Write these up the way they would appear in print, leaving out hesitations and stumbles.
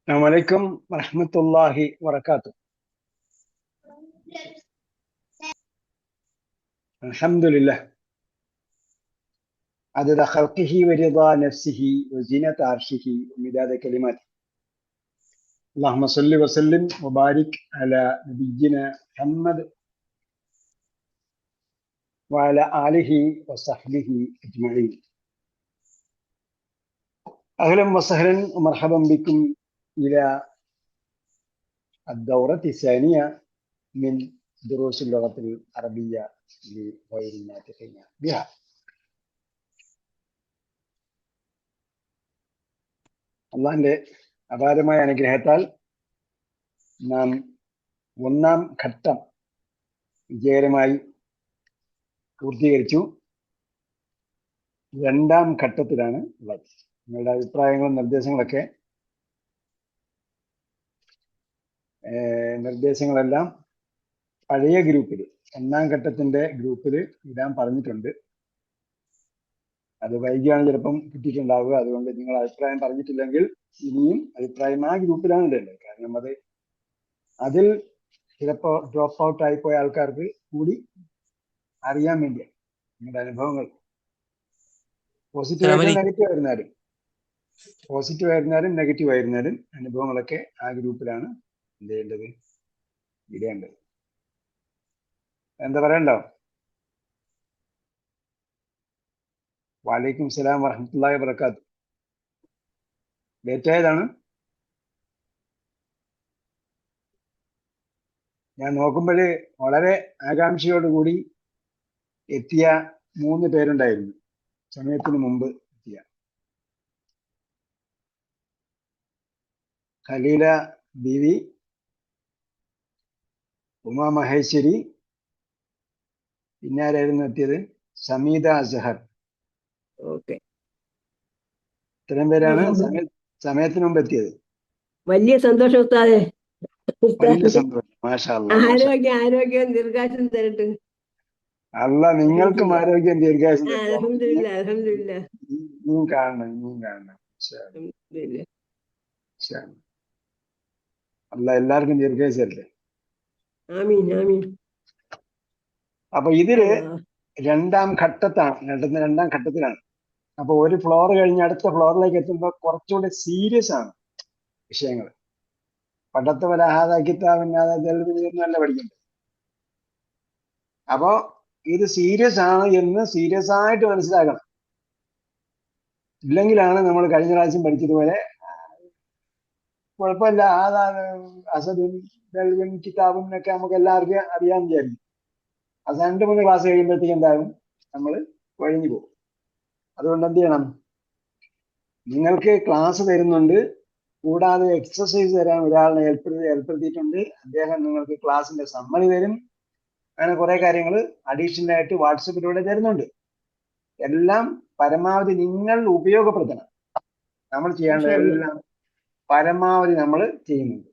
السلام عليكم ورحمة الله وبركاته. الحمد لله عدد خلقه ورضا نفسه وزينة عرشه ومداد كلماته. اللهم صل وسلم وبارك على نبينا محمد وعلى آله وصحبه أجمعين. أهلا وسهلا ومرحبا بكم إلى الدورة الثانية من دروس اللغة العربية لغير الناطقين بها. അള്ളാഹിന്റെ അപാരമായ അനുഗ്രഹത്താൽ നാം ഒന്നാം ഘട്ടം വിജയകരമായി പൂർത്തീകരിച്ചു. രണ്ടാം ഘട്ടത്തിലാണ് ഉള്ളത്. നിങ്ങളുടെ അഭിപ്രായങ്ങളും നിർദ്ദേശങ്ങളെല്ലാം പഴയ ഗ്രൂപ്പിൽ ഒന്നാം ഘട്ടത്തിന്റെ ഗ്രൂപ്പിൽ ഇടാൻ പറഞ്ഞിട്ടുണ്ട്. അത് വൈകിയാണ് ചിലപ്പം കിട്ടിയിട്ടുണ്ടാവുക. അതുകൊണ്ട് നിങ്ങൾ അഭിപ്രായം പറഞ്ഞിട്ടില്ലെങ്കിൽ ഇനിയും അഭിപ്രായം ആ ഗ്രൂപ്പിലാണ് ഇടേണ്ടത്. കാരണം അതിൽ ചിലപ്പോൾ ഡ്രോപ്പ് ഔട്ട് ആയിപ്പോയ ആൾക്കാർക്ക് കൂടി അറിയാൻ വേണ്ടിയാണ് നിങ്ങളുടെ അനുഭവങ്ങൾ. പോസിറ്റീവ് ആയിരുന്നാലും നെഗറ്റീവ് ആയിരുന്നാലും അനുഭവങ്ങളൊക്കെ ആ ഗ്രൂപ്പിലാണ് എന്ത് ചെയ്യേണ്ടത്, ഇടേണ്ടത്. എന്താ പറയണ്ടോ? വലൈക്കും സലാം വറഹ്മത്തുള്ളാഹി വബറകാതുഹു. ലേറ്റായതാണ്. ഞാൻ നോക്കുമ്പോൾ വളരെ ആകാംക്ഷയോടുകൂടി എത്തിയ 3 പേരുണ്ടായിരുന്നു. സമയത്തിന് മുമ്പ് എത്തിയ ഖലീല ബീവി, ഉമാ മഹേശ്വരി, പിന്നെ ആരായിരുന്നു എത്തിയത്? സമീത അസ്ഹർ. ഇത്രയും പേരാണ് സമയത്തിന് മുമ്പ് എത്തിയത്. വലിയ സന്തോഷം ഉസ്താദേ. വലിയ സന്തോഷം. മാഷാ അല്ലാഹ്. ആരോഗ്യം ദീർഘായുസ്സും തരട്ടെ. അല്ലാ നിങ്ങൾക്കും ആരോഗ്യം ദീർഘായുസ്സും തരട്ടെ. അൽഹംദുലില്ലാ. ഇനിയും കാണണം. അല്ലാ എല്ലാവർക്കും ദീർഘായുസ്സ് തരട്ടെ. ആമീൻ. അപ്പൊ ഇതില് രണ്ടാം ഘട്ടത്തിലാണ്. അപ്പൊ ഒരു ഫ്ലോർ കഴിഞ്ഞ് അടുത്ത ഫ്ലോറിലേക്ക് എത്തുമ്പോൾ കുറച്ചുകൂടി സീരിയസ് ആണ് വിഷയങ്ങൾ. പണ്ടത്തെ പോലെ കിതാബിനൊന്നും അല്ല പഠിക്കുന്നത്. അപ്പോ ഇത് സീരിയസ് ആണ് എന്ന് സീരിയസ് ആയിട്ട് മനസ്സിലാക്കണം. ഇല്ലെങ്കിലാണ് നമ്മൾ കഴിഞ്ഞ പ്രാവശ്യം പഠിച്ചതുപോലെ കുഴപ്പമില്ല, അസദും ദൽവിൻ കിതാബും ഒക്കെ നമുക്ക് എല്ലാവർക്കും അറിയാൻ വിചാരിക്കും. അത് 2-3 ക്ലാസ് കഴിയുമ്പോഴത്തേക്ക് എന്താകും, നമ്മൾ കഴിഞ്ഞു പോകും. അതുകൊണ്ട് എന്ത് ചെയ്യണം, നിങ്ങൾക്ക് ക്ലാസ് തരുന്നുണ്ട്, കൂടാതെ എക്സസൈസ് തരാൻ ഒരാളിനെ ഏർപ്പെടുത്തിയിട്ടുണ്ട്. അദ്ദേഹം നിങ്ങൾക്ക് ക്ലാസിന്റെ സമ്മറി തരും. അങ്ങനെ കുറെ കാര്യങ്ങൾ അഡീഷണൽ ആയിട്ട് വാട്സപ്പിലൂടെ തരുന്നുണ്ട്. എല്ലാം പരമാവധി നിങ്ങൾ ഉപയോഗപ്പെടുത്തണം. നമ്മൾ ചെയ്യേണ്ടതെല്ലാം പരമാവധി നമ്മൾ ചെയ്യുന്നുണ്ട്.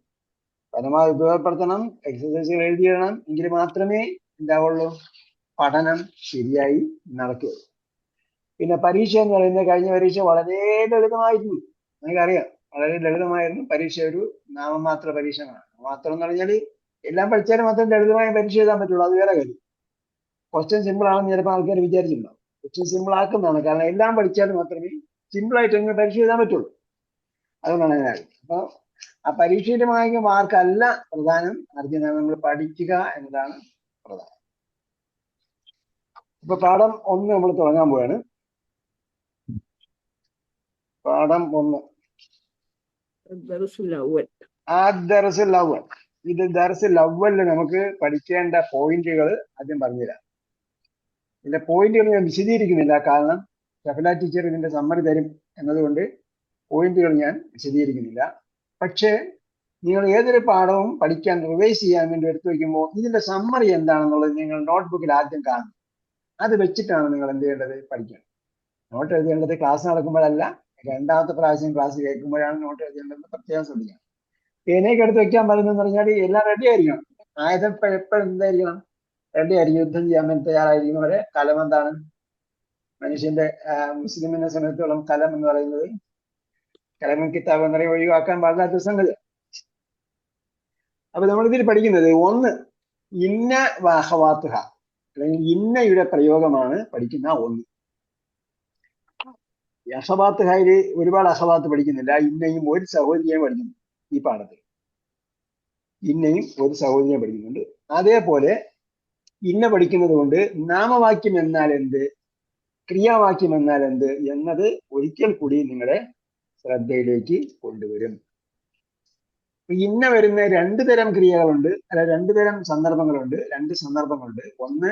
പരമാവധി ഉപയോഗപ്പെടുത്തണം, എക്സസൈസുകൾ എഴുതിയിടണം. എങ്കിൽ മാത്രമേ എന്താവുള്ളൂ, പഠനം ശരിയായി നടക്കുകയുള്ളൂ. പിന്നെ പരീക്ഷ എന്ന് പറയുന്നത്, കഴിഞ്ഞ പരീക്ഷ വളരെ ലളിതമായിരുന്നു. നിങ്ങൾക്കറിയാം, വളരെ ലളിതമായിരുന്നു. പരീക്ഷ ഒരു നാമമാത്ര പരീക്ഷയാണ്. മാത്രം എന്ന് പറഞ്ഞാൽ എല്ലാം പഠിച്ചാലും മാത്രം ലളിതമായ പരീക്ഷ എഴുതാൻ പറ്റുള്ളൂ. അത് വേറെ കാര്യം. ക്വസ്റ്റ്യൻ സിമ്പിൾ ആണെന്ന് ചിലപ്പോൾ ആൾക്കാർ വിചാരിച്ചിട്ടുണ്ടാവും. Question simple ആക്കുന്നതാണ്. കാരണം എല്ലാം പഠിച്ചാലും മാത്രമേ സിമ്പിൾ ആയിട്ട് എങ്ങനെ പരീക്ഷ എഴുതാൻ പറ്റുള്ളൂ. അതുകൊണ്ടാണ് അങ്ങനെ ആയത്. അപ്പൊ ആ പരീക്ഷയുടെ മാർക്കല്ല പ്രധാനം, അറിഞ്ഞാൽ നമ്മൾ പഠിക്കുക എന്നതാണ് പ്രധാനം. ഇപ്പൊ പാഠം 1 നമ്മൾ തുടങ്ങാൻ പോവാണ്. പാഠം 1 ദർസുൽ അവ്വൽ. ഇത് ദർസുൽ അവ്വലിൽ നമുക്ക് പഠിക്കേണ്ട പോയിന്റുകൾ ആദ്യം പറഞ്ഞുതരാം. ഇതിന്റെ പോയിന്റുകൾ ഞാൻ വിശദീകരിക്കുന്നില്ല, കാരണം ഷഫല ടീച്ചർ ഇതിന്റെ സമ്മറി തരും എന്നതുകൊണ്ട് പോയിന്റുകൾ ഞാൻ വിശദീകരിക്കുന്നില്ല. പക്ഷേ നിങ്ങൾ ഏതൊരു പാഠവും പഠിക്കാൻ റിവൈസ് ചെയ്യാൻ വേണ്ടി എടുത്തു വയ്ക്കുമ്പോൾ ഇതിന്റെ സമ്മറി എന്താണെന്നുള്ളത് നിങ്ങൾ നോട്ട്ബുക്കിൽ ആദ്യം കാണും. അത് വെച്ചിട്ടാണ് നിങ്ങൾ എന്ത് ചെയ്യേണ്ടത്, പഠിക്കണം. നോട്ട് എഴുതേണ്ടത് ക്ലാസ് നടക്കുമ്പോഴല്ല, രണ്ടാമത്തെ പ്രാവശ്യം ക്ലാസ് കേൾക്കുമ്പോഴാണ് നോട്ട് എഴുതേണ്ടത്. പ്രത്യേകം ശ്രദ്ധിക്കണം. പേനയൊക്കെ എടുത്ത് വെക്കാൻ പറയുന്നതെന്ന് പറഞ്ഞാൽ എല്ലാം റെഡി ആയിരിക്കണം. എപ്പോഴും എന്തായിരിക്കണം, റെഡി ആയിരിക്കും. യുദ്ധം ചെയ്യാൻ വേണ്ടി തയ്യാറായിരിക്കുന്നവരെ. കലം എന്താണ്? മനുഷ്യന്റെ മുസ്ലിമിനെ സംബന്ധിച്ചോളം കലം എന്ന് പറയുന്നത് കലമൻ കിതാബ് എന്ന് പറയുമ്പോൾ ഒഴിവാക്കാൻ പാടില്ലാത്ത സംഗതി. അപ്പൊ നമ്മൾ ഇതിൽ പഠിക്കുന്നത് ഒന്ന് ഇന്ന വാഹവാത്തുഹ, അല്ലെങ്കിൽ ഇന്നയുടെ പ്രയോഗമാണ് പഠിക്കുന്ന ഒന്ന്. അഹവാത്തുഹയില് ഒരുപാട് അഹവാത്ത് പഠിക്കുന്നില്ല. ഇന്നയും ഒരു സഹോദരിയെ പഠിക്കുന്നു ഈ പാഠത്തിൽ. ഇന്നയും ഒരു സഹോദരിയെ പഠിക്കുന്നുണ്ട്. അതേപോലെ ഇന്ന പഠിക്കുന്നത് കൊണ്ട് നാമവാക്യം എന്നാൽ എന്ത്, ക്രിയാവാക്യം എന്നാൽ എന്ത് എന്നത് ഒരിക്കൽ കൂടി നിങ്ങളുടെ ശ്രദ്ധയിലേക്ക് കൊണ്ടുവരും. ഇന്ന വരുന്ന രണ്ടു തരം ക്രിയകളുണ്ട്, അല്ല രണ്ടു തരം സന്ദർഭങ്ങളുണ്ട്. രണ്ട് സന്ദർഭങ്ങളുണ്ട്. ഒന്ന്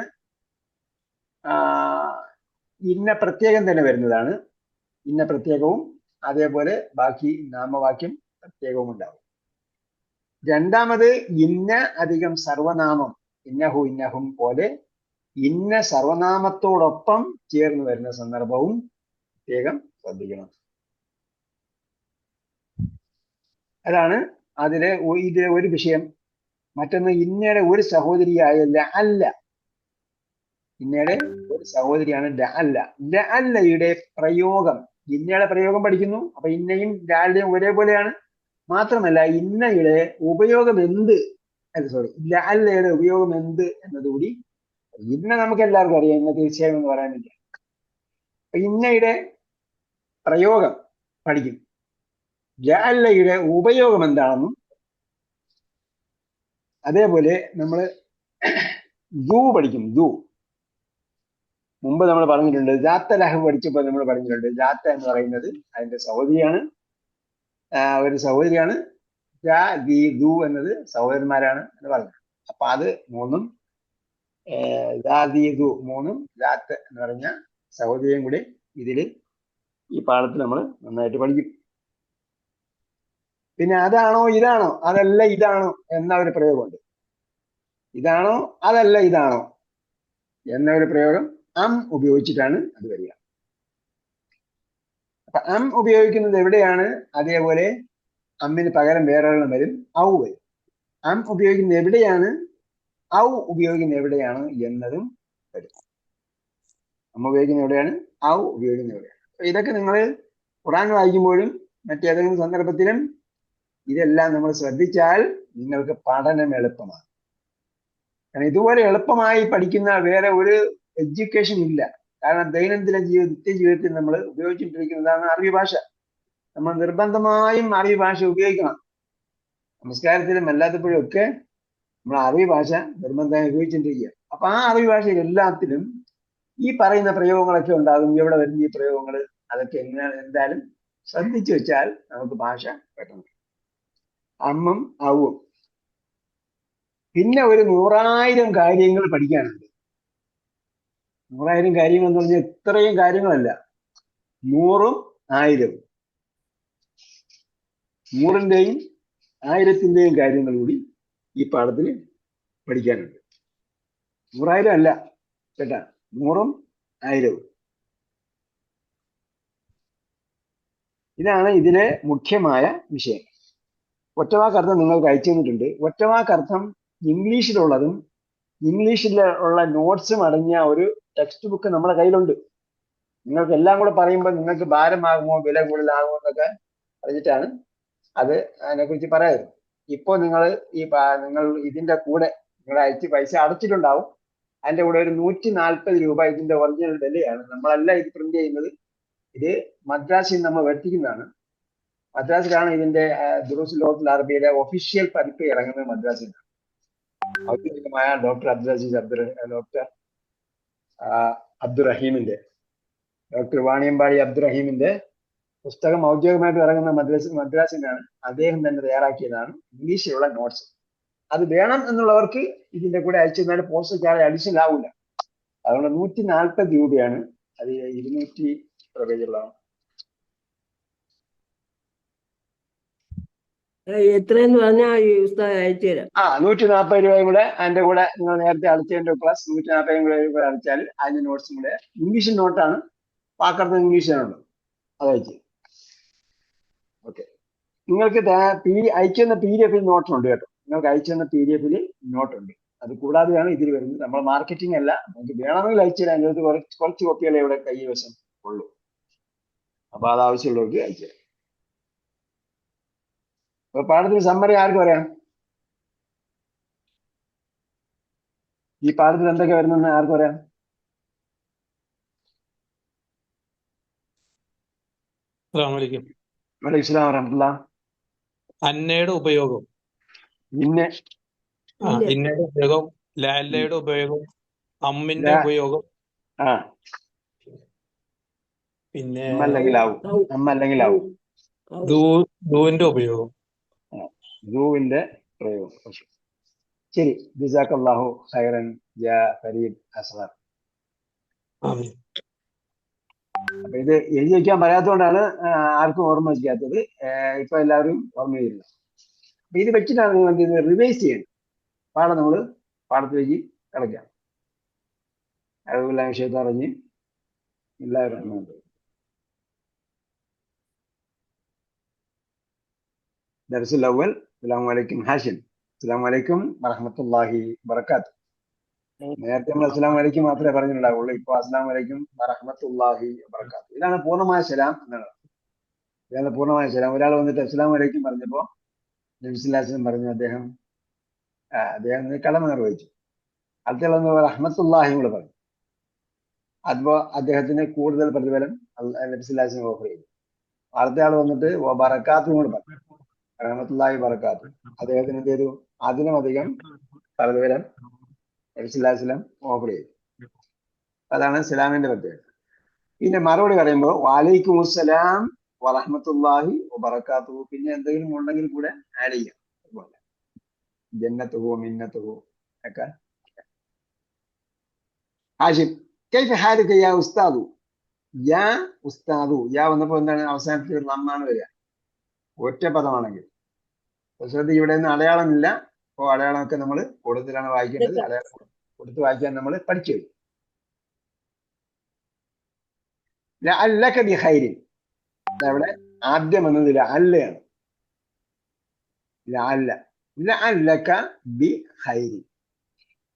ഇന്ന പ്രത്യേകം തന്നെ വരുന്നതാണ്, ഇന്ന പ്രത്യേകവും അതേപോലെ ബാക്കി നാമവാക്യം പ്രത്യേകവും ഉണ്ടാവും. രണ്ടാമത് ഇന്ന അധികം സർവനാമം, ഇന്നഹു ഇന്നഹും പോലെ ഇന്ന സർവനാമത്തോടൊപ്പം ചേർന്ന് വരുന്ന സന്ദർഭവും പ്രത്യേകം ശ്രദ്ധിക്കണം. അതാണ് ഇതിലെ ഒരു വിഷയം. മറ്റൊന്ന് ഇന്നയുടെ ഒരു സഹോദരിയായ ലഅല്ല, ഇന്നയുടെ ഒരു സഹോദരിയാണ് ലഅല്ല. ലഅല്ലയുടെ പ്രയോഗം, ഇന്നയുടെ പ്രയോഗം പഠിക്കുന്നു. അപ്പൊ ഇന്നയും ലഅല്ലയും ഒരേപോലെയാണ്. മാത്രമല്ല ഇന്നയുടെ ഉപയോഗം എന്ത്, ലഅല്ലയുടെ ഉപയോഗം എന്ത് എന്നതുകൂടി. ഇന്ന നമുക്ക് എല്ലാവർക്കും അറിയാം, ഇന്ന തീർച്ചയായും എന്ന് പറയാനില്ല. ഇന്നയുടെ പ്രയോഗം പഠിക്കും, ലഅല്ലയുടെ ഉപയോഗം എന്താണെന്നും. അതേപോലെ നമ്മൾ ദൂ പഠിക്കും. ദൂ മുമ്പ് നമ്മൾ പറഞ്ഞിട്ടുണ്ട്. ജാത്ത ലഹ് പഠിച്ചപ്പോൾ നമ്മൾ പറഞ്ഞിട്ടുണ്ട്, ജാത്ത എന്ന് പറയുന്നത് അതിന്റെ സഹോദരിയാണ്, ഒരു സഹോദരിയാണ്. ദൂ എന്നത് സഹോദരന്മാരാണ് എന്ന് പറഞ്ഞു. അപ്പൊ അത് മൂന്നും മൂന്നും ജാത്ത് എന്ന് പറഞ്ഞ സഹോദരിയും കൂടി ഇതില് ഈ പാഠത്തിൽ നമ്മൾ നന്നായിട്ട് പഠിക്കും. പിന്നെ അതാണോ ഇതാണോ, അതല്ല ഇതാണോ എന്ന ഒരു പ്രയോഗമുണ്ട്. ഇതാണോ അതല്ല ഇതാണോ എന്ന ഒരു പ്രയോഗം ഉപയോഗിച്ചിട്ടാണ് അത് വരിക. അപ്പൊ ഉപയോഗിക്കുന്നത് എവിടെയാണ്, അതേപോലെ അമ്മിന് പകരം വേറൊരെണ്ണം വരും, ഔ വരും. ഉപയോഗിക്കുന്നത് എവിടെയാണ്, ഔ ഉപയോഗിക്കുന്നത് എവിടെയാണ് എന്നതും വരും. ഉപയോഗിക്കുന്നത് എവിടെയാണ്, ഔ ഉപയോഗിക്കുന്നത് എവിടെയാണ്. അപ്പൊ ഇതൊക്കെ നിങ്ങൾ ഖുർആൻ വായിക്കുമ്പോഴും മറ്റേതെങ്കിലും സന്ദർഭത്തിലും ഇതെല്ലാം നമ്മൾ ശ്രദ്ധിച്ചാൽ നിങ്ങൾക്ക് പഠനം എളുപ്പമാണ്. കാരണം ഇതുപോലെ എളുപ്പമായി പഠിക്കുന്ന വേറെ ഒരു എഡ്യൂക്കേഷൻ ഇല്ല. കാരണം ദൈനംദിന നിത്യജീവിതത്തിൽ നമ്മൾ ഉപയോഗിച്ചുകൊണ്ടിരിക്കുന്നതാണ് അറബി ഭാഷ. നമ്മൾ നിർബന്ധമായും അറബി ഭാഷ ഉപയോഗിക്കണം. നമസ്കാരത്തിലും അല്ലാത്തപ്പോഴും ഒക്കെ നമ്മൾ അറബി ഭാഷ നിർബന്ധമായി ഉപയോഗിച്ചുകൊണ്ടിരിക്കുക. അപ്പൊ ആ അറബി ഭാഷയിൽ എല്ലാത്തിലും ഈ പറയുന്ന പ്രയോഗങ്ങളൊക്കെ ഉണ്ടാകും. എവിടെ വരുന്ന ഈ പ്രയോഗങ്ങൾ, അതൊക്കെ എന്തായാലും ശ്രദ്ധിച്ചു വെച്ചാൽ നമുക്ക് ഭാഷ പെട്ടെന്ന്. അമ്മും ഔവും. പിന്നെ ഒരു 100,000 കാര്യങ്ങൾ പഠിക്കാനുണ്ട്. 100,000 കാര്യങ്ങൾ എന്ന് പറഞ്ഞാൽ ഇത്രയും കാര്യങ്ങളല്ല, 100ഉം 1000ഉം. 100ന്റെയും 1000ത്തിന്റെയും കാര്യങ്ങൾ കൂടി ഈ പാഠത്തിൽ പഠിക്കാനുണ്ട്. 100,000 അല്ല കേട്ടാ, 100ഉം 1000ഉം. ഇതാണ് ഇതിലെ മുഖ്യമായ വിഷയം. ഒറ്റവാക്കർത്ഥം നിങ്ങൾക്ക് അയച്ചു തന്നിട്ടുണ്ട്. ഒറ്റവാക്കർത്ഥം ഇംഗ്ലീഷിലുള്ളതും ഇംഗ്ലീഷിലുള്ള നോട്ട്സും അടങ്ങിയ ഒരു ടെക്സ്റ്റ് ബുക്ക് നമ്മുടെ കയ്യിലുണ്ട്. നിങ്ങൾക്ക് എല്ലാം കൂടെ പറയുമ്പോൾ നിങ്ങൾക്ക് ഭാരമാകുമോ, വില കൂടുതലാകുമോ എന്നൊക്കെ പറഞ്ഞിട്ടാണ് അത് അതിനെക്കുറിച്ച് പറയാറ്. ഇപ്പോൾ നിങ്ങൾ ഇതിന്റെ കൂടെ നിങ്ങൾ അയച്ച് പൈസ അടച്ചിട്ടുണ്ടാവും. അതിന്റെ കൂടെ ഒരു 140 രൂപ ഇതിന്റെ ഒറിജിനൽ വിലയാണ്. നമ്മളല്ല ഇത് പ്രിന്റ് ചെയ്യുന്നത്, ഇത് മദ്രാസിൽ നമ്മൾ വരുത്തിക്കുന്നതാണ്. മദ്രാസിലാണ് ഇതിന്റെ ദുറൂസ് ലോകത്തിൽ അറബിയുടെ ഒഫീഷ്യൽ പതിപ്പ് ഇറങ്ങുന്നത് മദ്രാസിലാണ്. ഔദ്യോഗികമായ ഡോക്ടർ അബ്ദുറഹീമിന്റെ, ഡോക്ടർ വാണിയമ്പാടി അബ്ദുറഹീമിന്റെ പുസ്തകം ഔദ്യോഗികമായിട്ട് ഇറങ്ങുന്ന മദ്രാസിലാണ്. അദ്ദേഹം തന്നെ തയ്യാറാക്കിയതാണ് ഇംഗ്ലീഷിലുള്ള നോട്ട്സ്. അത് വേണം എന്നുള്ളവർക്ക് ഇതിന്റെ കൂടെ അയച്ചു തന്നാൽ പോസ്റ്റ് ചാർജ് അഡീഷണൽ ആവില്ല. അതുകൊണ്ട് 140 രൂപയാണ്. അത് 200 പേജുള്ളതാണ്. എത്രയെന്ന് പറഞ്ഞാൽ ഈ പുസ്തകം അയച്ചു തരാം. 140 രൂപയും കൂടെ അതിന്റെ കൂടെ നിങ്ങൾ നേരത്തെ അടച്ചതിന്റെ പ്ലസ് 140 കൂടെ അടച്ചാൽ അതിന്റെ നോട്ട്സും കൂടെ. ഇംഗ്ലീഷ് നോട്ടാണ്, വാക്കർത്ഥം ഇംഗ്ലീഷിലാണുള്ളത്. അത് അയച്ചു. ഓക്കെ. നിങ്ങൾക്ക് അയച്ചുതന്ന PDF നോട്ടുണ്ട് കേട്ടോ. നിങ്ങൾക്ക് അയച്ചുതന്ന PDF നോട്ടുണ്ട്. അത് കൂടാതെയാണ് ഇതിൽ വരുന്നത്. നമ്മൾ മാർക്കറ്റിംഗ് അല്ല, നമുക്ക് വേണമെങ്കിൽ അയച്ചു തരാൻ. അതിനകത്ത് കുറച്ച് കോപ്പികളെ ഇവിടെ കൈവശം ഉള്ളൂ. അപ്പൊ അത് ആവശ്യമുള്ളവർക്ക് അയച്ചു തരാം. അപ്പൊ പാഠത്തിന് സമ്മറി ആർക്ക് പറയാം? ഈ പാഠത്തിൽ എന്തൊക്കെ വരുന്നെന്ന് ആർക്ക് പറയാം? അസ്സലാമലൈക്കും. വലൈക്കും സ്സലാം വറഹ്മത്തുള്ളാ. അന്നയുടെ ഉപയോഗം, ഇന്നെ ഇല്ല. ഇന്നയുടെ ഉപയോഗം, ലാല്ലയുടെ ഉപയോഗം, അമ്മിന്റെ ലാ ഉപയോഗം, ആ പിന്നെ അമ്മല്ലെങ്കിൽ ആവും, ഔ അമ്മല്ലെങ്കിൽ ഔ ആവും. ഔ ദൂവിന്റെ ഉപയോഗം. ൂവിന്റെ പ്രയോഗം. ശരി, ജസാക്കല്ലാഹു ഖൈറൻ യാ ഫരീദ് അസ്ഗർ. ആമീൻ. അപ്പൊ ഇത് എഴുതി വയ്ക്കാൻ പറയാത്തതുകൊണ്ടാണ് ആർക്കും ഓർമ്മ വയ്ക്കാത്തത്. ഇപ്പൊ എല്ലാവരും ഓർമ്മ ചെയ്യില്ല. അപ്പൊ ഇത് വെച്ചിട്ടാണ് നിങ്ങൾ എന്ത് ചെയ്യുന്നത്? റിവൈസ് ചെയ്യണം. പാഠം നമ്മൾ പാഠത്തിലേക്ക് കിടക്കാം. അതുപോലെ വിഷയത്തെ അറിഞ്ഞ് എല്ലാവരും ദർസുൽ അവ്വൽ. അസ്സലാമു അലൈക്കും ഹാഷിം. അസ്സലാമു അലൈക്കും വറഹ്മത്തുള്ളാഹി വബറകാതുഹു. നേരത്തെ നമ്മൾ അസ്സലാമു അലൈക്കും മാത്രമേ പറഞ്ഞിട്ടുണ്ടാവുള്ളൂ. ഇപ്പൊ അസ്സലാമു അലൈക്കും വറഹ്മത്തുള്ളാഹി വബറകാതുഹു. ഇതാണ് പൂർണ്ണമായ സലാം എന്നാണ്. ഇതാണ് പൂർണ്ണമായ സലാം. ഒരാൾ വന്നിട്ട് അസ്സലാമു അലൈക്കും പറഞ്ഞപ്പോ നബി സല്ലല്ലാഹു അലൈഹി വസല്ലം പറഞ്ഞു അദ്ദേഹം കടമ നിർവഹിച്ചു. അടുത്ത റഹ്മത്തുള്ളാഹി കൂടെ പറഞ്ഞു. അപ്പോ അദ്ദേഹത്തിന് കൂടുതൽ പ്രതിഫലം നബി സല്ലല്ലാഹു അലൈഹി വസല്ലം ഓഫർ ചെയ്തു. അടുത്ത ആൾ വന്നിട്ട് ബറകാത്തും കൂടെ പറഞ്ഞു, റഹ്മത്തുള്ളാഹി ബറകാത്തു. അദ്ദേഹത്തിന് എന്ത് ചെയ്തു? അതിനും അധികം പ്രതിഫലം നബി സല്ലല്ലാഹു അലൈഹി വസല്ലം ഓഫർ ചെയ്തു. അതാണ് സലാമിന്റെ പ്രത്യേകത. പിന്നെ മറുപടി പറയുമ്പോൾ വഅലൈക്കും അസ്സലാം വറഹ്മത്തുള്ളാഹി വബറകാതുഹു, പിന്നെ എന്തെങ്കിലും ഉണ്ടെങ്കിൽ കൂടെ ആഡ് ചെയ്യാം. അതുപോലെ ജന്നത്തുഹു മിന്നത്തുഹു ഒക്കെ. ഹാഷിം, കൈഫ ഹാലുക യാ ഉസ്താദു? യാ ഉസ്താദു, യാ വന്നപ്പോ എന്താണ്? അവസാനത്തിൽ നമ്മാണ് വരിക, ഒറ്റ പദമാണെങ്കിൽ. ശ്രദ്ധ, ഇവിടെ നിന്ന് അടയാളമില്ല. അപ്പോൾ അടയാളമൊക്കെ നമ്മൾ കൂടുതലാണ് വായിക്കേണ്ടത്. അടയാളം കൊടുത്ത് വായിക്കാൻ നമ്മൾ പഠിച്ചു കഴിഞ്ഞു. ലഅല്ലക ബിഖൈരിൻ, അവിടെ ആദ്യം വന്നത് ലഅല്ലയാണ്. ലഅല്ലക ബിഖൈരിൻ.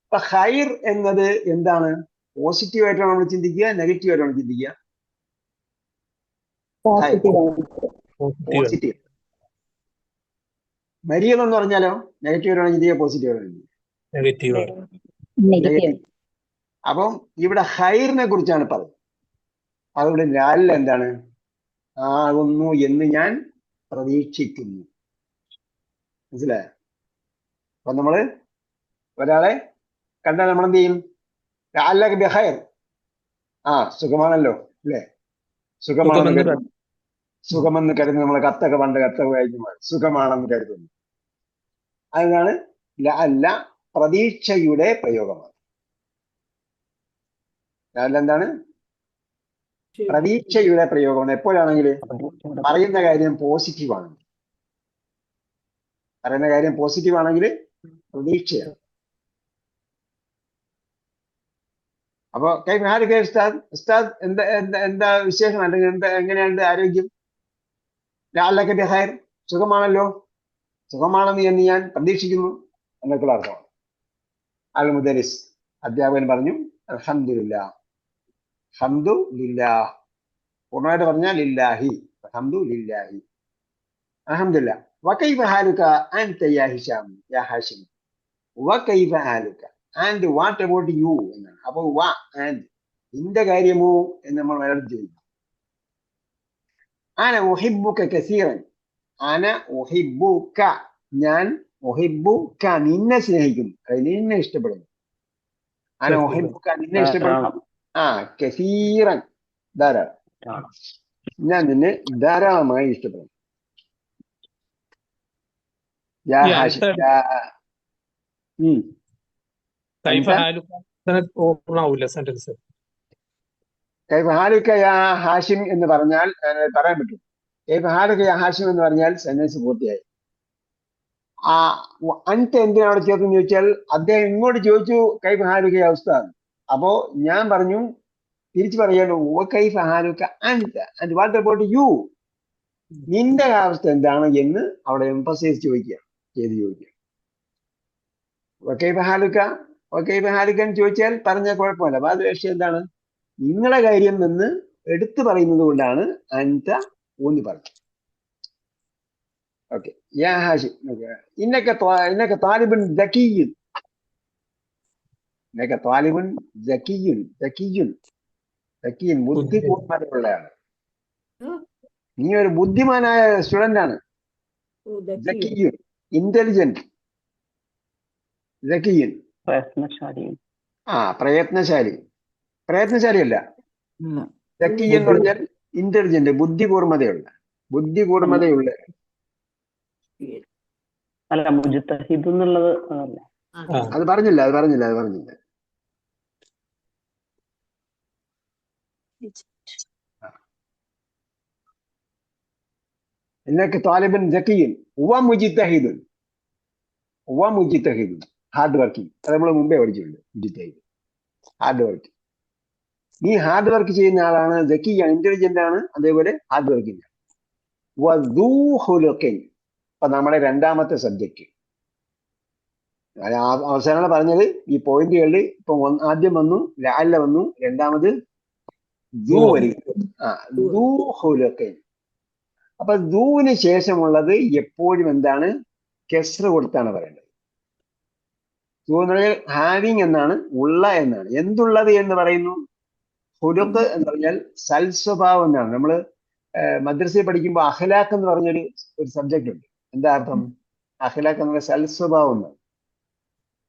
അപ്പൊ ഖൈർ എന്നത് എന്താണ്? പോസിറ്റീവ് ആയിട്ടാണ് നമ്മൾ ചിന്തിക്കുക, നെഗറ്റീവ് ആയിട്ടാണ് ചിന്തിക്കുക? പോസിറ്റീവ്. മരിയം എന്ന് പറഞ്ഞാലോ നെഗറ്റീവ് ആയിട്ടാണ് ചിന്തിക്കുക, പോസിറ്റീവ് ആയിട്ടാണ് ചിന്തിക്കുക? നെഗറ്റീവ്. അപ്പം ഇവിടെ ഖൈറിനെ കുറിച്ചാണ് പറയുന്നത്. അതുകൊണ്ട് ലാൽ എന്താണ്? ആകുന്നു എന്ന് ഞാൻ പ്രതീക്ഷിക്കുന്നു. മനസ്സിലായോ? അപ്പൊ നമ്മള് ഒരാളെ കണ്ടാൽ നമ്മൾ എന്ത് ചെയ്യും? ലഅല്ലക ബിഖൈർ, സുഖമാണല്ലോ അല്ലേ? സുഖമെന്ന് കരുതുന്നു. നമ്മളെ കത്തൊക്കെ വായിക്കുമ്പോൾ സുഖമാണെന്ന് കരുതുന്നു. അതിനാണ് ലഅല്ല, പ്രതീക്ഷയുടെ പ്രയോഗമാണ്. ലഅല്ല എന്താണ്? പ്രതീക്ഷയുടെ പ്രയോഗമാണ്. എപ്പോഴാണെങ്കിൽ പറയുന്ന കാര്യം പോസിറ്റീവ് ആണെങ്കിൽ പ്രതീക്ഷയാണ്. അപ്പൊ ഉസ്താദ് എന്താ വിശേഷം, അല്ലെങ്കിൽ എങ്ങനെയുണ്ട് ആരോഗ്യം? ലഅല്ലക ബിഖൈർ, സുഖമാണല്ലോ, സുഖമാണെന്ന് എന്ന് ഞാൻ പ്രതീക്ഷിക്കുന്നു എന്നൊക്കെയുള്ള അർത്ഥമാണ്. അൽ മുദരിസ്, അധ്യാപകൻ പറഞ്ഞു അൽഹംദുലില്ലാഹ്. ഹംദുലില്ലാഹ് പൂർണ്ണമായിട്ട് പറഞ്ഞാൽ ലില്ലാഹി, ഹംദുലില്ലാഹി, അൽഹംദുലില്ലാഹ്. വകൈഫ ഹാലുക അൻത യാ ഹിശാം യാ ഹാഷിം? വകൈഫ ഹാലുക, ആൻഡ് വാട്ട് അബൌട്ട് യു എന്നാണ്. അപ്പൊ ആൻഡ് നിന്റെ കാര്യമോ എന്ന് നമ്മൾ മലയാളത്തിൽ ചോദിക്കും. അന ഉഹിബ്ബുക കസീറൻ, അന ഉഹിബ്ബുക, ഞാൻ ഉഹിബ്ബുക, നിന്നെ സ്നേഹിക്കുന്നു, നിന്നെ ഇഷ്ടപ്പെടുന്നു. അന ഉഹിബ്ബുക, നിന്നെ ഇഷ്ടപ്പെടുന്നു. കസീറൻ, ധാരാളം, ഞാൻ നിന്നെ ധാരാളമായി ഇഷ്ടപ്പെടുന്നു. യാ ഹാഷിം, കൈഫ ഹാലുക യാ ഹാഷിം എന്ന് പറഞ്ഞാൽ പറയാൻ പറ്റും. കൈഫ ഹാലുക യാ ഹാഷിം എന്ന് പറഞ്ഞാൽ സെന്റൻസ് പൂർത്തിയായി. അൻത എന്തിനാണ് അവിടെ ചേർത്തെന്ന് ചോദിച്ചാൽ, അദ്ദേഹം ഇങ്ങോട്ട് ചോദിച്ചു കൈഫ ഹാലുക യാ ഉസ്താദ്. അപ്പോ ഞാൻ പറഞ്ഞു, തിരിച്ചു പറയാലോ, കൈഫ ഹാലുക അൻത, ആൻഡ് വാട്ട് അബൌട്ട് യു, നിന്റെ അവസ്ഥ എന്താണ് എന്ന് അവിടെ എംഫസൈസ് ചോദിക്കുക. വകൈഫ ഹാലുക എന്ന് ചോദിച്ചാൽ പറഞ്ഞാൽ കുഴപ്പമില്ല. ബാക്കി വിഷയം എന്താണ്? നിങ്ങളെ കാര്യം എന്ന് എടുത്തു പറയുന്നത് കൊണ്ടാണ് അൻത ഊന്നി പറഞ്ഞത്. ഓക്കെ. യാ ഹാഷിം ഇന്നക താലിബുൻ ദക്കിയുൻ. ഇന്നക താലിബുൻ ദക്കിയുൻ. ദക്കിയുൻ ദക്കിയുൻ ബുദ്ധി കൂർമ്മതയുള്ളയാണ്. നീ ഒരു ബുദ്ധിമാനായ സ്റ്റുഡന്റ് ആണ്. ദക്കിയുൻ ഇന്റലിജന്റ്. ദക്കിയുൻ പ്രയത്നശാലിയും. പ്രയത്നശാലിയല്ല. ദക്കിയൻ എന്ന് പറഞ്ഞാൽ ഇന്റലിജന്റ്, ബുദ്ധി കൂർമ്മതയുള്ള. അല്ല, മുജ്തഹിദ് എന്നുള്ളത് അതല്ല. അത് പറഞ്ഞില്ല. ഇന്നക താലിബുൻ ദക്കിയുൻ വ മുജ്തഹിദുൻ. Hard working. അത് നമ്മൾ മുമ്പേ പഠിച്ചിട്ടുണ്ട്. മുജ്തഹിദ് ഹാർഡ് വർക്ക്. നീ ഹാർഡ് വർക്ക് ചെയ്യുന്ന ആളാണ്. ദക്കിയാണ്, ഇന്റലിജന്റ് ആണ്, അതേപോലെ ഹാർഡ് വർക്കിംഗ്. വദൂ ഖുലുഖിൻ. അപ്പൊ നമ്മുടെ രണ്ടാമത്തെ സബ്ജക്റ്റ് അവസാനം പറഞ്ഞത് ഈ പോയിന്റുകളിൽ. ഇപ്പൊ ആദ്യം വന്നു ലഅല്ല വന്നു, രണ്ടാമത് ദൂ വരിക. ദൂ ഖുലുഖിൻ. അപ്പൊ ദൂവിന് ശേഷമുള്ളത് എപ്പോഴും എന്താണ്? കെസ്റ് കൊടുത്താണ് പറയേണ്ടത്. ദൂ എന്ന് പറഞ്ഞാൽ ഹാവിങ് എന്നാണ്, ഉള്ള എന്നാണ്. എന്തുള്ളത് എന്ന് പറയുന്നു? ഖുലുഖ് എന്ന് പറഞ്ഞാൽ സൽസ്വഭാവം എന്നാണ്. നമ്മള് മദ്രസയിൽ പഠിക്കുമ്പോൾ അഖ്ലാഖ് എന്ന് പറഞ്ഞൊരു സബ്ജക്റ്റ് ഉണ്ട്. എന്താ അർത്ഥം? അഖ്ലാഖ് എന്ന് പറഞ്ഞാൽ സൽസ്വഭാവം എന്നാണ്.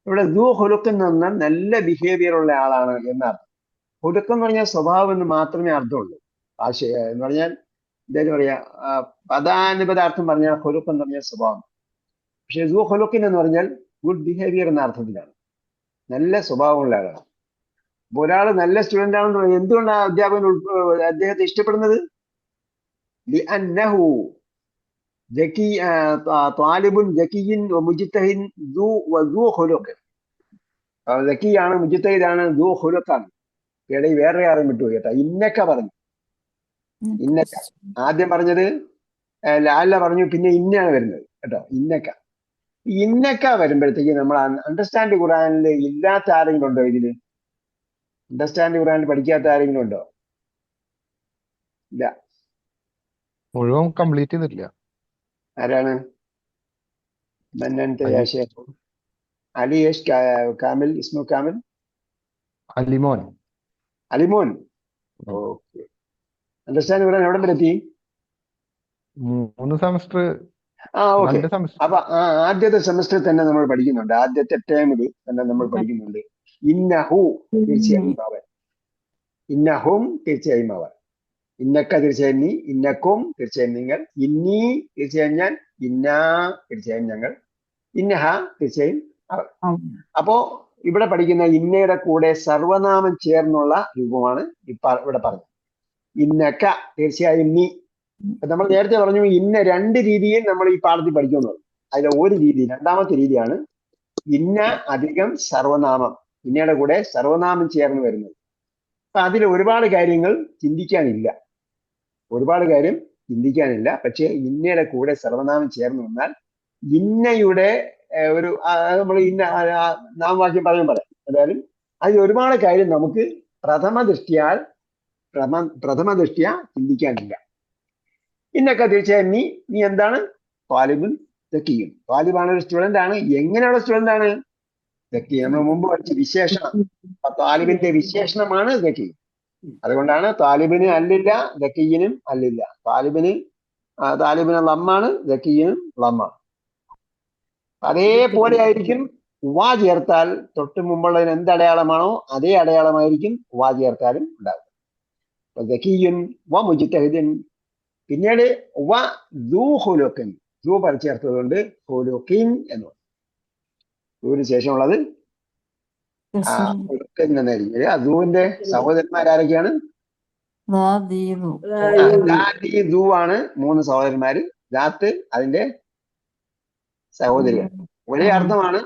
ഇവിടെ ദൂ ഖുലുഖ് എന്ന് പറഞ്ഞാൽ നല്ല ബിഹേവിയർ ഉള്ള ആളാണ് എന്നർത്ഥം. ഖുലുഖ് എന്ന് പറഞ്ഞാൽ സ്വഭാവം എന്ന് മാത്രമേ അർത്ഥമുള്ളൂ. എന്ന് പറഞ്ഞാൽ എന്തായാലും പറയാ, പദാനുപദാർത്ഥം പറഞ്ഞാൽ ഖുലുഖ് എന്ന് പറഞ്ഞാൽ സ്വഭാവം. പക്ഷെ ദൂ ഖുലുഖിൻ എന്ന് പറഞ്ഞാൽ ഗുഡ് ബിഹേവിയർ എന്ന അർത്ഥത്തിലാണ്. നല്ല സ്വഭാവമുള്ള ആളാണ്. അപ്പൊ ഒരാൾ നല്ല സ്റ്റുഡന്റ് ആണെന്ന് പറഞ്ഞാൽ എന്തുകൊണ്ടാണ് അധ്യാപകൻ അദ്ദേഹത്തെ ഇഷ്ടപ്പെടുന്നത്? താലിബുൻ ദക്കിയിൻ മുജ്തഹിദ് ദൂ ഖുലുഖ്. ദക്കിയാണ്, മുജ്തഹിദാണ്, ദൂ ഖുലുഖാണ്. ഇടയിൽ വേറെ ആരും വിട്ടു കേട്ടോ. ഇന്നക്ക പറഞ്ഞു. ഇന്നക്ക ആദ്യം പറഞ്ഞത് ലാല പറഞ്ഞു, പിന്നെ ഇന്നയാണ് വരുന്നത് കേട്ടോ. ഇന്നക്ക വരുമ്പോഴത്തേക്ക് നമ്മൾ അണ്ടർസ്റ്റാൻഡ് ഖുർആനിൽ ഇല്ലാത്ത ആരെങ്കിലും ഉണ്ടോ? ഇതില് അണ്ടർസ്റ്റാൻഡ് ഖുർആനിൽ പഠിക്കാത്ത ആരെങ്കിലും ഉണ്ടോ? ഇല്ല. മുഴുവൻ കംപ്ലീറ്റ് ചെയ്തിട്ടില്ല. ആരാണ്? അലി യശ് കാമിൽ, ഇസ്മു കാമിൽ, അലിമോൻ. ഓക്കെ. അണ്ടർസ്റ്റാൻഡ് ഖുർആൻ എവിടെ വരെ എത്തി? 3 സെമസ്റ്റർ. ഓക്കെ. 2 സെമസ്റ്റർ. അപ്പൊ ആദ്യത്തെ സെമസ്റ്ററിൽ തന്നെ നമ്മൾ പഠിക്കുന്നുണ്ട്. ആദ്യത്തെ ടേമിൽ തന്നെ നമ്മൾ പഠിക്കുന്നുണ്ട്. ഇന്നഹു തീർച്ചയായും അവൻ, ഇന്നഹും തീർച്ചയായും അവൻ, ഇന്നക്ക തീർച്ചയായും നീ, ഇന്നക്കും തീർച്ചയായും നിങ്ങൾ, ഇന്നി തീർച്ചയായും ഞാൻ, ഇന്നാ തീർച്ചയായും ഞങ്ങൾ, ഇന്നഹ തീർച്ചയായും അവൻ. അപ്പോ ഇവിടെ പഠിക്കുന്ന ഇന്നയുടെ കൂടെ സർവനാമം ചേർന്നുള്ള രൂപമാണ് ഇവിടെ പറഞ്ഞത്. ഇന്നക്ക തീർച്ചയായും നീ. നമ്മൾ നേരത്തെ പറഞ്ഞു ഇന്ന 2 രീതിയിൽ നമ്മൾ ഈ പാഠത്തിൽ പഠിക്കുന്നത്. അതിലെ ഒരു രീതി, രണ്ടാമത്തെ രീതിയാണ് ഇന്ന അധികം സർവനാമം, ഇന്നയുടെ കൂടെ സർവനാമം ചേർന്ന് വരുന്നത്. അപ്പൊ അതിൽ ഒരുപാട് കാര്യങ്ങൾ ചിന്തിക്കാനില്ല. പക്ഷെ ഇന്നയുടെ കൂടെ സർവനാമം ചേർന്ന് വന്നാൽ ഇന്നയുടെ ഒരു നമ്മൾ ഇന്ന നാമവാക്യം പറയാൻ പറയാം. എന്തായാലും അതിൽ ഒരുപാട് കാര്യം നമുക്ക് പ്രഥമ ദൃഷ്ട്യാ ചിന്തിക്കാനില്ല. ഇന്നൊക്കെ തീർച്ചയായും നീ എന്താണ്? താലിബുൻ ദക്കിയും. താലിബാണ്, ഒരു സ്റ്റുഡന്റ് ആണ്. എങ്ങനെയുള്ള സ്റ്റുഡന്റ് ആണ്? ദക്കി. നമ്മൾ മുമ്പ് പഠിച്ച വിശേഷണം. താലിബിന്റെ വിശേഷണമാണ് ദക്കി. അതുകൊണ്ടാണ് താലിബിന് അല്ലില്ല, ദക്കിയിനും അല്ലില്ല. താലിബിന് ലമ്മാണ്, ദക്കിയിനും ലമ്മാണ്. അതേപോലെ ആയിരിക്കും വാ ചേർത്താൽ തൊട്ട് മുമ്പുള്ളതിന് എന്ത് അടയാളമാണോ അതേ അടയാളമായിരിക്കും വാ ചേർത്താലും ഉണ്ടാകും. ദക്കിയുൻ വ മുജ്തഹിദുൻ. പിന്നീട് വ ദൂ ഖുലുഖിൻ, ദൂ ചേർത്തത് കൊണ്ട് ഖുലുഖിൻ എന്ന് പറഞ്ഞു. ദൂവിന് ശേഷമുള്ളത് ഖുലുഖിൻ എന്നായിരിക്കും. ദൂവിന്റെ സഹോദരന്മാരാരൊക്കെയാണ്? ദൂ ആണ് 3 സഹോദരന്മാര്. ദാത്ത് അതിന്റെ സഹോദരികൾ. ഒരേ അർത്ഥമാണ്.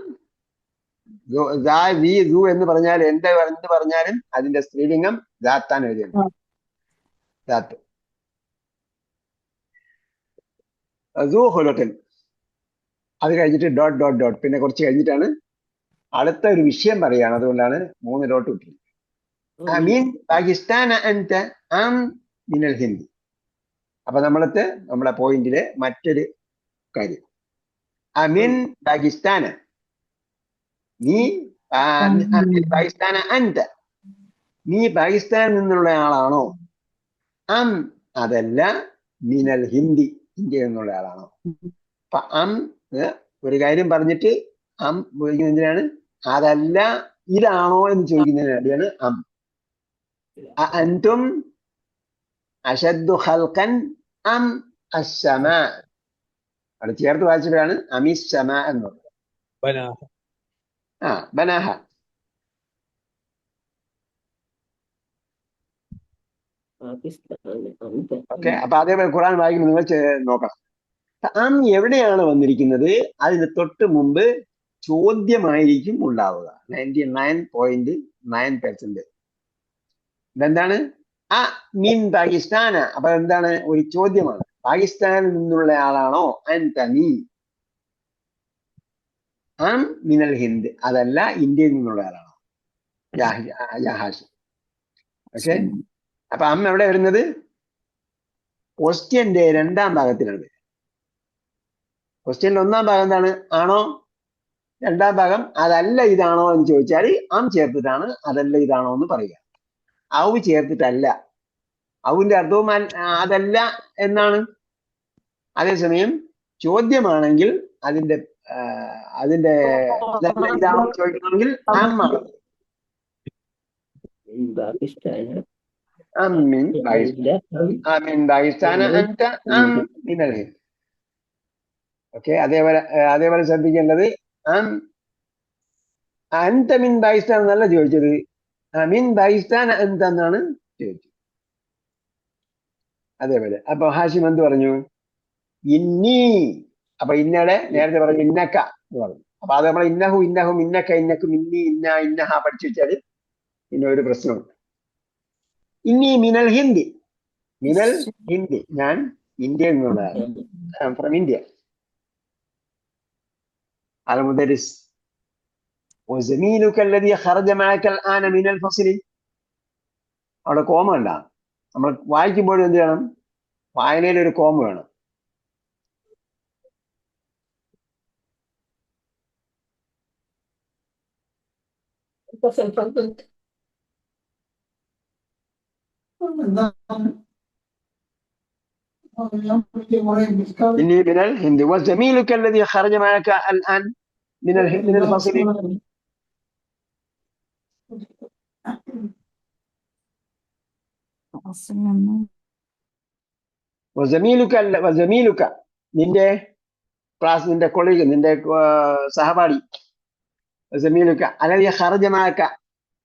ദൂ എന്ന് പറഞ്ഞാൽ എന്ത് പറഞ്ഞാലും അതിന്റെ സ്ത്രീലിംഗം ദാത്താണ് എഴുതുന്നത്. ദാത്ത്. ദൂ ഖുലുഖിൻ. അത് കഴിഞ്ഞിട്ട് ഡോട്ട് ഡോട്ട് ഡോട്ട്. പിന്നെ കുറച്ച് കഴിഞ്ഞിട്ടാണ് അടുത്ത ഒരു വിഷയം പറയാണ്. അതുകൊണ്ടാണ് 3 ഡോട്ട് ഇട്ടിരിക്കുന്നത്. അമീൻ പാകിസ്ഥാൻ അൻത ആം മിനൽ ഹിന്ദ്. അപ്പൊ നമ്മുടെ പോയിന്റിലെ മറ്റൊരു കാര്യം. അമിൻ പാകിസ്ഥാന, നീ പാകിസ്ഥാന അൻത, നീ പാകിസ്ഥാനിൽ നിന്നുള്ള ആളാണോ? അം അതല്ല, മിനൽ ഹിന്ദി, ഇന്ത്യയിൽ നിന്നുള്ള ആളാണോ? അപ്പൊ അം ഒരു കാര്യം പറഞ്ഞിട്ട് അം ഉപയോഗിക്കുന്നത് എന്തിനാണ്? അതല്ല ഇതാണോ എന്ന് ചോദിക്കുന്നതിന് വേണ്ടിയാണ് അം. അൻതും അശദ്ദു ഖൽഖൻ അം അസ്സമാ, അവിടെ ചേർത്ത് വായിച്ചപ്പോഴാണ് അമിസ്സമാ എന്ന് പറയുന്നത്. ബനാഹ. ബനാഹ. ഓക്കെ, അപ്പൊ അതേപോലെ ഖുർആൻ വായിക്കുമ്പോൾ നിങ്ങൾ നോക്കണം. അം എവിടെയാണ് വന്നിരിക്കുന്നത്? അതിന് തൊട്ട് മുമ്പ് ചോദ്യമായിരിക്കും ഉണ്ടാവുക. 99.9%. ഇതെന്താണ്? ആ മീൻ പാകിസ്ഥാന, അപ്പൊ എന്താണ്? ഒരു ചോദ്യമാണ്. പാകിസ്ഥാനിൽ നിന്നുള്ള ആളാണോ? അൻത, നീ. അം മിനൽ ഹിന്ദ്, അതല്ല ഇന്ത്യയിൽ നിന്നുള്ള ആളാണോ? യാഹാഷ്. ഓക്കെ, അപ്പൊ അം എവിടെ വരുന്നത്? ക്വസ്റ്റ്യന്റെ രണ്ടാം ഭാഗത്തിലാണ്. ക്വസ്റ്റ്യന്റെ ഒന്നാം ഭാഗം എന്താണ്? ആണോ? രണ്ടാം ഭാഗം അതല്ല ഇതാണോ എന്ന് ചോദിച്ചാൽ അം ചേർത്തിട്ടാണ് അതല്ല ഇതാണോ എന്ന് പറയുക. ഔ ചേർത്തിട്ടല്ല. ഔവിന്റെ അർത്ഥവും അതല്ല എന്നാണ്. അതേസമയം ചോദ്യമാണെങ്കിൽ അതിന്റെ ഇതാണോ ചോദിക്കണമെങ്കിൽ അം ആണ്. അമിൻ പാകിസ്ഥാന അൻത അം മിനൽ ഹിന്ദ്. ഓക്കെ, അതേപോലെ ശ്രദ്ധിക്കേണ്ടത് അൻത മിൻ പാകിസ്ഥാൻ എന്നല്ല ചോദിച്ചത്, മിൻ പാകിസ്ഥാൻ അൻത എന്നാണ് ചോദിച്ചത്. അതേപോലെ അപ്പൊ ഹാഷിം എന്ത് പറഞ്ഞു? ഇന്നി. അപ്പൊ ഇന്നയുടെ നേരത്തെ പറഞ്ഞു ഇന്നക്ക എന്ന് പറഞ്ഞു. അപ്പൊ അത് നമ്മൾ ഇന്നഹും ഇന്നക്ക ഇന്നക്കും ഇന്നി ഇന്നഹ പഠിച്ചു വെച്ചാൽ പിന്നെ ഒരു പ്രശ്നമുണ്ട്. ഇന്നി മിനൽ ഹിന്ദി, മിനൽ ഹിന്ദി, ഞാൻ ഇന്ത്യയിൽ നിന്നുള്ളതാണ്, ഫ്രം ഇന്ത്യ. المدرس وزميلك الذي خرج معك الآن من الفصل. അവിടെ കോമ ഉണ്ടാകും. നമ്മൾ വായിക്കുമ്പോഴും എന്ത് വേണം? വായനയിൽ ഒരു കോമ വേണം. إني من الهند وزميلك الذي خرج معك الآن من الفصل. وزميلك നിന്റെ ക്ലാസ്, നിന്റെ കൊളീഗ്, നിന്റെ സഹപാഠി. زميلك الذي خرج معك,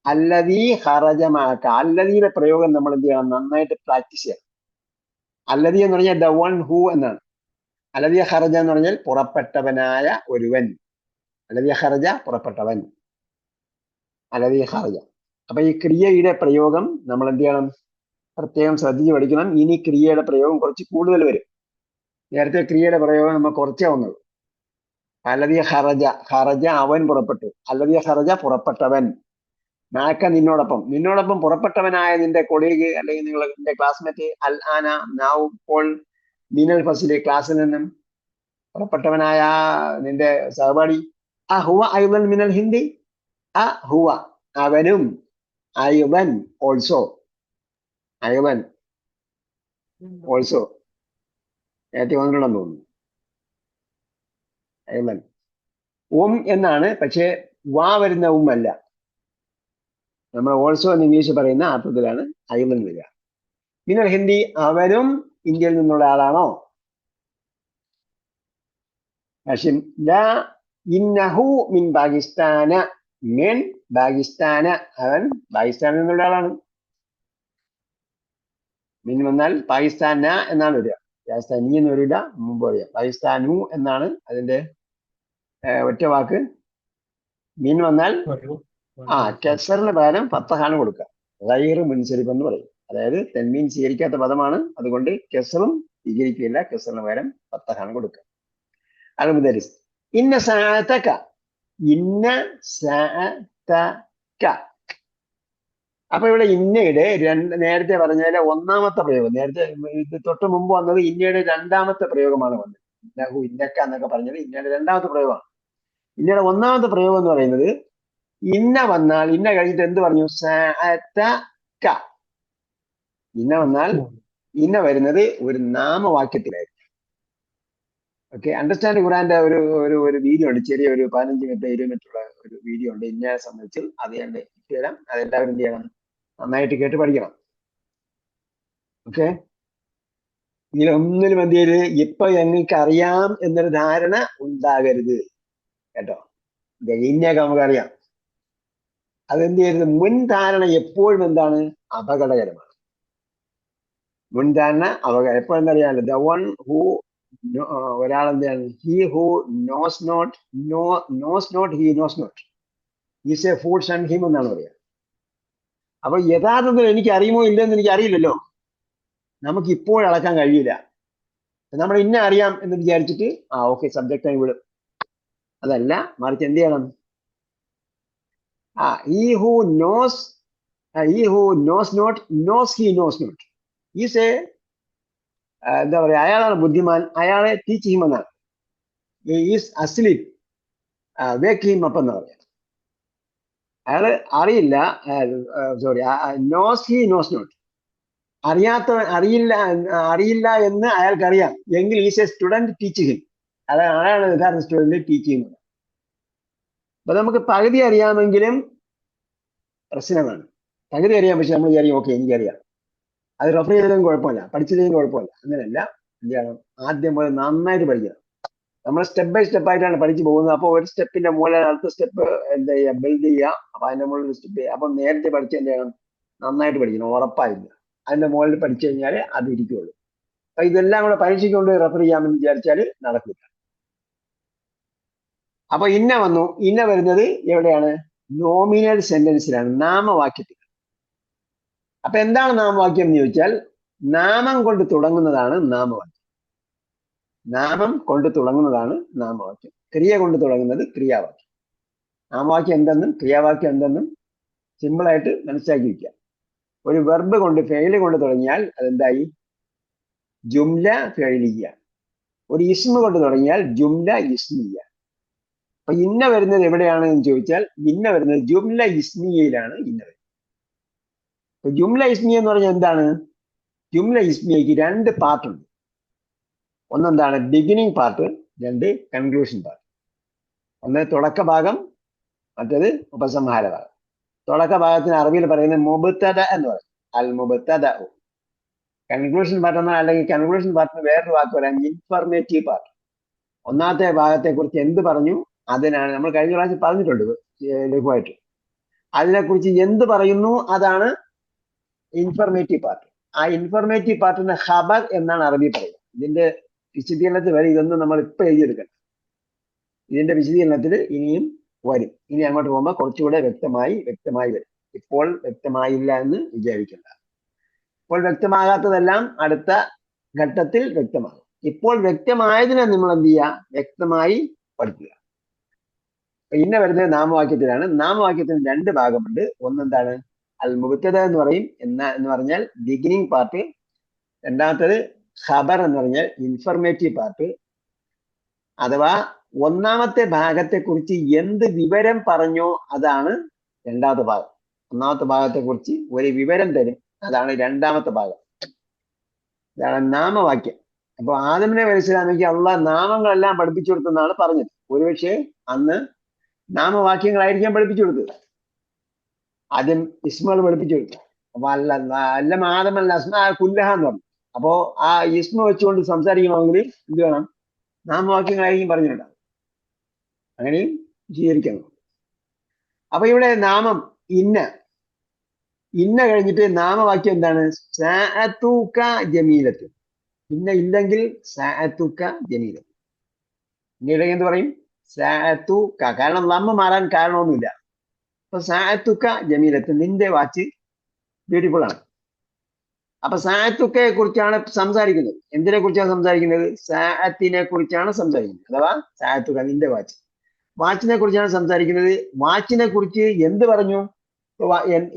الذي خرج معك. അല്ലദീയുടെ പ്രയോഗം നമ്മൾ എന്ത് ചെയ്യണം? നന്നായിട്ട് പ്രാക്ടീസ് ചെയ്യണം. അല്ലദീ എന്ന് പറഞ്ഞാൽ ദ വൺ ഹൂ എന്നാണ്. അല്ലദീ ഖറജ എന്ന് പറഞ്ഞാൽ പുറപ്പെട്ടവനായ ഒരുവൻ. അല്ലദീ ഖറജ, പുറപ്പെട്ടവൻ. അല്ലദീ ഖറജ. അപ്പൊ ഈ ക്രിയയുടെ പ്രയോഗം നമ്മൾ എന്ത് ചെയ്യണം? പ്രത്യേകം ശ്രദ്ധിച്ച് പഠിക്കണം. ഇനി ക്രിയയുടെ പ്രയോഗം കുറച്ച് കൂടുതൽ വരും. നേരത്തെ ക്രിയയുടെ പ്രയോഗം നമ്മൾ കുറച്ചേ വന്നുള്ളൂ. അല്ലദീ ഖറജ, ഖറജ അവൻ പുറപ്പെട്ടു. അല്ലദീ ഖറജ പുറപ്പെട്ടവൻ. നാക്ക നിന്നോടൊപ്പം, നിന്നോടൊപ്പം പുറപ്പെട്ടവനായ നിന്റെ കൊളീഗ് അല്ലെങ്കിൽ നിന്റെ ക്ലാസ്മേറ്റ്. അൽ ആന നാവ്, ഇപ്പോൾ. മിനൽ ഫസിലെ, ക്ലാസ്സിൽ നിന്നും പുറപ്പെട്ടവനായ നിന്റെ സഹപാഠി. ഹുവ അയ്ളൻ മിനൽ ഹിന്ദി. ഹുവ അവനും, അയ്ളൻ ഓൾസോ, അയ്ളൻ ഓൾസോ നേരത്തെ വന്നിട്ടുണ്ടെന്ന് തോന്നുന്നു. അയ്ളൻ എന്നാണ്, പക്ഷേ വാ വരുന്ന അല്ല. നമ്മൾ ഓൾസോ എന്ന് ഇംഗ്ലീഷ് പറയുന്ന അർത്ഥത്തിലാണ് അയ്ളൻ വരിക. മിനൽ ഹിന്ദി, അവനും ഇന്ത്യയിൽ നിന്നുള്ള ആളാണോ? ഹാഷിം ലാ ഇന്നഹു മിൻ പാകിസ്ഥാന, മിൻ പാകിസ്ഥാന, അവൻ പാകിസ്ഥാനിൽ നിന്നുള്ള ആളാണ്. മിൻ വന്നാൽ പാകിസ്ഥാന എന്നാണ് വരിക. പാകിസ്ഥാനി എന്ന് വരില്ല, മുമ്പ് പറയാം. പാകിസ്ഥാനു എന്നാണ് അതിന്റെ ഒറ്റ വാക്ക്. മിൻ വന്നാൽ കെസറിന് പകരം ഫത്തഹാണ് കൊടുക്കുക. ഗൈർ മുൻസരിഫ് എന്ന് പറയും. അതായത് തെൻമീൻ സ്വീകരിക്കാത്ത പദമാണ്, അതുകൊണ്ട് കെസറും സ്വീകരിക്കില്ല, കെസറിന് പകരം ഫത്തഹാണ് കൊടുക്കുക. അൽ മുദരിസ് ഇന്ന സഅതക, ഇന്ന സഅതക. അപ്പൊ ഇവിടെ ഇന്നയുടെ നേരത്തെ പറഞ്ഞതിലെ ഒന്നാമത്തെ പ്രയോഗം, നേരത്തെ ഇത് തൊട്ട് മുമ്പ് വന്നത് ഇന്നയുടെ രണ്ടാമത്തെ പ്രയോഗമാണ് വന്നത്. ഇന്നഹു ഇന്നക്ക എന്നൊക്കെ പറഞ്ഞത് ഇന്നയുടെ രണ്ടാമത്തെ പ്രയോഗമാണ്. ഇന്നയുടെ ഒന്നാമത്തെ പ്രയോഗം എന്ന് പറയുന്നത് ഇന്ന വന്നാൽ ഇന്ന കഴിഞ്ഞിട്ട് എന്ത് പറഞ്ഞു? സഅതക. ഇന്ന വന്നാൽ ഇന്ന വരുന്നത് ഒരു നാമവാക്യത്തിലായിരിക്കും. ഓക്കെ, അണ്ടർസ്റ്റാൻഡ് ഖുറാന്റെ ഒരു ഒരു ഒരു വീഡിയോ ഉണ്ട്, ചെറിയ ഒരു 15 മിനിറ്റ് 20 മിനിറ്റ് ഉള്ള ഒരു വീഡിയോ ഉണ്ട് ഇന്നയെ സംബന്ധിച്ച്. അത് ഞാൻ ഇട്ടുതരാം. അതെല്ലാവരും എന്ത് ചെയ്യണം? നന്നായിട്ട് കേട്ട് പഠിക്കണം. ഓക്കെ, ഇതിലൊന്നിലും എന്ത് ചെയ്യരുത്, ഇപ്പൊ ഞങ്ങൾക്ക് അറിയാം എന്നൊരു ധാരണ ഉണ്ടാകരുത് കേട്ടോ. ഇന്നയൊക്കെ നമുക്കറിയാം. അതെന്ത് ചെയ്യരുത്, മുൻധാരണ എപ്പോഴും എന്താണ്? അപകടകരമാണ്. മുൻധാരണ അപകടം എപ്പോഴെന്ന് അറിയാമല്ലോ. ദ വൺ ഹൂ ഒരാളെന്താണ്? He who knows not he knows not is a fools and him എന്നാണ് പറയുക. അപ്പൊ യഥാർത്ഥത്തിൽ എനിക്ക് അറിയുമോ ഇല്ലെന്ന് എനിക്ക് അറിയില്ലല്ലോ. നമുക്ക് ഇപ്പോൾ അളക്കാൻ കഴിയില്ല. നമ്മൾ ഇന്ന അറിയാം എന്ന് വിചാരിച്ചിട്ട് ഓക്കെ സബ്ജക്റ്റ് ആയി വിടും. അതല്ല, മറിച്ച് എന്ത് ചെയ്യണം? he who knows not knows he knows not is a എന്താ പറയാ, അയാളാണ് ബുദ്ധിമാൻ, അയാളെ ടീച്ച് ഹിം എന്നാണ്. Is asleep wake him up എന്ന് പറയാം. അയാള് അറിയില്ല, sorry, knows he knows not, അറിയില്ല എന്ന് അയാൾക്കറിയാം എങ്കിൽ is a student teach him. അയാളാണ് യഥാർത്ഥ സ്റ്റുഡന്റ് ടീച്ച് ചെയ്യുന്നത്. അപ്പൊ നമുക്ക് പകുതി അറിയാമെങ്കിലും പ്രശ്നമാണ്. പകുതി അറിയാൻ, പക്ഷെ നമ്മൾ വിചാരിക്കും ഓക്കെ എനിക്കറിയാം, അത് റെഫർ ചെയ്തതിലും കുഴപ്പമില്ല, പഠിച്ചതിലും കുഴപ്പമില്ല. അങ്ങനെയല്ല, എന്ത് ചെയ്യണം? ആദ്യം പോലെ നന്നായിട്ട് പഠിക്കണം. നമ്മൾ സ്റ്റെപ്പ് ബൈ സ്റ്റെപ്പ് ആയിട്ടാണ് പഠിച്ചു പോകുന്നത്. അപ്പോൾ ഒരു സ്റ്റെപ്പിന്റെ മുകളിൽ അടുത്ത സ്റ്റെപ്പ് എന്താ ചെയ്യുക, ബിൽഡ് ചെയ്യുക. അപ്പൊ അതിന്റെ മുകളിൽ സ്റ്റെപ്പ് ചെയ്യുക. അപ്പം നേരത്തെ പഠിച്ച് എന്ത് ചെയ്യണം? നന്നായിട്ട് പഠിക്കണം, ഉറപ്പായില്ല. അതിന്റെ മുകളിൽ പഠിച്ചു കഴിഞ്ഞാൽ അത് ഇരിക്കുള്ളൂ. അപ്പൊ ഇതെല്ലാം കൂടെ പരീക്ഷയ്ക്ക് കൊണ്ട് റെഫർ ചെയ്യാമെന്ന് വിചാരിച്ചാൽ നടക്കില്ല. അപ്പൊ ഇന്ന വന്നു. ഇന്ന വരുന്നത് എവിടെയാണ്? നോമിനൽ സെന്റൻസിലാണ്, നാമവാക്യത്തിൽ. അപ്പൊ എന്താണ് നാമവാക്യം എന്ന് ചോദിച്ചാൽ, നാമം കൊണ്ട് തുടങ്ങുന്നതാണ് നാമവാക്യം. നാമം കൊണ്ട് തുടങ്ങുന്നതാണ് നാമവാക്യം. ക്രിയ കൊണ്ട് തുടങ്ങുന്നത് ക്രിയാവാക്യം. നാമവാക്യം എന്തെന്നും ക്രിയാവാക്യം എന്തെന്നും സിമ്പിളായിട്ട് മനസ്സിലാക്കി വയ്ക്കുക. ഒരു വെർബ് കൊണ്ട് ഫെയില് കൊണ്ട് തുടങ്ങിയാൽ അതെന്തായി? ജുംല ഫെയിലിയ. ഒരു ഇസ്മ കൊണ്ട് തുടങ്ങിയാൽ ജുംല ഇസ്മിയ. അപ്പൊ ഇന്ന വരുന്നത് എവിടെയാണ് എന്ന് ചോദിച്ചാൽ, ഇന്ന വരുന്നത് ജുംല ഇസ്മിയയിലാണ് ഇന്ന വരുന്നത്. അപ്പൊ ജുംല ഇസ്മിയ എന്ന് പറഞ്ഞാൽ എന്താണ്? ജുംല ഇസ്മിയയ്ക്ക് രണ്ട് പാർട്ടുണ്ട്. ഒന്നെന്താണ്? ബിഗിനിങ് പാർട്ട്, രണ്ട് കൺക്ലൂഷൻ പാർട്ട്. ഒന്ന് തുടക്ക ഭാഗം, മറ്റേത് ഉപസംഹാര ഭാഗം. തുടക്ക ഭാഗത്തിന് അറബിയിൽ പറയുന്നത് മുബ്തദ എന്ന് പറയും, അൽ മുബ്തദ. കൺക്ലൂഷൻ പാർട്ട് എന്നാൽ, അല്ലെങ്കിൽ കൺക്ലൂഷൻ പാർട്ടിന് വേറൊരു വാക്ക് പറയാം, ഇൻഫർമേറ്റീവ് പാർട്ട്. ഒന്നാമത്തെ ഭാഗത്തെ കുറിച്ച് എന്ത് പറഞ്ഞു അതിനാണ് നമ്മൾ കഴിഞ്ഞ പ്രാവശ്യം പറഞ്ഞിട്ടുണ്ട് ലഘുവായിട്ട്. അതിനെക്കുറിച്ച് എന്ത് പറയുന്നു അതാണ് ഇൻഫർമേറ്റീവ് പാർട്ട്. ആ ഇൻഫർമേറ്റീവ് പാർട്ടിന് ഖബർ എന്നാണ് അറബി പറയുന്നത്. ഇതിന്റെ വിശദീകരണത്തിൽ വരെ ഇതൊന്നും നമ്മൾ ഇപ്പൊ എഴുതിയെടുക്കണം. ഇതിന്റെ വിശദീകരണത്തിൽ ഇനിയും വരും. ഇനി അങ്ങോട്ട് പോകുമ്പോൾ കുറച്ചുകൂടെ വ്യക്തമായി വരും. ഇപ്പോൾ വ്യക്തമായില്ല എന്ന് വിചാരിക്കണ്ട. ഇപ്പോൾ വ്യക്തമാകാത്തതെല്ലാം അടുത്ത ഘട്ടത്തിൽ വ്യക്തമാകും. ഇപ്പോൾ വ്യക്തമായതിനെ നമ്മൾ എന്ത് ചെയ്യുക? വ്യക്തമായി പഠിക്കുക. ഇന്ന വരുന്നത് നാമവാക്യത്തിലാണ്. നാമവാക്യത്തിന് രണ്ട് ഭാഗമുണ്ട്. ഒന്നെന്താണ്? അൽ മുബ്തദ എന്ന് പറയും, എന്ന് പറഞ്ഞാൽ ബിഗിനിങ് പാർട്ട്. രണ്ടാമത്തേത് ഖബർ എന്ന് പറഞ്ഞാൽ ഇൻഫർമേറ്റീവ് പാർട്ട്. അഥവാ ഒന്നാമത്തെ ഭാഗത്തെ കുറിച്ച് എന്ത് വിവരം പറഞ്ഞോ അതാണ് രണ്ടാമത്തെ ഭാഗം. ഒന്നാമത്തെ ഭാഗത്തെ കുറിച്ച് ഒരു വിവരം തരും, അതാണ് രണ്ടാമത്തെ ഭാഗം. ഇതാണ് നാമവാക്യം. അപ്പൊ ആദമിനെ മനസ്സിലാക്കി അള്ളാഹ് നാമങ്ങളെല്ലാം പഠിപ്പിച്ചു കൊടുത്തെന്നാണ് പറഞ്ഞത്. ഒരുപക്ഷെ അന്ന് നാമവാക്യങ്ങളായിരിക്കാം പഠിപ്പിച്ചു കൊടുത്തത്. ആദ്യം ഇസ്മകൾ പഠിപ്പിച്ചു കൊടുത്തു. അപ്പൊ അല്ല ആദമല്ല അസ്മാ കുല്ലഹ എന്ന് പറഞ്ഞു. അപ്പോ ആ ഇസ്മ വെച്ചുകൊണ്ട് സംസാരിക്കണമെങ്കിൽ എന്ത് വേണം? നാമവാക്യങ്ങളായിരിക്കും പറഞ്ഞിട്ടുണ്ടാവും. അങ്ങനെയും സ്വീകരിക്കണം. അപ്പൊ ഇവിടെ നാമം ഇന്ന കഴിഞ്ഞിട്ട് നാമവാക്യം എന്താണ്? സഅതുക ജമീലത്ത്. ഇന്ന ഇല്ലെങ്കിൽ സഅതുക ജമീലത്ത്. പിന്നീട് എന്ത് പറയും? സഅതുക. കാരണം നമ്മ മാറാൻ കാരണമൊന്നുമില്ല. അപ്പൊ സഅതുക ജമീലത്ത്, നിന്റെ വാച്ച് ബ്യൂട്ടിഫുൾ ആണ്. അപ്പൊ സഅതുക്കയെ കുറിച്ചാണ് സംസാരിക്കുന്നത്. എന്തിനെ കുറിച്ചാണ് സംസാരിക്കുന്നത്? സഅത്തിനെ കുറിച്ചാണ് സംസാരിക്കുന്നത്. അഥവാ സഅതുക നിന്റെ വാച്ച്. വാച്ചിനെ കുറിച്ചാണ് സംസാരിക്കുന്നത്. വാച്ചിനെ കുറിച്ച് എന്ത് പറഞ്ഞു?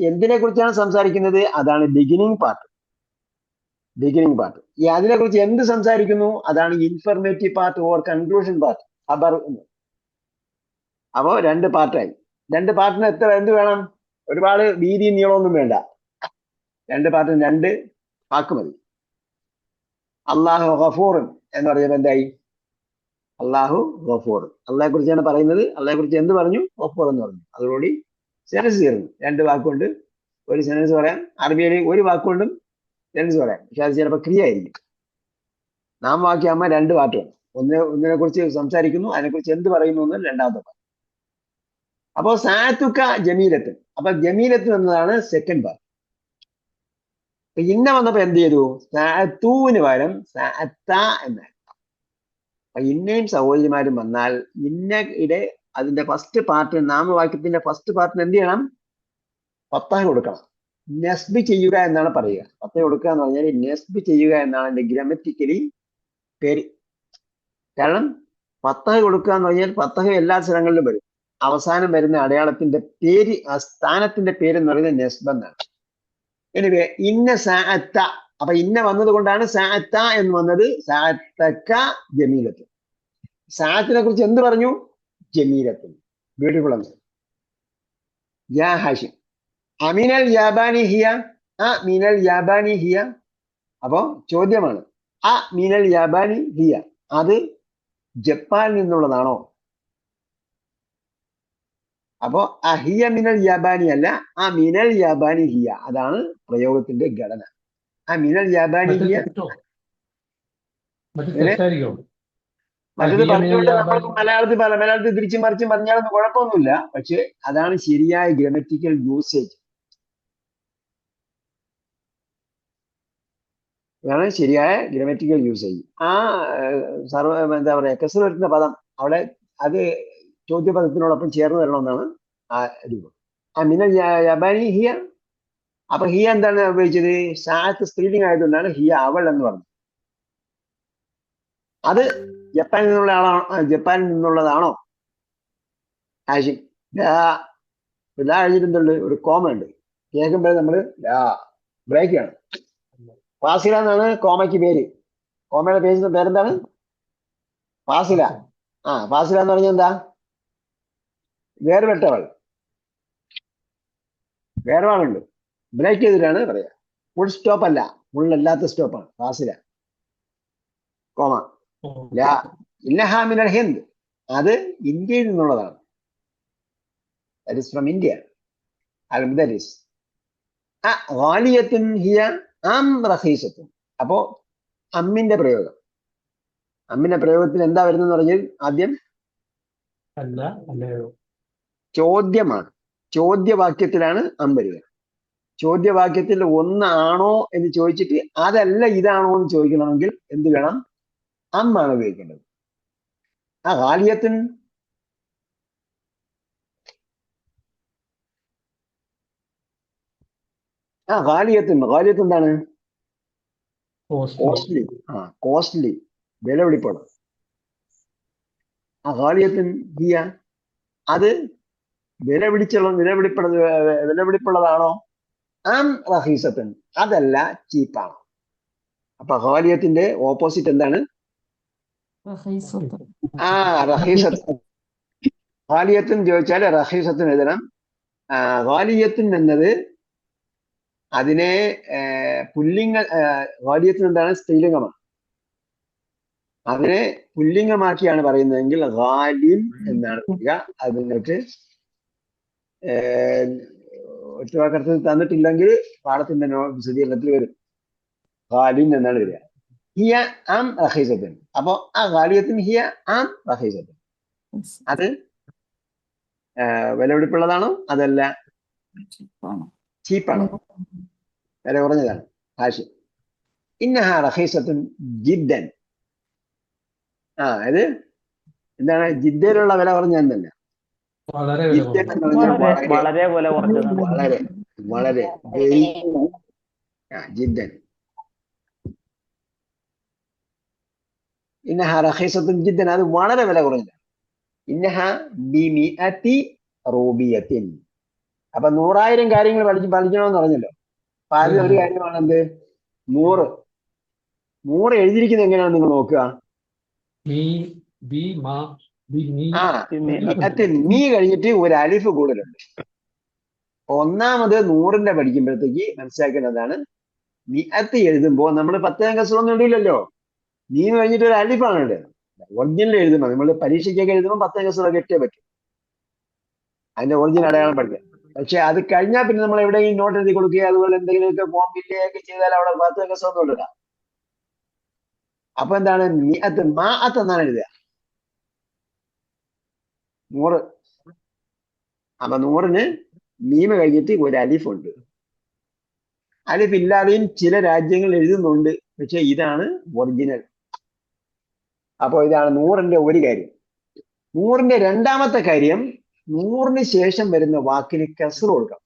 എന്തിനെ കുറിച്ചാണ് സംസാരിക്കുന്നത്? അതാണ് ബിഗിനിങ് പാർട്ട്. Beginning part. ഈ അതിനെക്കുറിച്ച് എന്ത് സംസാരിക്കുന്നു? അതാണ് informative part or conclusion part. ഖബർ എന്ന്. അപ്പോ 2 പാർട്ടായി. 2 പാർട്ടിന് എന്ത് വേണം? ഒരുപാട് വീതി നീളമൊന്നും വേണ്ട. 2 പാർട്ടിന് 2 വാക്ക് മതി. അള്ളാഹു ഗഫൂർ എന്ന് പറയുമ്പോൾ എന്തായി? അള്ളാഹു ഗഫൂർ. അള്ളാഹെ കുറിച്ചാണ് പറയുന്നത്. അള്ളാഹെ കുറിച്ച് എന്ത് പറഞ്ഞു? ഗഫൂർ എന്ന് പറഞ്ഞു. അതോടുകൂടി സെൻസ് തീർന്നു. 2 വാക്കുകൊണ്ട് ഒരു സെൻസ് പറയാം. അറബിയിൽ ഒരു വാക്കുകൊണ്ടും സെൻസ് പറയാം. പക്ഷെ അത് ചിലപ്പോൾ ക്രിയ ആയിരിക്കും. നാമവാക്യാകുമ്പോൾ 2 പാർട്ട് വേണം. ഒന്നിനെ കുറിച്ച് സംസാരിക്കുന്നു, അതിനെക്കുറിച്ച് എന്ത് പറയുന്നു എന്ന് രണ്ടാമത്തെ പാർട്ട്. അപ്പോ സാത്തുക്ക ജമീലത്ത്. അപ്പൊ ജമീലത്ത് എന്നതാണ് സെക്കൻഡ് പാർട്ട്. അപ്പൊ ഇന്ന വന്നപ്പോ എന്ത് ചെയ്തു? സാത്തൂന് പകരം സാത്ത എന്നായി. അപ്പൊ ഇന്നയും സഹോദരിമാരും വന്നാൽ ഇന്നയുടെ അതിന്റെ ഫസ്റ്റ് പാർട്ട്, നാമവാക്യത്തിന്റെ ഫസ്റ്റ് പാർട്ടിന് എന്ത് ചെയ്യണം? ഫത്തഹ കൊടുക്കണം. നെസ്ബ് ചെയ്യുക എന്നാണ് പറയുക. ഫത്തഹ കൊടുക്കുക എന്ന് പറഞ്ഞാൽ നെസ്ബ് ചെയ്യുക എന്നാണ് അതിന്റെ ഗ്രാമറ്റിക്കലി പേര്. കാരണം ഫത്തഹ കൊടുക്കുക എന്ന് പറഞ്ഞാൽ ഫത്തഹ എല്ലാ സ്ഥലങ്ങളിലും വരും. അവസാനം വരുന്ന അടയാളത്തിന്റെ പേര്, ആ സ്ഥാനത്തിന്റെ പേര് എന്ന് പറയുന്നത് നെസ്ബ് എന്നാണ്. എനിവേ ഇന്ന സാഅത്ത. അപ്പൊ ഇന്ന വന്നത് കൊണ്ടാണ് സാഅത്ത എന്ന് വന്നത്. സാഅത്തക്ക ജമീലത്ത്. സാഅത്തിനെ കുറിച്ച് എന്ത് പറഞ്ഞു? ജമീലത്ത്, ബ്യൂട്ടിഫുൾ എന്ന്. യാ ഹാഷിം അമിനൽ യാബാനി ഹിയ. ആ മിനൽ യാബാനി ഹിയ. അപ്പോ ചോദ്യമാണ്. ആ മിനൽ യാബാനി ഹിയ, അത് ജപ്പാനിൽ നിന്നുള്ളതാണോ? അപ്പോ ആ ഹിയ മിനൽ യാബാനി അല്ല, ആ മിനൽ യാബാനി ഹിയ. അതാണ് പ്രയോഗത്തിന്റെ ഘടന. ആ മിനൽ യാബാനി ഹിയ. മറ്റത് പറഞ്ഞുകൊണ്ട് നമ്മൾക്ക് മലയാളത്തിൽ തിരിച്ചും മറിച്ചും പറഞ്ഞാലൊന്നും കുഴപ്പമൊന്നുമില്ല. പക്ഷെ അതാണ് ശരിയായ ഗ്രമറ്റിക്കൽ യൂസേജ്. ഇതാണ് ശരിയായ ഗ്രമറ്റിക്കൽ യൂസേജ്. ആ എന്താ പറയാ, കെസർ വരുന്ന പദം അവിടെ അത് ചോദ്യപദത്തിനോടൊപ്പം ചേർന്ന് തരണമെന്നാണ് ആ രൂപം. ആ മിനൽ യബാനി ഹിയ. അപ്പൊ ഹിയ എന്താണ് ഉപയോഗിച്ചത്? സാത്ത് സ്ത്രീലിംഗ് ആയതുകൊണ്ടാണ് ഹിയ അവൾ എന്ന് പറഞ്ഞത്. അത് ജപ്പാനിൽ നിന്നുള്ള ആളാണോ? ജപ്പാനിൽ നിന്നുള്ളതാണോ? ഹാഷിം ലാ എഴുതിയിട്ടുണ്ട്. ഒരു കോമ ഉണ്ട്. കേൾക്കുമ്പോൾ നമ്മള് ലാ ബ്രേക്ക് ചെയ്യണം. ഫാസില എന്നാണ് കോമയ്ക്ക് പേര്. കോമയുടെ പേരെന്താണ്? ഫാസില. ആ ഫാസില എന്ന് പറഞ്ഞാൽ എന്താ? വേർപെട്ടവൾ, വേർപാടുണ്ട്. ബ്രേക്ക് ചെയ്തിട്ടാണ് പറയാ. ഫുൾ സ്റ്റോപ്പ് അല്ല, ഫുള്ളല്ലാത്ത സ്റ്റോപ്പാണ് ഫാസില. കോമ. ലാ ഇന്നഹ മിനൽ ഹിന്ദ്. അത് ഇന്ത്യയിൽ നിന്നുള്ളതാണ്. That is from India. അൽ മുദരിസ്. ഗാലിയത്തുൻ ഹിയ അം റഖീസത്തുൻ. അപ്പോ അമ്മിന്റെ പ്രയോഗം. അമ്മിന്റെ പ്രയോഗത്തിൽ എന്താ വരുന്നതെന്ന് പറഞ്ഞാൽ ആദ്യം ചോദ്യമാണ്. ചോദ്യവാക്യത്തിലാണ് അം വരിക. ചോദ്യവാക്യത്തിൽ ഒന്നാണോ എന്ന് ചോദിച്ചിട്ട് അതല്ല ഇതാണോ എന്ന് ചോദിക്കണമെങ്കിൽ എന്ത് വേണം? അമ്മാണ് ഉപയോഗിക്കേണ്ടത്. ആ ഗാലിയത്തുൻ ഗാലിയത്ത് എന്താണ്? കോസ്റ്റ്ലി. കോസ്റ്റ്ലി, വിലപിടിപ്പുള്ളത്. ആ ഗാലിയത്തുൻ ഹിയ, അത് വിലപിടിപ്പുള്ളതാണോ? ആം റഹീസത്തുൻ, അതല്ല ചീപ്പാണോ? അപ്പൊ ഗാലിയത്തിന്റെ ഓപ്പോസിറ്റ് എന്താണ്? റഹീസത്ത്. ഗാലിയത്തുൻ ചോദിച്ചാൽ റഹീസത്തുൻ എഴുതണം. ഗാലിയത്തുൻ എന്നത് അതിനെ പുല്ലിംഗ, ഗാലിയത്തുൻ എന്താണ്? സ്ത്രീലിംഗമാണ്. അതിനെ പുല്ലിംഗമാക്കിയാണ് പറയുന്നതെങ്കിൽ ഗാലിൻ എന്നാണ് പറയുക. അത് നിങ്ങൾക്ക് ഒറ്റവാക്കർത്ഥത്തിൽ തന്നിട്ടില്ലെങ്കിൽ പാഠത്തിന്റെ വിശദീകരണത്തിൽ വരും. ഗാലിൻ എന്നാണ് വരിക. ഹിയ ആം റഹീസത്തുൻ. അപ്പോ ആ ഗാലിയത്തുൻ ഹിയ ആം റഹീസത്തുൻ, അത് വിലപിടിപ്പുള്ളതാണോ? അതല്ല ചീപ്പാണോ? വില കുറഞ്ഞതാണ്. ഹാഷിം ഇന്നഹ റഹീസത്തുൻ ജിദ്ദൻ. ഇത് എന്താണ്? ജിദ്ദയിലുള്ള വില കുറഞ്ഞ എന്നല്ല, വളരെ വില കുറഞ്ഞത്. വളരെ വളരെ വെരി ജിദ്ദൻ. ഇന്നഹ റഹീസത്തുൻ ജിദ്ദൻ, അത് വളരെ വില കുറഞ്ഞതാണ്. ഇന്നഹ ബിമിഅതി റൂബിയത്തിൻ. അപ്പൊ 100,000 കാര്യങ്ങൾ പഠിക്കണമെന്ന് പറഞ്ഞല്ലോ. അപ്പൊ അതിൽ ഒരു കാര്യമാണ് എന്ത്? 100 100 എഴുതിയിരിക്കുന്നത് എങ്ങനെയാണ് നിങ്ങൾ നോക്കുക. മീ ബി മാ ബി മീ ആ മീ കഴിഞ്ഞിട്ട് ഒരു അലിഫ് കൂടുതലുണ്ട്. ഒന്നാമത് 100ന്റെ പഠിക്കുമ്പോഴത്തേക്ക് മനസ്സിലാക്കേണ്ടതാണ്, മിഅത്ത് എഴുതുമ്പോൾ നമ്മൾ 10 കസറൊന്നും ഇടില്ലല്ലോ. മീം കഴിഞ്ഞിട്ട് ഒരു അലിഫാണ് ഇടുന്നത്. ഒറിജിനൽ എഴുതുമ്പോൾ നമ്മൾ പരീക്ഷയ്ക്കൊക്കെ എഴുതുമ്പോൾ 10 കസറൊക്കെ ഇട്ടേ പറ്റും, അതിന്റെ ഒറിജിനൽ അടയാളം പഠിക്കാം. പക്ഷെ അത് കഴിഞ്ഞാൽ പിന്നെ നമ്മൾ എവിടെയെങ്കിലും നോട്ട് എഴുതി കൊടുക്കുക, അതുപോലെ എന്തെങ്കിലുമൊക്കെ ഫോം ഫില്ലുകയൊക്കെ ചെയ്താൽ അവിടെ 10 കസറൊന്നും ഇടുക. അപ്പൊ എന്താണ് മിഅത്ത് മാഅത്ത് എന്നാണ് എഴുതുക, 100. അപ്പൊ 100ന് മീമ് കഴിഞ്ഞിട്ട് ഒരു അലിഫുണ്ട്. അലിഫ് ഇല്ലാതെയും ചില രാജ്യങ്ങൾ എഴുതുന്നുണ്ട്, പക്ഷെ ഇതാണ് ഒറിജിനൽ. അപ്പോൾ ഇതാണ് 100ന്റെ ഒരു കാര്യം. 100ന്റെ രണ്ടാമത്തെ കാര്യം, 100ന് ശേഷം വരുന്ന വാക്കിന് കസ്റ് കൊടുക്കണം.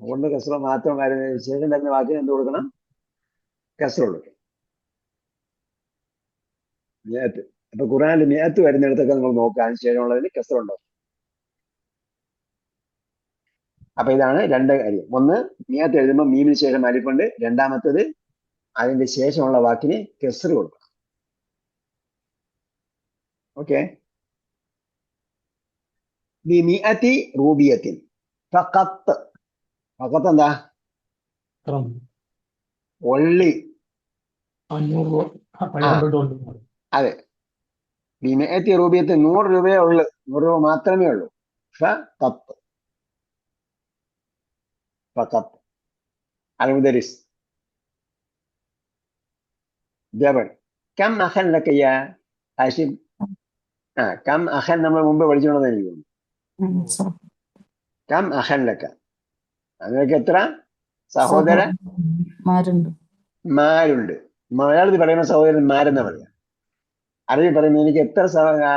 100ന്റെ കസ്റ് മാത്രം വരുന്നതിന് ശേഷം വരുന്ന വാക്കിന് എന്ത് കൊടുക്കണം? കസ്റ് കൊടുക്കണം. മിഅത്ത്. അപ്പൊ ഖുർആനിൽ മിഅത്ത് വരുന്നിടത്തൊക്കെ നമ്മൾ നോക്കുക, അതിന് ശേഷമുള്ളതിന് കസ്റ് ഉണ്ടോ. അപ്പൊ ഇതാണ് രണ്ട് കാര്യം. ഒന്ന്, മിഅത്ത് എഴുതുമ്പോൾ മീമിന് ശേഷം അലിഫുണ്ട്. രണ്ടാമത്തത്, അതിന്റെ ശേഷമുള്ള വാക്കിന് കസ്റ് കൊടുക്കണം. ഓക്കെ. ബിമിഅത്തി റൂബിയത്തിൻ ഫഖത്ത്. ഫഖത്ത് എന്താ? ഒള്ളി. 500 500 അതെ. ബിമിഅത്തി റൂബിയത്തിൻ 100 രൂപയേ ഉള്ളു, 100 രൂപ മാത്രമേ ഉള്ളൂ. ഫഖത്ത്. ഫഖത്ത്. അൽ മുദരിസ് ജബൽ കം അഖൻ ലക യാ ഹാഷിം. കം അഖൻ നമ്മൾ മുമ്പ് പഠിച്ചോണ്ടെന്ന് എനിക്ക് തോന്നുന്നു. കം അഖൻ ലക, നിങ്ങൾക്ക് എത്ര സഹോദരന്മാരുണ്ട്? മലയാളത്തിൽ പറയുന്ന സഹോദരന്മാരെന്നാ പറയാ. അറബി പറയുന്നത് എനിക്ക് എത്ര,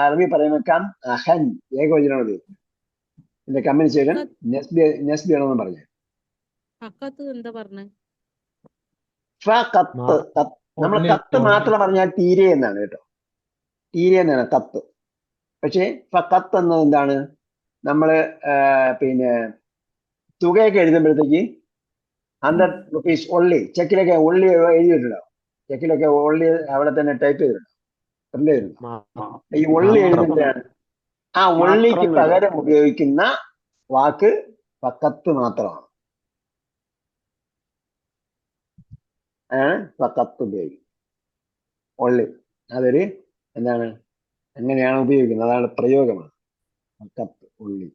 അറബി പറയുന്ന കം അഹൻ ഏകവചനമാണ്. ഇതിന്റെ കമ്മിന് ശേഷം നസ്ബി ആണെന്ന് പറഞ്ഞു. നമ്മൾ കത്ത് മാത്രം പറഞ്ഞാൽ തീരെ എന്നാണ് കേട്ടോ, തീരെ എന്നാണ് കത്ത്. പക്ഷെ കത്ത് എന്നത് എന്താണ്? നമ്മള് പിന്നെ തുകയൊക്കെ എഴുതുമ്പോഴത്തേക്ക് 100 റുപ്പീസ് ഒള്ളി, ചെക്കിലൊക്കെ ഒള്ളി എഴുതിയിട്ടുണ്ടാവും. ചെക്കിലൊക്കെ ഒള്ളി അവിടെ തന്നെ ടൈപ്പ് ചെയ്തിട്ടുണ്ടാവും. ഈ ഒള്ളി എഴുതുമ്പോഴാണ് ആ ഒള്ളിക്ക് പകരം ഉപയോഗിക്കുന്ന വാക്ക് ഫഖത്ത് മാത്രമാണ്. അതാണ് ഫഖത്ത് ഉപയോഗിക്കുന്നത്. ഒള്ളി അതൊരു എന്താണ്, എങ്ങനെയാണ് ഉപയോഗിക്കുന്നത്, അതാണ് പ്രയോഗമാണ്. ഫഖത്ത് ഒള്ളി.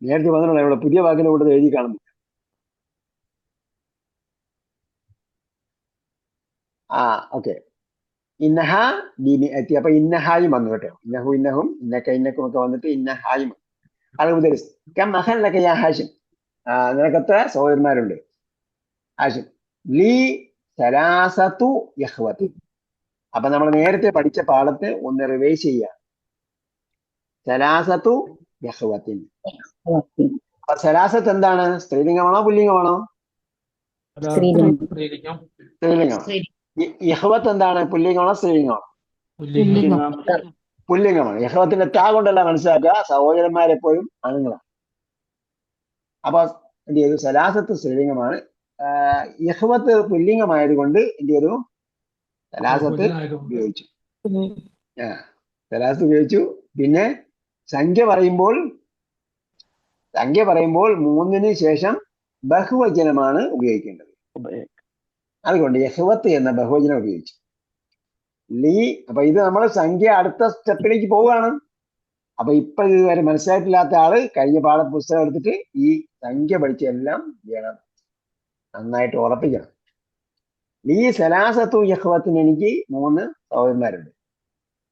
നേരത്തെ പറഞ്ഞോളാം, ഇവിടെ പുതിയ വാക്കിന്റെ കൂടെ എഴുതി കാണുന്നു. ഓക്കെ. ഇന്നഹ ബിമിഅത്തി. അപ്പൊ ഇന്നഹായും വന്നു കേട്ടോ. ഇന്നഹു ഇന്നഹും ഇന്നക്ക ഇന്നക്കും ഒക്കെ വന്നിട്ട് ഇന്നഹായും. അത് മുദരിസ് കം അഖൻ ലക യാ ഹാഷിം. നിനക്ക് എത്ര സഹോദരന്മാരുണ്ട് ഹാഷിം? ലീ സലാസത്തു ഇഖ്വതി. അപ്പൊ നമ്മൾ നേരത്തെ പഠിച്ച പാഠത്തെ ഒന്ന് റിവൈസ് ചെയ്യുക. സലാസത്തു ഇഖ്വതിൻ. അപ്പൊ സലാസത്ത് എന്താണ്? സ്ത്രീലിംഗമാണോ പുല്ലിംഗമാണോ? സ്ത്രീലിംഗം. ഇഖ്വത്ത് എന്താണ്? പുല്ലിംഗമാണോ സ്ത്രീലിംഗമാണോ? പുല്ലിംഗമാണ്. ഇഖ്വത്തിന്റെ താ കൊണ്ടല്ല മനസ്സിലാക്കുക, സഹോദരന്മാരെപ്പോഴും ആണുങ്ങളാണ്. അപ്പൊ എന്ത് ചെയ്തു? സലാസത്ത് സ്ത്രീലിംഗമാണ്, ഇഖ്വത്ത് പുല്ലിംഗമായത് കൊണ്ട് എന്ത് ചെയ്തു? സലാസത്ത് ഉപയോഗിച്ചു. സലാസത്ത് ഉപയോഗിച്ചു. പിന്നെ സംഖ്യ പറയുമ്പോൾ 3ന് ശേഷം ബഹുവചനമാണ് ഉപയോഗിക്കേണ്ടത്. അതുകൊണ്ട് ഇഖ്വത്ത് എന്ന ബഹുവചനം ഉപയോഗിച്ചു. ലീ. അപ്പൊ ഇത് നമ്മൾ സംഖ്യ അടുത്ത സ്റ്റെപ്പിലേക്ക് പോവുകയാണ്. അപ്പൊ ഇപ്പൊ ഇതുവരെ മനസ്സിലായിട്ടില്ലാത്ത ആള് കഴിഞ്ഞ പാഠപുസ്തകം എടുത്തിട്ട് ഈ സംഖ്യ പഠിച്ച എല്ലാം ചെയ്യണം, നന്നായിട്ട് ഉറപ്പിക്കണം. ലീ സലാസത്തു ഇഖ്വത്തിന്, എനിക്ക് 3 സഹോദരന്മാരുണ്ട്.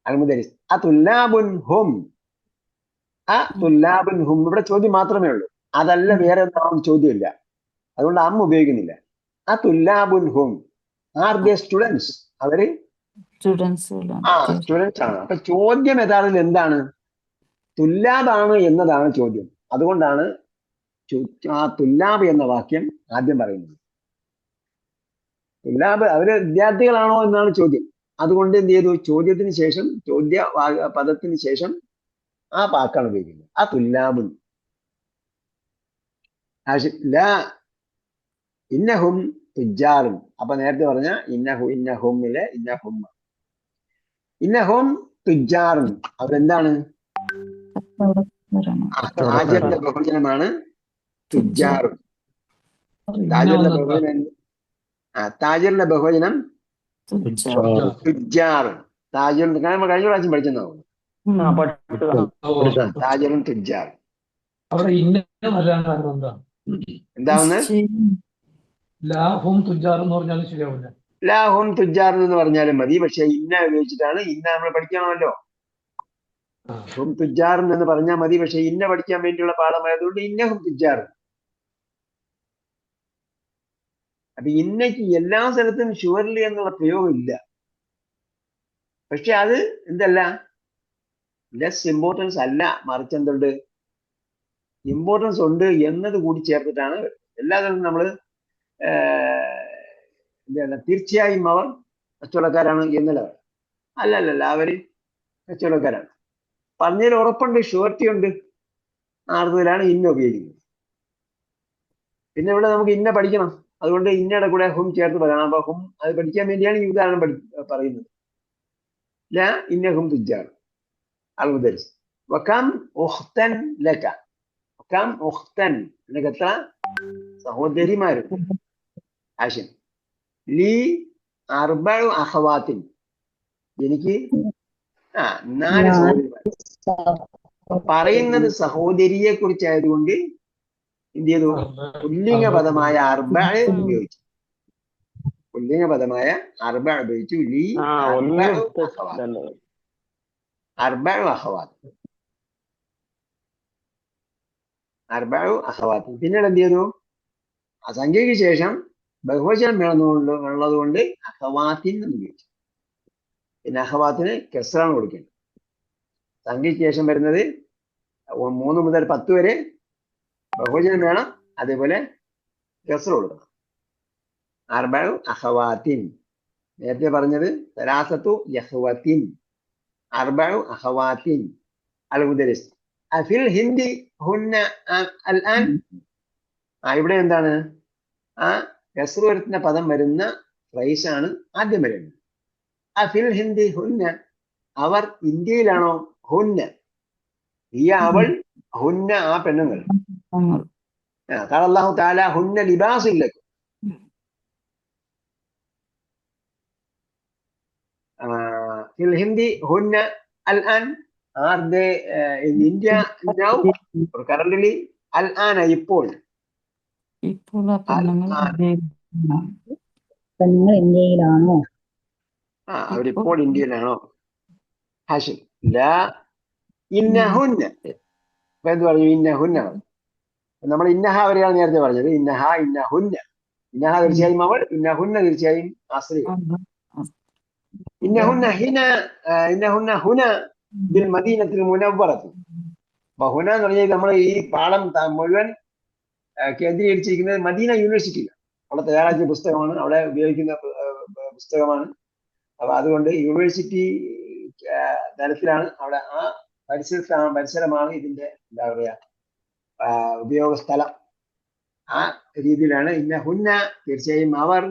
അൽ മുദരിസ് അതുല്ലാബുൻ ഹും. തുല്ലാബുൻ ഹും ഇവിടെ ചോദ്യം മാത്രമേ ഉള്ളൂ, അതല്ല വേറെ ഒന്നും ചോദ്യമില്ല. അതുകൊണ്ട് അമ്മ ഉപയോഗിക്കുന്നില്ല. തുല്ലാബുൻ ഹും ആർ ദ സ്റ്റുഡൻസ്. അവര് സ്റ്റുഡൻസ് ആണ്. അപ്പൊ ചോദ്യം യഥാർത്ഥത്തിൽ എന്താണ്? തുല്ലാബാണ് എന്നതാണ് ചോദ്യം. അതുകൊണ്ടാണ് തുല്ലാബ് എന്ന വാക്യം ആദ്യം പറയുന്നത്. തുല്ലാബ് അവര് വിദ്യാർത്ഥികളാണോ എന്നാണ് ചോദ്യം. അതുകൊണ്ട് എന്ത് ചെയ്തു? ചോദ്യത്തിന് ശേഷം, പദത്തിന് ശേഷം ആ വാക്കാണ് ഉപയോഗിക്കുന്നത്. തുല്ലാബുൻ. ഇന്നഹും തുജാറുൻ. അപ്പൊ നേരത്തെ പറഞ്ഞ ഇന്നഹു ഇന്നഹുമിലെ ഇന്നഹും ഇന്നഹും തുജാറുൻ. അവരെന്താണ്? താജിറിന്റെ ബഹുവചനമാണ് തുജാറുൻ. താജിറിന്റെ ബഹുവചനം താജിറിന്റെ ബഹുവചനം തുജാറുൻ. താജിർ നമ്മൾ കഴിഞ്ഞ പ്രാവശ്യം പഠിച്ചെന്നാവും. താജിറും തുജാർ. അവിടെ ഇന്ന വരാൻ കാരണം എന്താ? എന്താവുന്ന ലാഹും തുജാർ എന്ന് പറഞ്ഞാലും ശരിയാവില്ല. ലാഹും തുജാർ എന്ന് പറഞ്ഞാലും മതി. പക്ഷെ ഇന്ന ഉപയോഗിച്ചിട്ടാണ് ഇന്ന നമ്മൾ പഠിക്കണമല്ലോ. ഹും തുജാർ എന്ന് പറഞ്ഞാൽ മതി. പക്ഷെ ഇന്ന പഠിക്കാൻ വേണ്ടിയുള്ള പാഠമായതുകൊണ്ട് ഇന്നഹും തുജാർ. അപ്പൊ ഇന്നയ്ക്ക് എല്ലാ സ്ഥലത്തും ഷുവർലി എന്നുള്ള പ്രയോഗം ഇല്ല. പക്ഷെ അത് എന്തല്ല, ലെസ് ഇമ്പോർട്ടൻസ് അല്ല, മറിച്ച് എന്തുണ്ട്, ഇമ്പോർട്ടൻസ് ഉണ്ട് എന്നത് കൂടി ചേർത്തിട്ടാണ്. എല്ലാ സ്ഥലത്തും നമ്മൾ എന്താണ് തീർച്ചയായും അവർ കച്ചവടക്കാരാണ് എന്നല്ല. അല്ലല്ല, അവര് കച്ചവടക്കാരാണ് പറഞ്ഞതിൽ ഉറപ്പുണ്ട്, ഷുവർട്ടി ഉണ്ട്. ആർത്തിലാണ് ഇന്ന ഉപയോഗിക്കുന്നത്. പിന്നെ ഇവിടെ നമുക്ക് ഇന്ന പഠിക്കണം, അതുകൊണ്ട് ഇന്നയുടെ കൂടെ ഹും ചേർത്ത് പറയണം. അപ്പൊ ഹും അത് പഠിക്കാൻ വേണ്ടിയാണ് ഈ ഉദാഹരണം പറയുന്നത്. ലാ ഇന്നഹും തുജാർ അൽമുദരിസ്. വകം ഉഖ്തൻ ലക. വകം ഉഖ്തൻ, നിനക്ക് എത്ര സഹോദരിമാരുണ്ട്? ആശം ലീ അർബഉ അഖവാത്തിൻ, എനിക്ക് 4 സഹോദരിമാർ. പറയുന്നത് സഹോദരിയെ കുറിച്ചായതുകൊണ്ട് എന്ത് ചെയ്തു? പുല്ലിംഗ പദമായ അർബഅ ഉപയോഗിച്ചു. പുല്ലിംഗ പദമായ അർബഅ ഉപയോഗിച്ചു. ലീ അർബഉ അഖവാത്ത്. അർബഉ അഖവാത്ത്. പിന്നീട് എന്ത് ചെയ്തു? സംഖ്യയ്ക്ക് ശേഷം ബഹുവചനം വേണമെന്നുള്ളത് കൊണ്ട് അഖവാത്തിൻ എന്ന് ഉപയോഗിച്ചു. പിന്നെ അഖവാത്തിന് കെസ്റാണ് കൊടുക്കേണ്ടത്. സംഖ്യയ്ക്ക് ശേഷം വരുന്നത് 3 മുതൽ 10 വരെ ബഹുവചനം വേണം, അതേപോലെ കെസ്റ കൊടുക്കണം. അർബഉ അഖവാത്തിൻ. നേരത്തെ പറഞ്ഞത് സലാസത്തു യഖ്വത്തിൻ, അർബഉ അഖവാത്തിൻ അൽമുദരിസ്. അഫിൽ ഹിന്ദി ഹുന്ന അൽആൻ. ഇവിടെ എന്താണ്? കെസ്റ വരുത്തുന്ന പദം വരുന്ന ഫ്രൈസാണ് ആദ്യം വരുന്നത്. അഫിൽ ഹിന്ദി ഹുന്ന, അവർ ഇന്ത്യയിലാണോ? ഹുന്ന ഈ അവൾ, ഹുന്ന ആ പെണ്ണുങ്ങൾ. ഖാല അല്ലാഹു തആല ഹുന്ന ലിബാസുൻ ലക്കും. ഫിൽ ഹിന്ദി ഹുന്ന അൽആൻ. Are they in India now or currently? അൽആന ഇപ്പോൾ. ഇന്ത്യയിലാണോ? അവരിപ്പോൾ ഇന്ത്യയിലാണോ? ഹാഷിം ലാ ഇന്നഹുന്ന. അപ്പൊ എന്ത് പറഞ്ഞു? ഇന്നഹുന്ന. നമ്മൾ ഇന്നഹ വരെയാണ് നേരത്തെ പറഞ്ഞത്. ഇന്നഹ ഇന്നഹുന്ന. ഇന്നഹ തീർച്ചയായും അവൾ, ഇന്നഹുന്ന തീർച്ചയായും ആശ്രയം. ഇന്നഹുന്ന ഹിന ഇന്നഹുന്ന ഹുന ബിൽ മദീനത്തിൽ മുനവ്വറത്ത്. അപ്പൊ ഹുന എന്ന് പറഞ്ഞാൽ നമ്മൾ ഈ പാഠം മുഴുവൻ കേന്ദ്രീകരിച്ചിരിക്കുന്നത് മദീന യൂണിവേഴ്സിറ്റിയിലാണ്. അവിടെ തയ്യാറാക്കിയ പുസ്തകമാണ്, അവിടെ ഉപയോഗിക്കുന്ന പുസ്തകമാണ്. അപ്പൊ അതുകൊണ്ട് യൂണിവേഴ്സിറ്റി തലത്തിലാണ് അവിടെ. ആ പരിസരമാണ് ഇതിന്റെ എന്താ പറയാ ഉപയോഗസ്ഥലം. ആ രീതിയിലാണ് ഇന്ന ഹുന്ന തീർച്ചയായും അവർ,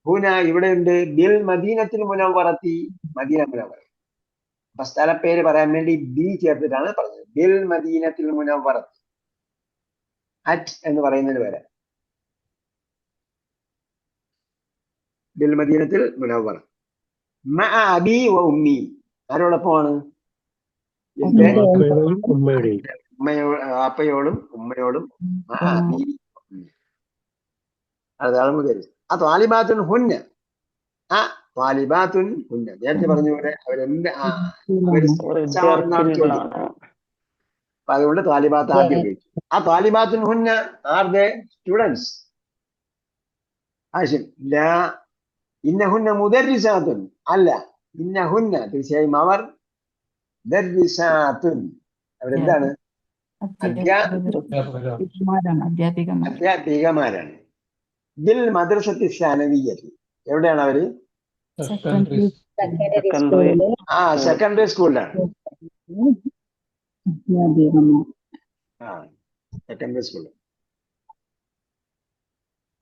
ഹുന ഇവിടെയുണ്ട്, ബിൽ മദീനത്തിൽ മുനവ്വറത്തി മദീന മുനവ്വറ. അപ്പൊ സ്ഥലപ്പേര് പറയാൻ വേണ്ടി ബി ചേർത്തിട്ടാണ് പറഞ്ഞത്. ബിൽ മദീനത്തിൽ മുനവ്വറത്തി, അറ്റ് എന്ന് പറയുന്നതിന് വരെ ബിൽ മദീനത്തിൽ മുനവ്വറ. മഅ അബി വ ഉമ്മി, ആരോടൊപ്പമാണ്? എന്റെ അപ്പയോടും ഉമ്മയോടും. അതാണ് മുതൽ. ആ ത്വാലിബാത്തുൻ ഹുന്ന. ആ ത്വാലിബാത്തുൻ ഹുന്ന നേരത്തെ പറഞ്ഞ പോലെ അവരെന്ത് അപ്പൊ അതുകൊണ്ട് ത്വാലിബാത്ത് ആദ്യം ഉപയോഗിച്ചു. ആ ത്വാലിബാത്തുൻ ഹുന്ന ആർ ദ സ്റ്റുഡൻസ്. ആശിം ലാ ഇന്നഹുന്ന മുദർരിസാത്തുൻ. അല്ല, ഇന്നഹുന്ന തീർച്ചയായും അവർ ദർരിസാത്തുൻ, അവരെന്താണ്? അധ്യാപികമാരാണ്. ബിൽ മദ്രസത്തി സാനവിയ്യത്തി, എവിടെയാണ് അവര്? സെക്കൻഡറി സ്കൂളിലാണ്. സെക്കൻഡറി സ്കൂളിൽ.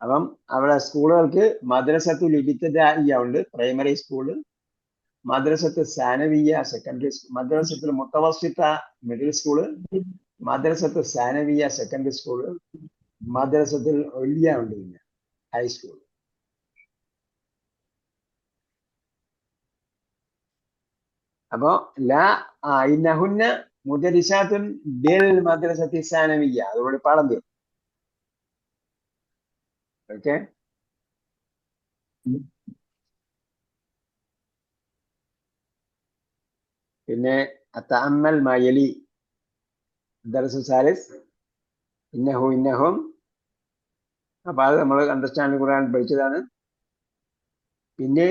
അപ്പം അവിടെ സ്കൂളുകൾക്ക് മദ്രസത്തുൽ ഇബ്തിദാഇയ്യ ഉണ്ട്, പ്രൈമറി സ്കൂള്, മദ്രസത്ത് സാനവിയ സെക്കൻഡറി സ്കൂൾ, മദ്രസത്തുൽ മുത്തവസ്സിത്ത മിഡിൽ സ്കൂള്, മദ്രസത്ത് സാനവിയ സെക്കൻഡറി സ്കൂള്, മദ്രസത്തുൽ ഉലിയ ഉണ്ട്, പിന്നെ ഹൈസ്കൂൾ. അപ്പോ ഇന്നഹുന്ന മുദരിസാത്തുൻ ബിൽ മദ്രസത്തി സാനവിയ, അതുകൊണ്ട് പാഠം തീർന്നു. ഓക്കെ, പിന്നെ തഅമ്മൽ മാ യലി ദർസു സാലിസ് ഇന്നഹും. അപ്പൊ അത് നമ്മൾ അണ്ടർസ്റ്റാൻഡിംഗ് ഖുർആൻ പഠിച്ചതാണ്. പിന്നെ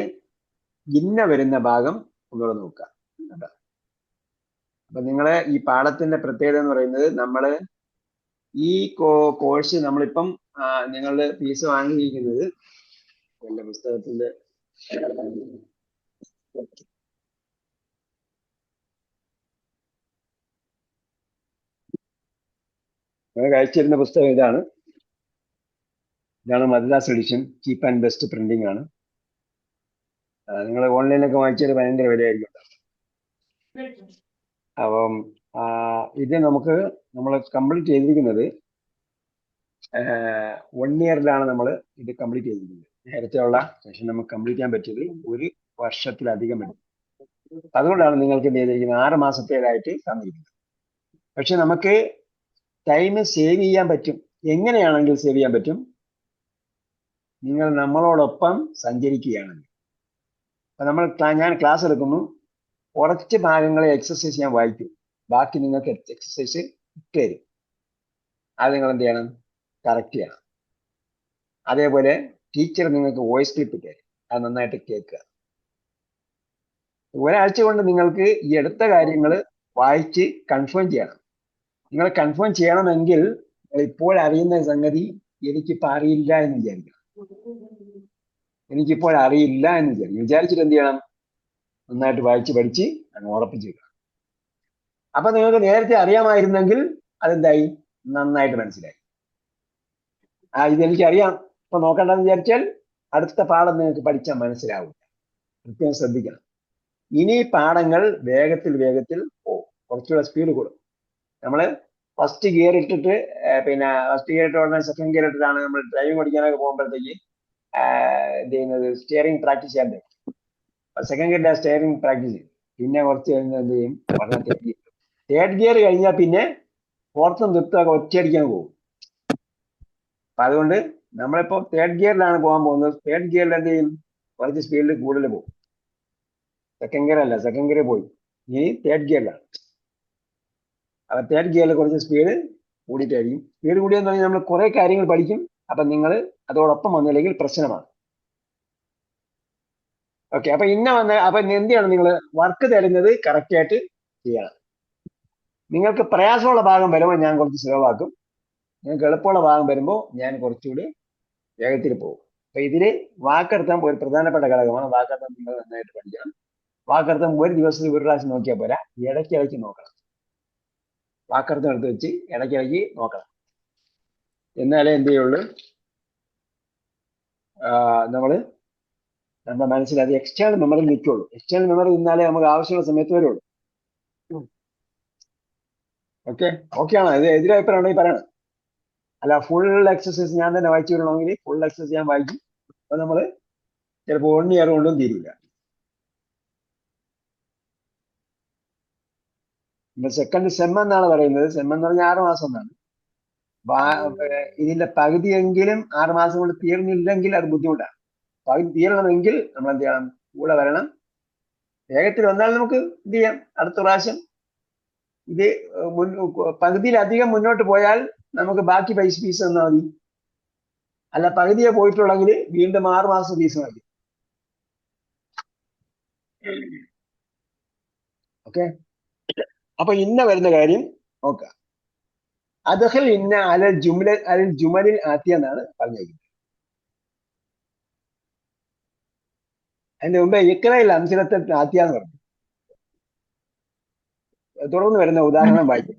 ഇന്ന വരുന്ന ഭാഗം ഒന്നുകൂടെ നോക്കുക. അപ്പൊ നിങ്ങളെ ഈ പാഠത്തിന്റെ പ്രത്യേകത എന്ന് പറയുന്നത്, നമ്മള് ഈ കോഴ്സ് നമ്മളിപ്പം നിങ്ങളുടെ ഫീസ് വാങ്ങിയിരിക്കുന്നത് എന്റെ പുസ്തകത്തിന്റെ അയച്ചിരുന്ന പുസ്തകം ഇതാണ് Madras edition, cheap and best printing ആണ്. നിങ്ങൾ ഓൺലൈനിലൊക്കെ വാങ്ങിച്ചാൽ ഭയങ്കര വിലയായിരിക്കും. അപ്പം ഇത് നമ്മൾ കംപ്ലീറ്റ് ചെയ്തിരിക്കുന്നത് 1 ഇയറിലാണ് നമ്മൾ ഇത് കംപ്ലീറ്റ് ചെയ്തിരിക്കുന്നത്. നേരത്തെ ഉള്ള സെഷൻ നമുക്ക് കംപ്ലീറ്റ് ചെയ്യാൻ പറ്റിയത് 1 വർഷത്തിലധികം എടുക്കും. അതുകൊണ്ടാണ് നിങ്ങൾക്ക് എന്ത് ചെയ്തിരിക്കുന്നത് 6 മാസത്തേതായിട്ട് തന്നിരിക്കുന്നത്. പക്ഷെ നമുക്ക് ടൈം സേവ് ചെയ്യാൻ പറ്റും. എങ്ങനെയാണെങ്കിൽ സേവ് ചെയ്യാൻ പറ്റും? നിങ്ങൾ നമ്മളോടൊപ്പം സഞ്ചരിക്കുകയാണെങ്കിൽ. അപ്പൊ ഞാൻ ക്ലാസ് എടുക്കുന്നു, കുറച്ച് ഭാഗങ്ങളെ എക്സസൈസ് ഞാൻ വായിക്കും, ബാക്കി നിങ്ങൾക്ക് എക്സസൈസ് തരും. അത് നിങ്ങൾ എന്ത് ചെയ്യണം? കറക്റ്റ് ചെയ്യണം. അതേപോലെ ടീച്ചർ നിങ്ങൾക്ക് വോയിസ് ക്ലിപ്പ് തരും, അത് നന്നായിട്ട് കേൾക്കുക. ഒരാഴ്ച കൊണ്ട് നിങ്ങൾക്ക് ഈ എടുത്ത കാര്യങ്ങൾ വായിച്ച് കൺഫേം ചെയ്യണം. നിങ്ങൾ കൺഫേം ചെയ്യണമെങ്കിൽ ഇപ്പോൾ അറിയുന്ന സംഗതി എനിക്കിപ്പോൾ അറിയില്ല എന്ന് വിചാരിക്കണം. എനിക്കിപ്പോൾ അറിയില്ല എന്ന് വിചാരിച്ചിട്ട് എന്ത് ചെയ്യണം? നന്നായിട്ട് വായിച്ച് പഠിച്ച് അങ്ങ് ഉറപ്പിച്ച് വെക്കണം. അപ്പൊ നിങ്ങൾക്ക് നേരത്തെ അറിയാമായിരുന്നെങ്കിൽ അതെന്തായി? നന്നായിട്ട് മനസ്സിലായി. ഇതെനിക്കറിയാം, ഇപ്പൊ നോക്കണ്ടെന്ന് വിചാരിച്ചാൽ അടുത്ത പാഠം നിങ്ങൾക്ക് പഠിച്ചാൽ മനസ്സിലാവില്ല. കൃത്യം ശ്രദ്ധിക്കണം. ഇനി പാഠങ്ങൾ വേഗത്തിൽ പോകും, കുറച്ചുകൂടെ സ്പീഡ് കൂടും. നമ്മള് ഫസ്റ്റ് ഗിയർ ഇട്ടിട്ട് ഫസ്റ്റ് ഗിയർ ഇട്ട് ഉടനെ സെക്കൻഡ് ഗിയർ ഇട്ടിട്ടാണ് നമ്മൾ ഡ്രൈവിംഗ് ഓടിക്കാനൊക്കെ പോകുമ്പോഴത്തേക്ക് എന്ത് ചെയ്യുന്നത്? സ്റ്റിയറിംഗ് പ്രാക്ടീസ് ചെയ്യാൻ പറ്റും. സെക്കൻഡ് ഗിയറിന്റെ സ്റ്റിയറിംഗ് പ്രാക്ടീസ് ചെയ്യും. പിന്നെ കുറച്ച് കഴിഞ്ഞാൽ എന്ത് ചെയ്യും? ഉടനെ തേർഡ് ഗിയർ കഴിഞ്ഞാൽ പിന്നെ ഫോർത്തും ഫിഫ്ത്തും ഒക്കെ ഒറ്റയടിക്കാൻ പോകും. അപ്പൊ അതുകൊണ്ട് നമ്മളിപ്പോ തേർഡ് ഗിയറിലാണ് പോകാൻ പോകുന്നത്. തേർഡ് ഗിയറിൽ എന്ത് ചെയ്യും? കുറച്ച് സ്പീഡിൽ കൂടുതൽ പോകും. സെക്കൻഡ് ഗിയർ അല്ല, സെക്കൻഡ് ഗിയർ പോയി, ഇനി തേർഡ് ഗിയറിലാണ്. അപ്പൊ തേർഡ് ഗിയറിൽ കുറച്ച് സ്പീഡ് കൂടിയിട്ടായിരിക്കും. സ്പീഡ് കൂടിയെന്ന് പറഞ്ഞാൽ നമ്മൾ കുറെ കാര്യങ്ങൾ പഠിക്കും. അപ്പൊ നിങ്ങൾ അതോടൊപ്പം വന്നില്ലെങ്കിൽ പ്രശ്നമാണ്. ഓക്കെ, അപ്പൊ അപ്പൊ എന്ത് ചെയ്യണം? നിങ്ങൾ വർക്ക് തരുന്നത് കറക്റ്റ് ആയിട്ട് ചെയ്യണം. നിങ്ങൾക്ക് പ്രയാസമുള്ള ഭാഗം വരുമ്പോൾ ഞാൻ കുറച്ച് സ്ലോ ആക്കും, നിങ്ങൾക്ക് എളുപ്പമുള്ള ഭാഗം വരുമ്പോൾ ഞാൻ കുറച്ചുകൂടി വേഗത്തിൽ പോകും. അപ്പൊ ഇതില് വാക്കർത്ഥം ഒരു പ്രധാനപ്പെട്ട ഘടകമാണ്. വാക്കർത്ഥം നിങ്ങൾ നന്നായിട്ട് പഠിക്കണം. വാക്കർത്ഥം ഒരു ദിവസത്തിൽ ഒരു പ്രാവശ്യം നോക്കിയാൽ പോരാ, ഇടയ്ക്കിടയ്ക്ക് നോക്കണം. വാക്കർത്ഥം എടുത്ത് വെച്ച് ഇടയ്ക്കിടയ്ക്ക് നോക്കണം. എന്നാലേ എന്ത് ചെയ്യുള്ളൂ? നമ്മുടെ മനസ്സിൽ അത് എക്സ്റ്റേണൽ മെമ്മറി നിൽക്കുള്ളൂ. എക്സ്റ്റേണൽ മെമ്മറി നിന്നാലേ നമുക്ക് ആവശ്യമുള്ള സമയത്ത് വരുള്ളൂ. ഓക്കെ ആണോ? ഇത് എതിരഭിപ്രായം ഉണ്ടെങ്കിൽ പറയണം. അല്ല, ഫുൾ എക്സസൈസ് ഞാൻ തന്നെ വായിച്ചു വിടണമെങ്കിൽ ഫുൾ എക്സസൈസ് ഞാൻ വായിക്കും. അപ്പൊ നമ്മള് ചിലപ്പോൾ 1 ഇയർ കൊണ്ടും തീരില്ല. സെക്കൻഡ് സെം എന്നാണ് പറയുന്നത്. സെം എന്ന് പറഞ്ഞാൽ 6 മാസം എന്നാണ്. ഇതിന്റെ പകുതിയെങ്കിലും 6 മാസം കൊണ്ട് തീർന്നില്ലെങ്കിൽ അത് ബുദ്ധിമുട്ടാണ്. പകുതി തീരണമെങ്കിൽ നമ്മൾ എന്ത് ചെയ്യണം? കൂടെ വരണം. വേഗത്തിൽ വന്നാൽ നമുക്ക് എന്ത് ചെയ്യാം? അടുത്ത പ്രാവശ്യം ഇത് പകുതിയിലധികം മുന്നോട്ട് പോയാൽ നമുക്ക് ബാക്കി ഫീസ് തന്നാൽ മതി. അല്ല, പകുതിയെ പോയിട്ടുള്ളെങ്കിൽ വീണ്ടും 6 മാസം ഫീസ് മതി. ഓക്കെ, അപ്പൊ ഇന്ന വരുന്ന കാര്യം നോക്കാം. അദ്ഖൽ ഇന്ന അലൽ ജുമലിൽ ആത്തിയെന്നാണ് പറഞ്ഞിരിക്കുന്നത്. അതിന്റെ മുമ്പേ ഇക്റയിൽ അംസലത്തെ ആത്തിയാന്ന് പറഞ്ഞു. തുടർന്ന് വരുന്ന ഉദാഹരണം വായിക്കും.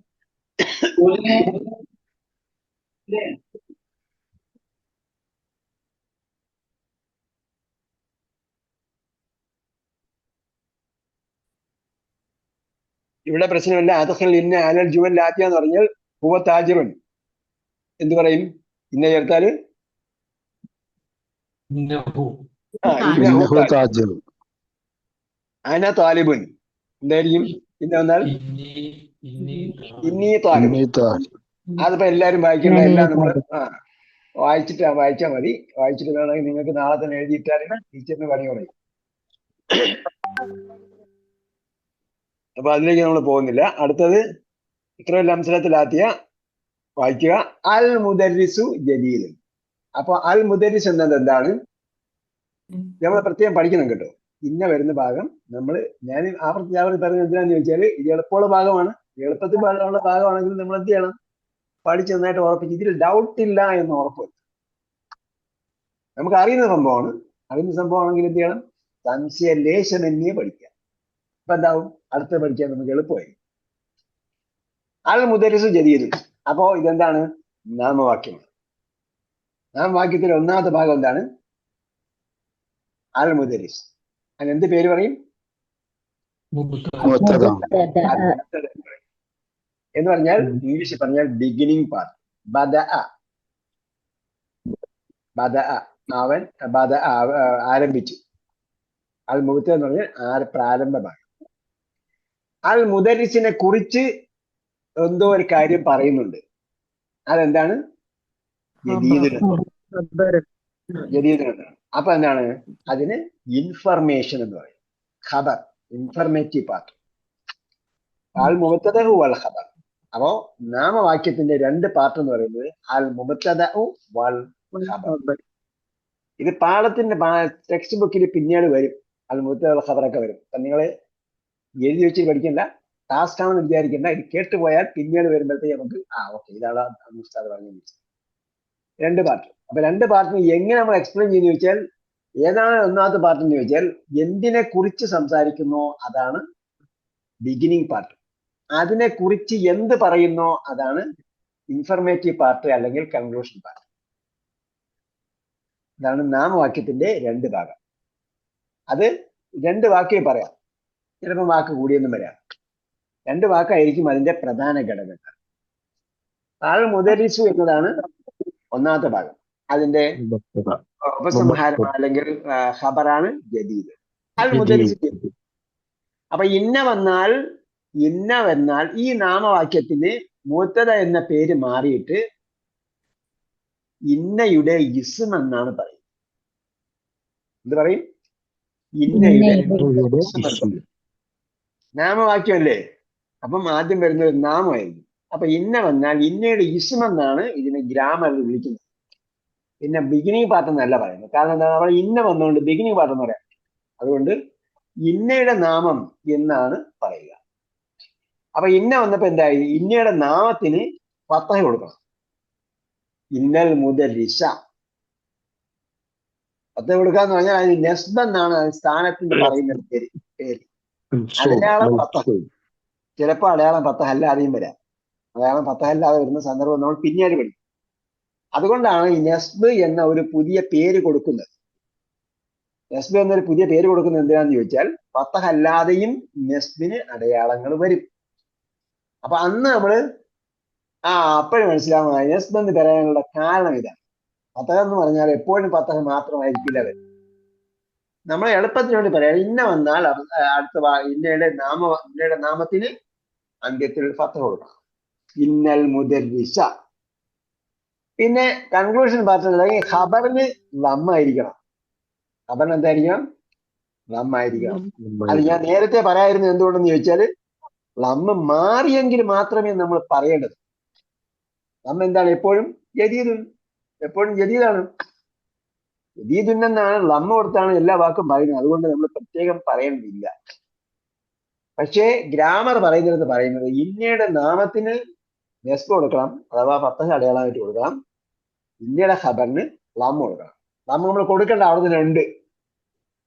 ഇവിടെ പ്രശ്നമില്ല. അദ്ഖിൽ ഇന്ന അലൽ ജുമൽ ലാത്തിയ എന്ന് പറഞ്ഞാൽ ഹുവ താജിറുൻ എന്ത് പറയും? ഇന്ന ചേർത്താല് ഇന്നഹു ഇന്നഹു താജിർ. അന താലിബുൻ എന്തായിരിക്കും? ഇന്ന വന്നാൽ ഇന്നി ഇന്നി ഇന്നി താലിബ്. അതിപ്പോ എല്ലാരും വായിക്കേണ്ട, എല്ലാം നമ്മൾ വായിച്ചാൽ മതി. വായിച്ചിട്ട് വേണമെങ്കിൽ നിങ്ങൾക്ക് നാളെ തന്നെ എഴുതിയിട്ടാൽ ടീച്ചറിന് പണി പറയും. അപ്പൊ അതിലേക്ക് നമ്മൾ പോകുന്നില്ല. അടുത്തത് ഇത്രയും അംസലത്തിലാത്തിയ വായിക്കുക. അൽ മുദരിസു ജദീദ്. അപ്പൊ അൽ മുദരിസ് എന്നത് എന്താണ്? നമ്മൾ പ്രത്യേകം പഠിക്കണം കേട്ടോ. ഇന്ന വരുന്ന ഭാഗം ഞാൻ ആവർത്തി പറയുന്നത് എന്തിനാന്ന് ചോദിച്ചാൽ ഇത് എളുപ്പമുള്ള ഭാഗമാണ്. എളുപ്പത്തിൽ ഭാഗമുള്ള ഭാഗമാണെങ്കിൽ നമ്മൾ എന്ത് ചെയ്യണം? പഠിച്ച് നന്നായിട്ട് ഉറപ്പിച്ച് ഇതിൽ ഡൗട്ട് ഇല്ല എന്ന് ഉറപ്പുവരുത്തും. നമുക്ക് അറിയുന്ന സംഭവമാണ്. അറിയുന്ന സംഭവമാണെങ്കിൽ എന്ത് ചെയ്യണം? സംശയ ലേശമെന്നേ പഠിക്കാം. അപ്പൊ എന്താവും? അടുത്ത പഠിക്കാൻ നമുക്ക് എളുപ്പമായി. അൽ മുദരിസു ജദീദ്. അപ്പോ ഇതെന്താണ്? നാമവാക്യമാണ്. നാമവാക്യത്തിലെ ഒന്നാമത്തെ ഭാഗം എന്താണ്? അൽ മുദരിസ്. അതിന് എന്ത് പേര് പറയും? എന്ന് പറഞ്ഞാൽ ഇംഗ്ലീഷിൽ പറഞ്ഞാൽ ബിഗിനിങ് പാർട്ട്. അവൻ ആരംഭിച്ചു. അൽ മുബത്ത എന്ന് പറഞ്ഞാൽ പ്രാരംഭ ഭാഗം. അൽ മുദരിസിനെ കുറിച്ച് എന്തോ ഒരു കാര്യം പറയുന്നുണ്ട്. അതെന്താണ്? ജദീദിനെന്താണ്? അപ്പൊ എന്താണ്? അതിന് ഇൻഫർമേഷൻ എന്ന് പറയും. ഖബർ, ഇൻഫർമേറ്റീവ് പാർട്ട്. അൽ മുബത്തദഉ വൽ ഖബർ. അപ്പോ നാമവാക്യത്തിന്റെ രണ്ട് പാർട്ട് എന്ന് പറയുന്നത് അൽ മുബത്തദഉ വൽ ഖബർ. ഇത് പാഠത്തിന്റെ ടെക്സ്റ്റ് ബുക്കിൽ പിന്നീട് വരും. അൽ മുബത്തദഉ വൽ ഖബറൊക്കെ വരും. അപ്പൊ നിങ്ങൾ എഴുതി വെച്ച് പഠിക്കണ്ട, ടാസ്ക് ആണെന്ന് വിചാരിക്കണ്ട. ഇത് കേട്ടുപോയാൽ പിന്നീട് വരുമ്പോഴത്തേക്ക് നമുക്ക് ഓക്കെ ഇതാണ് ഉസ്താദ് പറഞ്ഞു. രണ്ട് പാർട്ട്. അപ്പൊ രണ്ട് പാർട്ടിന് എങ്ങനെ നമ്മൾ എക്സ്പ്ലെയിൻ ചെയ്യുന്ന ചോദിച്ചാൽ ഏതാണ് ഒന്നാമത്തെ പാർട്ട് എന്ന് ചോദിച്ചാൽ എന്തിനെ കുറിച്ച് സംസാരിക്കുന്നോ അതാണ് ബിഗിനിങ് പാർട്ട്. അതിനെ കുറിച്ച് എന്ത് പറയുന്നോ അതാണ് ഇൻഫർമേറ്റീവ് പാർട്ട് അല്ലെങ്കിൽ കൺക്ലൂഷൻ പാർട്ട്. ഇതാണ് നാമവാക്യത്തിന്റെ രണ്ട് ഭാഗം. അത് രണ്ട് വാക്കേ പറയാം, ചിലപ്പോൾ വാക്ക് കൂടിയൊന്നും വരാം. രണ്ട് വാക്കായിരിക്കും അതിന്റെ പ്രധാന ഘടകങ്ങൾ. അൽ മുദരിസു എന്നതാണ് ഒന്നാമത്തെ ഭാഗം. അതിന്റെ ഉപസംഹാരം അല്ലെങ്കിൽ ഖബറാണ് ജദീദ്. അൽ മുദരിസു. അപ്പൊ ഇന്ന വന്നാൽ ഈ നാമവാക്യത്തിന് മുബത്തദ എന്ന പേര് മാറിയിട്ട് ഇന്നയുടെ ഇസ്ം എന്നാണ് പറയുന്നത്. എന്ത് പറയും? ഇന്നയുടെ നാമവാക്യമല്ലേ? അപ്പം ആദ്യം വരുന്നത് നാമമായിരുന്നു. അപ്പൊ ഇന്ന വന്നാൽ ഇന്നയുടെ ഇസ്ം എന്നാണ് ഇതിനെ ഗ്രാമറിൽ വിളിക്കുന്നത്. പിന്നെ ബിഗിനിങ് പാർട്ട് എന്നല്ല പറയുന്നത്. കാരണം എന്താണ്? അവിടെ ഇന്ന വന്നുകൊണ്ട് ബിഗിനിങ് പാർട്ട് എന്ന് പറയാം. അതുകൊണ്ട് ഇന്നയുടെ നാമം എന്നാണ് പറയുക. അപ്പൊ ഇന്ന വന്നപ്പോ എന്തായി? ഇന്നയുടെ നാമത്തിന് ഫത്തഹ കൊടുക്കണം. ഇന്നൽ മുദരിസ. ഫത്തഹ കൊടുക്കാന്ന് പറഞ്ഞാൽ അതിന് നെസ്ബ് എന്നാണ് സ്ഥാനത്തിന് പറയുന്ന പേര്. അടയാളം ഫത്തഹ. ചിലപ്പോ അടയാളം ഫത്തഹ അല്ലാതെയും വരാം. അടയാളം ഫത്തഹ അല്ലാതെ വരുന്ന സന്ദർഭം നമ്മൾ പിന്നീട് പഠിക്കും. അതുകൊണ്ടാണ് ഈ നെസ്ബ് എന്ന ഒരു പുതിയ പേര് കൊടുക്കുന്നത്. നെസ്ബ് എന്നൊരു പുതിയ പേര് കൊടുക്കുന്നത് എന്തിനാന്ന് ചോദിച്ചാൽ ഫത്തഹ അല്ലാതെയും നെസ്ബിന് അടയാളങ്ങൾ വരും. അപ്പൊ അന്ന് നമ്മള് അപ്പോഴും മനസ്സിലാവുക നെസ്ബ് എന്ന് പറയാനുള്ള കാരണം ഇതാണ്. ഫത്തഹ എന്ന് പറഞ്ഞാൽ എപ്പോഴും ഫത്തഹ മാത്രമായിരിക്കില്ല വരും. നമ്മളെ എളുപ്പത്തിന് വേണ്ടി പറയാം. ഇന്ന വന്നാൽ അടുത്ത ഇന്നയുടെ നാമത്തിന് അന്ത്യത്തിൽ ഫത്തഹ കൊടുക്കണം. ഇന്നൽ മുദരിസ. പിന്നെ കൺക്ലൂഷൻ പാർട്ടിൽ ഖബറിന് ലമ്മായിരിക്കണം. ഖബറിന് എന്തായിരിക്കണം? ലമ്മായിരിക്കണം. അത് ഞാൻ നേരത്തെ പറയായിരുന്നു. എന്തുകൊണ്ടെന്ന് ചോദിച്ചാൽ ലമ്മ മാറിയെങ്കിൽ മാത്രമേ നമ്മൾ പറയേണ്ടത്. ലമ്മ എന്താണ്? എപ്പോഴും ജദീദുൻ. എപ്പോഴും ജദീദാണ്. ജദീദുൻ എന്നാണ് ലമ്മ കൊടുത്താണ് എല്ലാ വാക്കും പറയുന്നത്. അതുകൊണ്ട് നമ്മൾ പ്രത്യേകം പറയേണ്ടതില്ല. പക്ഷേ ഗ്രാമർ പറയുന്നത് ഇന്നയുടെ നാമത്തിന് നെസ്ബ് കൊടുക്കണം, അഥവാ ഫത്തഹ അടയാളമായിട്ട് കൊടുക്കണം. ഇന്നയുടെ ഖബറിന് ലമ്മ കൊടുക്കണം. ലമ്മ നമ്മൾ കൊടുക്കേണ്ട അവിടെ തന്നെ ഉണ്ട്.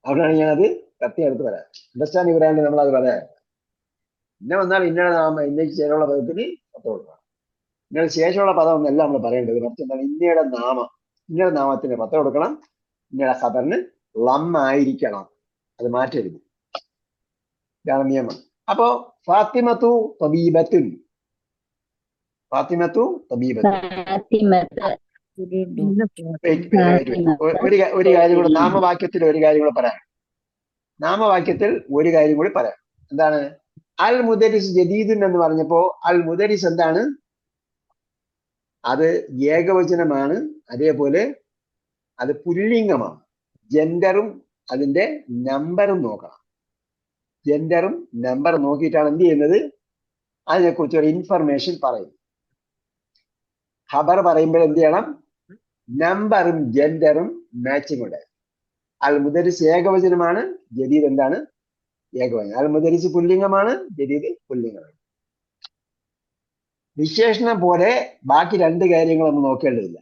അവിടെയാണ് ഞാനത് കത്തി എടുത്ത് പറയാം. അണ്ടർസ്റ്റാൻഡ് പറയാണ്ട് നമ്മൾ അത് പറയാം. ഇന്ന വന്നാൽ ഇന്നയുടെ നാമം, ഇന്നയ്ക്ക് ശേഷമുള്ള പദത്തിന് ഫത്തഹ കൊടുക്കണം. ഇന്നയുടെ ശേഷമുള്ള പദം ഒന്നല്ല നമ്മൾ പറയേണ്ടത്. മറിച്ച് എന്താണ്? ഇന്നയുടെ നാമത്തിന് ഫത്തഹ കൊടുക്കണം. ഇന്നയുടെ ഖബറിന് ലമ്മ ആയിരിക്കണം. അത് മാറ്റരുത്. ഇതാണ് നിയമം. അപ്പോ ഫാത്തിമത്തു തബീബത്തുൻ. ഫാത്തിമത്തു തബീബത്തുൻ. ഫാത്തിമത്ത് ഒരു കാര്യം കൂടെ നാമവാക്യത്തിൽ ഒരു കാര്യം കൂടെ പറയാം. നാമവാക്യത്തിൽ ഒരു കാര്യം കൂടി പറയാം. എന്താണ്? അൽ മുദരിസ് ജദീദുൻ എന്ന് പറഞ്ഞപ്പോ അൽ മുദരിസ് എന്താണ്? അത് ഏകവചനമാണ്. അതേപോലെ അത് പുല്ലിംഗമാണ്. ജെൻഡറും അതിന്റെ നമ്പറും നോക്കണം. ജെൻഡറും നമ്പറും നോക്കിയിട്ടാണ് എന്ത് ചെയ്യുന്നത്? അതിനെക്കുറിച്ച് ഒരു ഇൻഫർമേഷൻ പറയും. ഖബർ പറയുമ്പോൾ എന്ത് ചെയ്യണം? നമ്പറും ജെൻഡറും മാച്ചിങ് ഉണ്ട്. അൽ മുദരിസ് ഏകവചനമാണ്, ജദീദ് എന്താണ്? ഏകവചനം. അൽ മുദരിസ് പുല്ലിംഗമാണ്, ജദീദ് പുല്ലിംഗമാണ്. വിശേഷണം പോലെ ബാക്കി രണ്ട് കാര്യങ്ങളൊന്നും നോക്കേണ്ടതില്ല.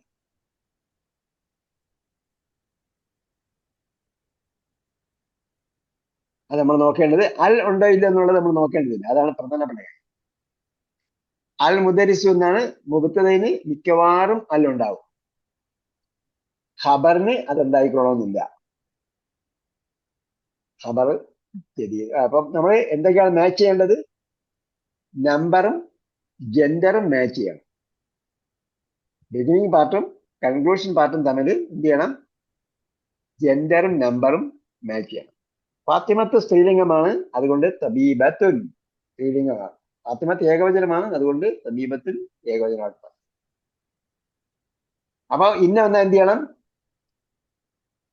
അത് നമ്മൾ നോക്കേണ്ടത് അൽ ഉണ്ടോ ഇല്ല എന്നുള്ളത് നമ്മൾ നോക്കേണ്ടതില്ല. അതാണ് പ്രധാനപ്പെട്ട കാര്യം. അൽ മുദരിസു എന്നാണ് മുബത്തദയിന് മിക്കവാറും അൽ ഉണ്ടാവും. ഖബറിന് അതുണ്ടായിക്കൊള്ളണമെന്നില്ല. ഖബർ ജദീദ്. അപ്പം നമ്മൾ എന്തൊക്കെയാണ് മാച്ച് ചെയ്യേണ്ടത്? നമ്പറും ജെൻഡറും മാച്ച് ചെയ്യണം. ബിഗിനിങ് പാർട്ടും കൺക്ലൂഷൻ പാർട്ടും തമ്മിൽ എന്ത് ചെയ്യണം? ജെൻഡറും നമ്പറും മാച്ച് ചെയ്യണം. ഫാത്തിമത്ത് സ്ത്രീലിംഗമാണ്, അതുകൊണ്ട് തബീബത്തുൻ സ്ത്രീലിംഗമാണ്. ഫാത്തിമത്ത് ഏകവചനമാണ്, അതുകൊണ്ട് തബീബത്തുൻ ഏകവചനമാണ്. അപ്പൊ ഇന്ന വന്നാൽ എന്ത് ചെയ്യണം?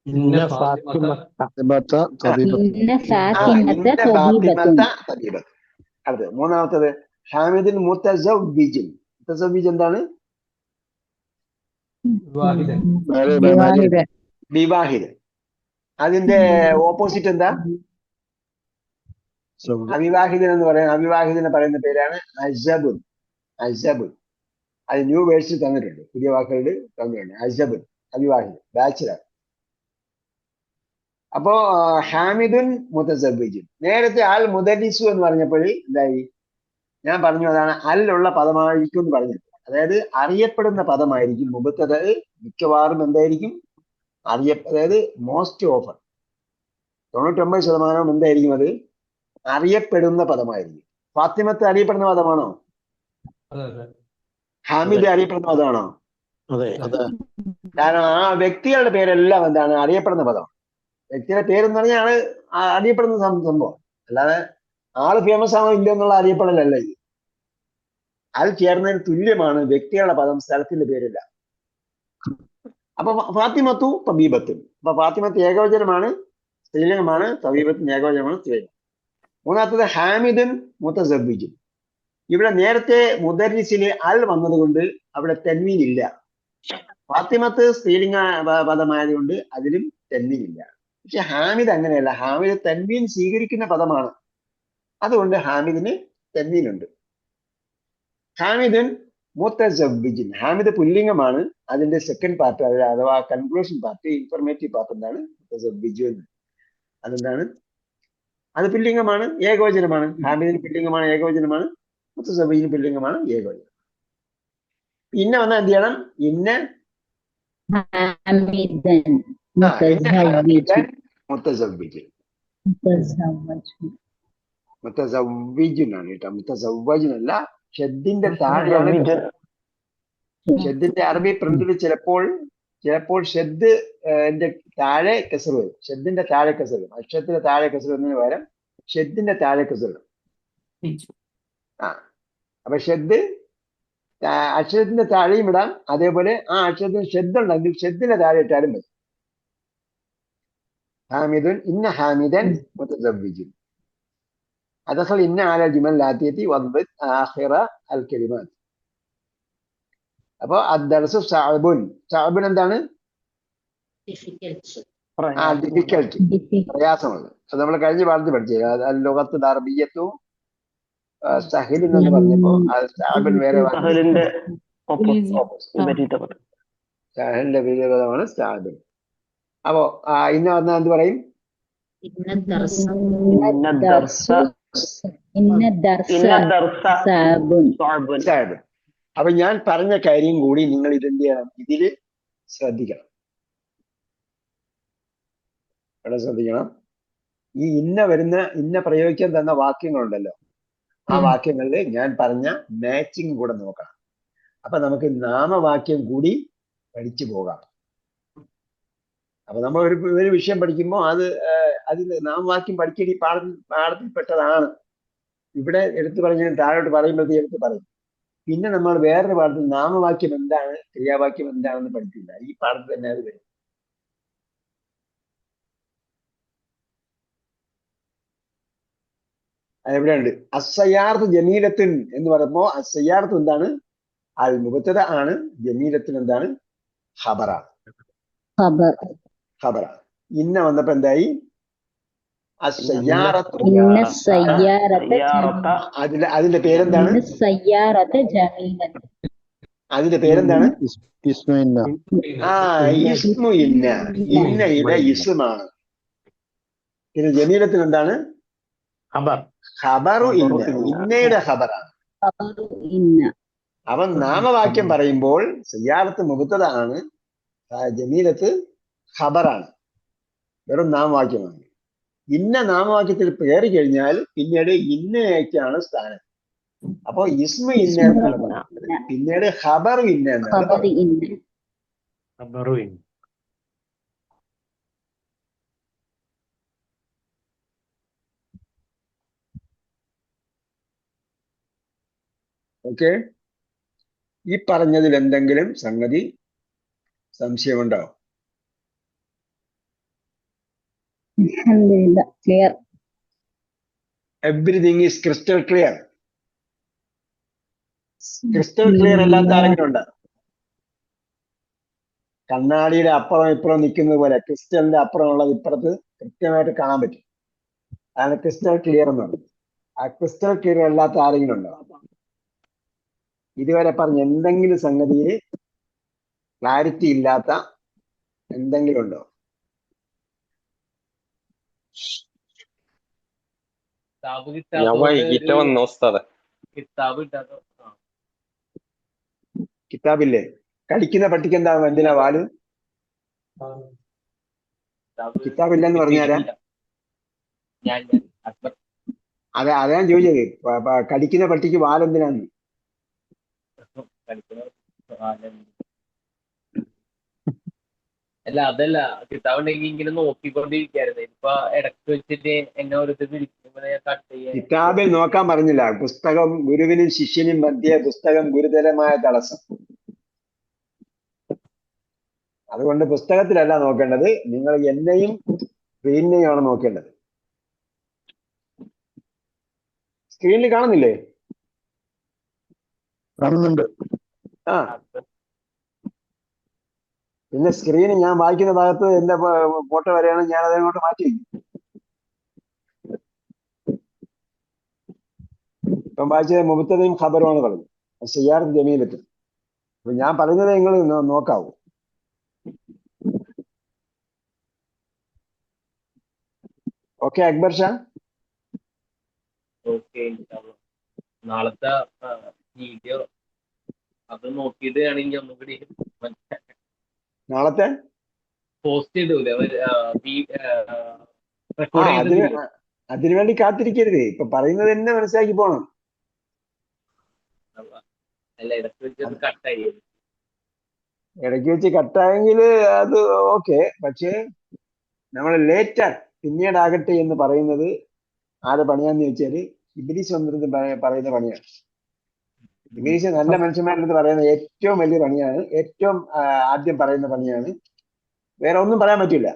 ഇന്ന ഫാത്തിമത്ത ഇന്ന ഇന്ന ഫാത്തിമത്ത് ഫാത്തിമത്ത തബീബത്ത്. അടുത്തത് മൂന്നാമത്തത് ഹാമിദുൽ മുതസവ്വിജുൻ. മുതസവ്വിജ് എന്താണ്? വാഹിദൻ. വിവാഹിതൻ. അതിന്റെ ഓപ്പോസിറ്റ് എന്താ? അവിവാഹിതൻ എന്ന് പറയുന്നത്. അവിവാഹിതനെ പറയുന്ന പേരാണ് അസബുൻ. അസബുൻ അത് ന്യൂ വേർഡ്സിൽ തന്നിട്ടുണ്ട്, പുതിയ വാക്കുകളിൽ തന്നിട്ടുണ്ട്. അസബുൻ അവിവാഹിതൻ, ബാച്ചിലർ. അപ്പോ ഹാമിദുൻ മുതസവ്വിജുൻ. നേരത്തെ അൽ മുദരിസു എന്ന് പറഞ്ഞപ്പോൾ എന്തായി? ഞാൻ പറഞ്ഞു അതാണ് അൽ ഉള്ള പദമായിരിക്കും എന്ന് പറഞ്ഞത്. അതായത് അറിയപ്പെടുന്ന പദമായിരിക്കും. മുബത്തദ മിക്കവാറും എന്തായിരിക്കും? അതായത് മോസ്റ്റ് ഓഫർ 99% എന്തായിരിക്കും? അത് അറിയപ്പെടുന്ന പദമായിരിക്കും. ഫാത്തിമത്ത് അറിയപ്പെടുന്ന പദമാണോ? ഹാമിദ് അറിയപ്പെടുന്ന പദമാണോ? കാരണം ആ വ്യക്തികളുടെ പേരെല്ലാം എന്താണ്? അറിയപ്പെടുന്ന പദമാണ്. വ്യക്തിയുടെ പേരെന്ന് പറഞ്ഞാൽ ആള് അറിയപ്പെടുന്ന സംഭവം. അല്ലാതെ ആള് ഫേമസ് ആണോ ഇല്ല എന്നുള്ള അറിയപ്പെടലല്ല ഇത്. അത് ചേർന്നതിന് തുല്യമാണ് വ്യക്തികളുടെ പദം, സ്ഥലത്തിന്റെ പേരില്ല. അപ്പൊ ഫാത്തിമത്തു തബീബത്തുൻ. അപ്പൊ ഫാത്തിമത്ത് ഏകവചനമാണ്, സ്ത്രീലിംഗമാണ്. തബീബത്തുൻ ഏകവചനമാണ്, സ്ത്രീലിംഗം. മൂന്നാമത്തത് ഹാമിദുൻ മുതസവ്വിജുൻ. ഇവിടെ നേരത്തെ മുദരിസില് അൽ വന്നതുകൊണ്ട് അവിടെ തൻവീൻ ഇല്ല. ഫാത്തിമത്ത് സ്ത്രീലിംഗ പദമായതുകൊണ്ട് അതിലും തൻവീൻ ഇല്ല. പക്ഷെ ഹാമിദ് അങ്ങനെയല്ല. ഹാമിദ് തൻവീൻ സ്വീകരിക്കുന്ന പദമാണ്, അതുകൊണ്ട് ഹാമിദിന് തൻവീനുണ്ട്. ഹാമിദുൻ മുതസവ്വിജുൻ. ഹാമിദ് പുല്ലിംഗമാണ്, അതിന്റെ സെക്കൻഡ് പാർട്ട് അഥവാ കൺക്ലൂഷൻ പാർട്ട്, ഇൻഫർമേറ്റീവ് പാർട്ട് എന്താണ്? മുതസവ്വിജുൻ. അതെന്താണ്? അത് പുല്ലിംഗമാണ്, ഏകവചനമാണ്. ഹാമിദിന് പുല്ലിംഗമാണ്, ഏകവചനമാണ്. മുതസവ്വിജിന് പുല്ലിംഗമാണ്, ഏകവചനം. പിന്നെ വന്നാൽ എന്ത് ചെയ്യണം? ഇന്ന ഹാമിദൻ മുതസവ്വിജുൻ. മുതസവ്വിജുനാണ് കേട്ടോ, മുതസവ്വജുനല്ല. ഷദ്ദിന്റെ താഴെയാണ്. ഷദ്ദിന്റെ അറബി പ്രിന്റിൽ ചിലപ്പോൾ ഷദ് എന്റെ താഴെ കസർ വരും. ഷദ്ദിന്റെ താഴെ കസർ വരും. അക്ഷരത്തിന്റെ താഴെ കസർ വരുന്നതിന് പകരം ഷദ്ദിന്റെ താഴെ കസർ വരും. അപ്പൊ ഷദ് അക്ഷരത്തിന്റെ താഴെയും ഇടാം. അതേപോലെ ആ അക്ഷരത്തിന് ഷദ് ഉണ്ടെങ്കിൽ ഷദ്ദിന്റെ താഴെ ഇട്ടാലും മതി. ഹാമിദുൻ ഇന്ന ഹാമിദൻ മുതസവ്വിജുൻ. അദഖൽ ഇന്ന അല ജുമൽ ലാത്തിയത്തി വദ്ബിത് ആഖിറ അൽ കലിമാത്ത്. അപ്പൊ അദ്ദർസു സഅബുൻ. സഅബുൻ എന്താണ്? ഡിഫിക്കൽട്ടി, പ്രയാസമുള്ളത്. അത് നമ്മൾ കഴിഞ്ഞ പാഠത്തിൽ പഠിച്ചത്. ലുഗത്തുൽ അറബിയ്യത്തു സഹൽ എന്ന് പറഞ്ഞപ്പോ സഅബുൻ വേറെ സഹലിന്റെ വിപരീതമാണ് സഅബുൻ. അപ്പോ ഇന്ന് വന്നാൽ എന്ത് പറയും? അപ്പൊ ഞാൻ പറഞ്ഞ കാര്യം കൂടി നിങ്ങൾ ഇതെന്ത് ചെയ്യണം? ഇതില് ശ്രദ്ധിക്കണം. ഇവിടെ ശ്രദ്ധിക്കണം. ഈ ഇന്ന പ്രയോഗിക്കാൻ തന്ന വാക്യങ്ങളുണ്ടല്ലോ, ആ വാക്യങ്ങളിൽ ഞാൻ പറഞ്ഞ മാച്ചിങ് കൂടെ നോക്കണം. അപ്പൊ നമുക്ക് നാമവാക്യം കൂടി പഠിച്ചു പോകാം. അപ്പൊ നമ്മൾ ഒരു വിഷയം പഠിക്കുമ്പോൾ അതിൽ നാമവാക്യം പഠിക്കേണ്ട ഈ പാഠത്തിൽപ്പെട്ടതാണ്. ഇവിടെ എടുത്തു പറഞ്ഞ താഴോട്ട് പറയുമ്പോഴത്തേക്ക് എടുത്ത് പറയും. പിന്നെ നമ്മൾ വേറൊരു പാഠത്തിൽ നാമവാക്യം എന്താണ്, ക്രിയാവാക്യം എന്താണെന്ന് പഠിക്കില്ല. ഈ പാഠത്തിൽ തന്നെ അത് വരും. അതെവിടെയുണ്ട്? അസ്സയ്യാർത്ത് ജമീലത്തിൻ എന്ന് പറയുമ്പോ അസ്സയ്യാർത്ത് എന്താണ്? അൽ മുബത്തദ ആണ്. ജമീലത്തിൻ എന്താണ്? ഖബറാണ്. ഖബറാണ്. ഇന്ന വന്നപ്പോ എന്തായി? അസ്സയ്യാറത്ത്. അതിന്റെ പേരെന്താണ്? അതിന്റെ പേരെന്താണ്? ഇസ്മു ഇന്ന. ഇന്നയുടെ ഇസ്മാണ്. പിന്നെ ജമീലത്തിന് എന്താണ്? ഖബറു ഇന്ന. ഇന്നയുടെ ഖബറാണ്. അവൻ നാമവാക്യം പറയുമ്പോൾ സയ്യാറത്ത് മുബത്തദ ആണ്, ജമീലത്ത് ഖബറാണ്, വെറും നാമവാക്യമാണ്. ഇന്ന നാമവാക്യത്തിൽ കയറി കഴിഞ്ഞാൽ പിന്നീട് ഇന്നയൊക്കെയാണ് സ്ഥാനം. അപ്പൊ ഇസ്മു ഇന്ന എന്നാണ് പറയുന്നത്, പിന്നീട് ഖബറു ഇന്ന എന്നാണ് പറയുന്നത്. ഓക്കെ, ഈ പറഞ്ഞതിൽ എന്തെങ്കിലും സംഗതി സംശയമുണ്ടോ? Clear. Everything is crystal clear. Crystal clear അല്ലാത്ത ആരെങ്കിലും ഉണ്ടോ? കണ്ണാടിയുടെ അപ്പുറം ഇപ്പുറം നിൽക്കുന്നത് പോലെ ക്രിസ്റ്റലിന്റെ അപ്പുറം ഉള്ളത് ഇപ്പുറത്ത് കൃത്യമായിട്ട് കാണാൻ പറ്റും. അതാണ് ക്രിസ്റ്റൽ ക്ലിയർ എന്ന് പറയുന്നത്. ആ ക്രിസ്റ്റൽ ക്ലിയർ അല്ലാത്ത ആരെങ്കിലും ഉണ്ടോ? ഇതുവരെ പറഞ്ഞ എന്തെങ്കിലും സംഗതിയിൽ ക്ലാരിറ്റി ഇല്ലാത്ത എന്തെങ്കിലും ഉണ്ടോ? കിതാബില്ലേ? കടിക്കുന്ന പട്ടിക്ക് എന്താ, എന്തിനാ വാല്? കിതാബില്ലെന്ന് പറഞ്ഞാരാ? അതെ, ഞാൻ ചോദിച്ചത് കടിക്കുന്ന പട്ടിക്ക് വാലെന്തിനാന്ന്? അല്ല, അതല്ല, കിതാബുണ്ടെങ്കിൽ ഇങ്ങനെ നോക്കിക്കൊണ്ടിരിക്കായിരുന്നു. ഇപ്പൊ ഇടയ്ക്ക് വെച്ചിട്ട് എന്നെ ഓരോരുത്തർ വിളിക്കുമ്പോൾ കട്ട് ചെയ്യാൻ. കിതാബിൽ നോക്കാൻ പറഞ്ഞില്ല. പുസ്തകം ഗുരുവിനും ശിഷ്യനും മധ്യേ പുസ്തകം ഗുരുതരമായ തടസ്സം. അതുകൊണ്ട് പുസ്തകത്തിലല്ല നോക്കേണ്ടത്, നിങ്ങൾ എന്നെയും സ്ക്രീനിനെയും ആണ് നോക്കേണ്ടത്. സ്ക്രീനിൽ കാണുന്നില്ലേ? കാണുന്നുണ്ട്. ആ, പിന്നെ സ്ക്രീന് ഞാൻ വായിക്കുന്ന ഭാഗത്ത് എന്റെ ഫോട്ടോ വരെയാണ്, ഞാൻ അതങ്ങോട്ട് മാറ്റി. ഇപ്പം വായിച്ചത് മുബത്തദയും ഖബറുമാണ് പറഞ്ഞത്, സയ്യാറത്ത് ജമീലത്തും. അപ്പൊ ഞാൻ പറയുന്നത് നിങ്ങൾ നോക്കാവൂ. ഓക്കെ അക്ബർ ഷാ? ഓക്കെ, നാളത്തെ വീഡിയോ അത് നോക്കിയിട്ട് ആണെങ്കിൽ ഒന്നുകൂടി നാളത്തെ പോസ്റ്റ് ചെയ്തൂലേ അതിനുവേണ്ടി കാത്തിരിക്കരുത്. ഇപ്പൊ പറയുന്നത് തന്നെ മനസ്സിലാക്കി പോണം. അല്ല, ഇടയ്ക്ക് വെച്ച് കട്ടായി. ഇടയ്ക്ക് വെച്ച് കട്ടായെങ്കിൽ അത് ഓക്കെ. പക്ഷേ നമ്മൾ ലേറ്റർ പിന്നീടാകട്ടെ എന്ന് പറയുന്നത് ആരെ പണിയാന്ന് ചോദിച്ചാല് ഇബ്ലീസ് വന്നിരുന്ന് പറയുന്ന പണിയാണ്. ഇബ്ലീസ് നല്ല മനുഷ്യന്മാരുടെ അടുത്ത് പറയുന്ന ഏറ്റവും വലിയ പണിയാണ്, ഏറ്റവും ആദ്യം പറയുന്ന പണിയാണ്. വേറെ ഒന്നും പറയാൻ പറ്റില്ല.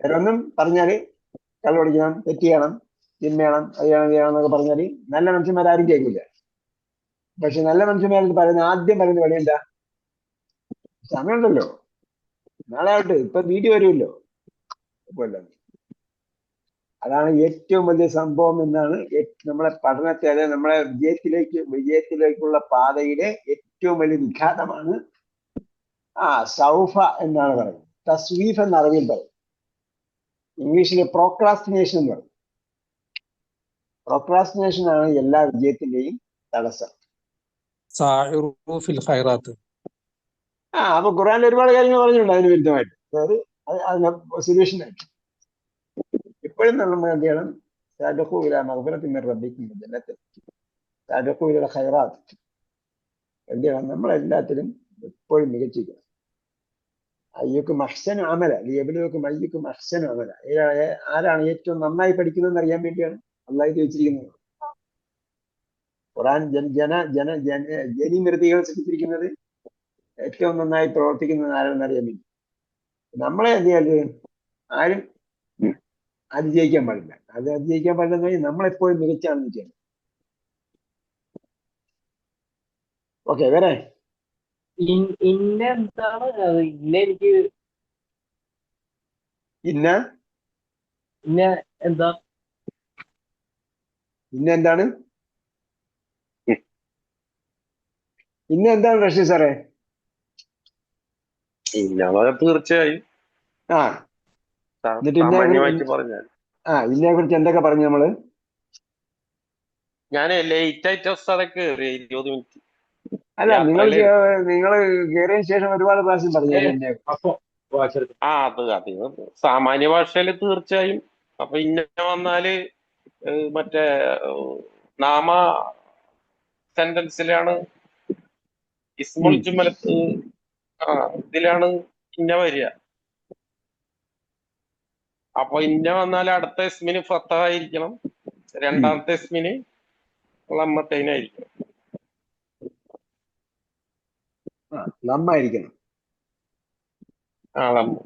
വേറെ ഒന്നും പറഞ്ഞാല് കള്ളു പഠിക്കണം, തെറ്റ് ചെയ്യണം, തിന്മയണം, അത് ചെയ്യണം എന്നൊക്കെ പറഞ്ഞാല് നല്ല മനുഷ്യന്മാരാരും കേൾക്കില്ല. പക്ഷെ നല്ല മനുഷ്യന്മാരെടുത്ത് പറയുന്ന ആദ്യം പറയുന്ന പണി എന്താ? സമയമുണ്ടല്ലോ, നാളെ ആവട്ടെ, ഇപ്പൊ വീഡിയോ വരുമല്ലോ. അതാണ് ഏറ്റവും വലിയ സംഭവം എന്നാണ് നമ്മളെ പഠനത്തെ, അതായത് നമ്മളെ വിജയത്തിലേക്കുള്ള പാതയിലെ ഏറ്റവും വലിയ വിഘാതമാണ് സൗഫ എന്നാണ് പറയുന്നത്. തസ്വീഫ് എന്ന അറിവിൽ പറയും. ഇംഗ്ലീഷിലെ പ്രോക്രാസ്റ്റിനേഷൻ എന്ന് പറയും. പ്രോക്രാസ്റ്റിനേഷൻ ആണ് എല്ലാ വിജയത്തിന്റെയും തടസ്സം. അപ്പൊ ഖുർആനിൽ ഒരുപാട് കാര്യങ്ങൾ പറഞ്ഞിട്ടുണ്ട് അതിന് വിരുദ്ധമായിട്ട്, അതായത് അതിന് സൊല്യൂഷൻ ആയിട്ട്. എപ്പോഴും നമ്മൾ എന്ത് ചെയ്യണം? സാബിഖൂ ഇലാ മഗ്ഫിറത്തിൻ മിർ റബ്ബിക്കും വജന്നത്തിൻ, സാബിഖൂ ഇലൽ ഖൈറാത്ത്. എന്ത് ചെയ്യണം? നമ്മളെല്ലാത്തിലും എപ്പോഴും മികച്ചിരിക്കണം. അയ്യക്കും അഹ്സനു അമല ലിയബ്ലുവക്കും അയ്യക്കും അഹ്സനു അമല. ആരാണ് ഏറ്റവും നന്നായി പഠിക്കുന്നതെന്ന് അറിയാൻ വേണ്ടിയാണ് അള്ളാഹു ഇത് വെച്ചിരിക്കുന്നത്. ഖുർആൻ ജനിമൃതികൾ സൃഷ്ടിച്ചിരിക്കുന്നത് ഏറ്റവും നന്നായി പ്രവർത്തിക്കുന്നത് ആരാണെന്ന് അറിയാൻ വേണ്ടി. നമ്മളെ എന്ത് ചെയ്യരുത്? ആരും അതിജയിക്കാൻ പാടില്ല. അത് അതിജയിക്കാൻ പാടില്ലെന്ന് പറഞ്ഞാൽ നമ്മളെപ്പോഴും മികച്ചാണെന്ന് ചെയ്യണം. ഓക്കെ, വേറെ ഇന്ന എന്താണ് ഇന്ന എനിക്ക് ഇന്ന ഇന്ന എന്താ എന്താണ്? ഇന്ന എന്താണ് റഷീദ് സാറേ? തീർച്ചയായും ആ, എന്നിട്ട് സാമാന്യമായിട്ട് പറഞ്ഞാൽ ഇതിനെ കുറിച്ച് എന്തൊക്കെ പറഞ്ഞു നമ്മള്? ഞാൻ ലേറ്റ് ആയിട്ട് അവസ്ഥ കയറി 20 മിനിറ്റ്. അല്ല, നിങ്ങൾ കയറിയതിനു ശേഷം ഒരുപാട് പ്രാവശ്യം പറഞ്ഞു എന്നെ. അത് സാമാന്യ ഭാഷയിൽ തീർച്ചയായും. അപ്പൊ ഇന്ന വന്നാല് മറ്റേ നാമ സെന്റൻസിലാണ് ഇസ്മുൽ ജുമലത്ത് ഇതിലാണ് ഇന്ന വരിക. അപ്പൊ ഇന്ന വന്നാൽ അടുത്ത ഇസ്മിന് ഫത്തഹായിരിക്കണം, രണ്ടാമത്തെ ഇസ്മിന് ലമ്മത്തൈനായിരിക്കണം. ലമ്മായിരിക്കണം. ലമ്മ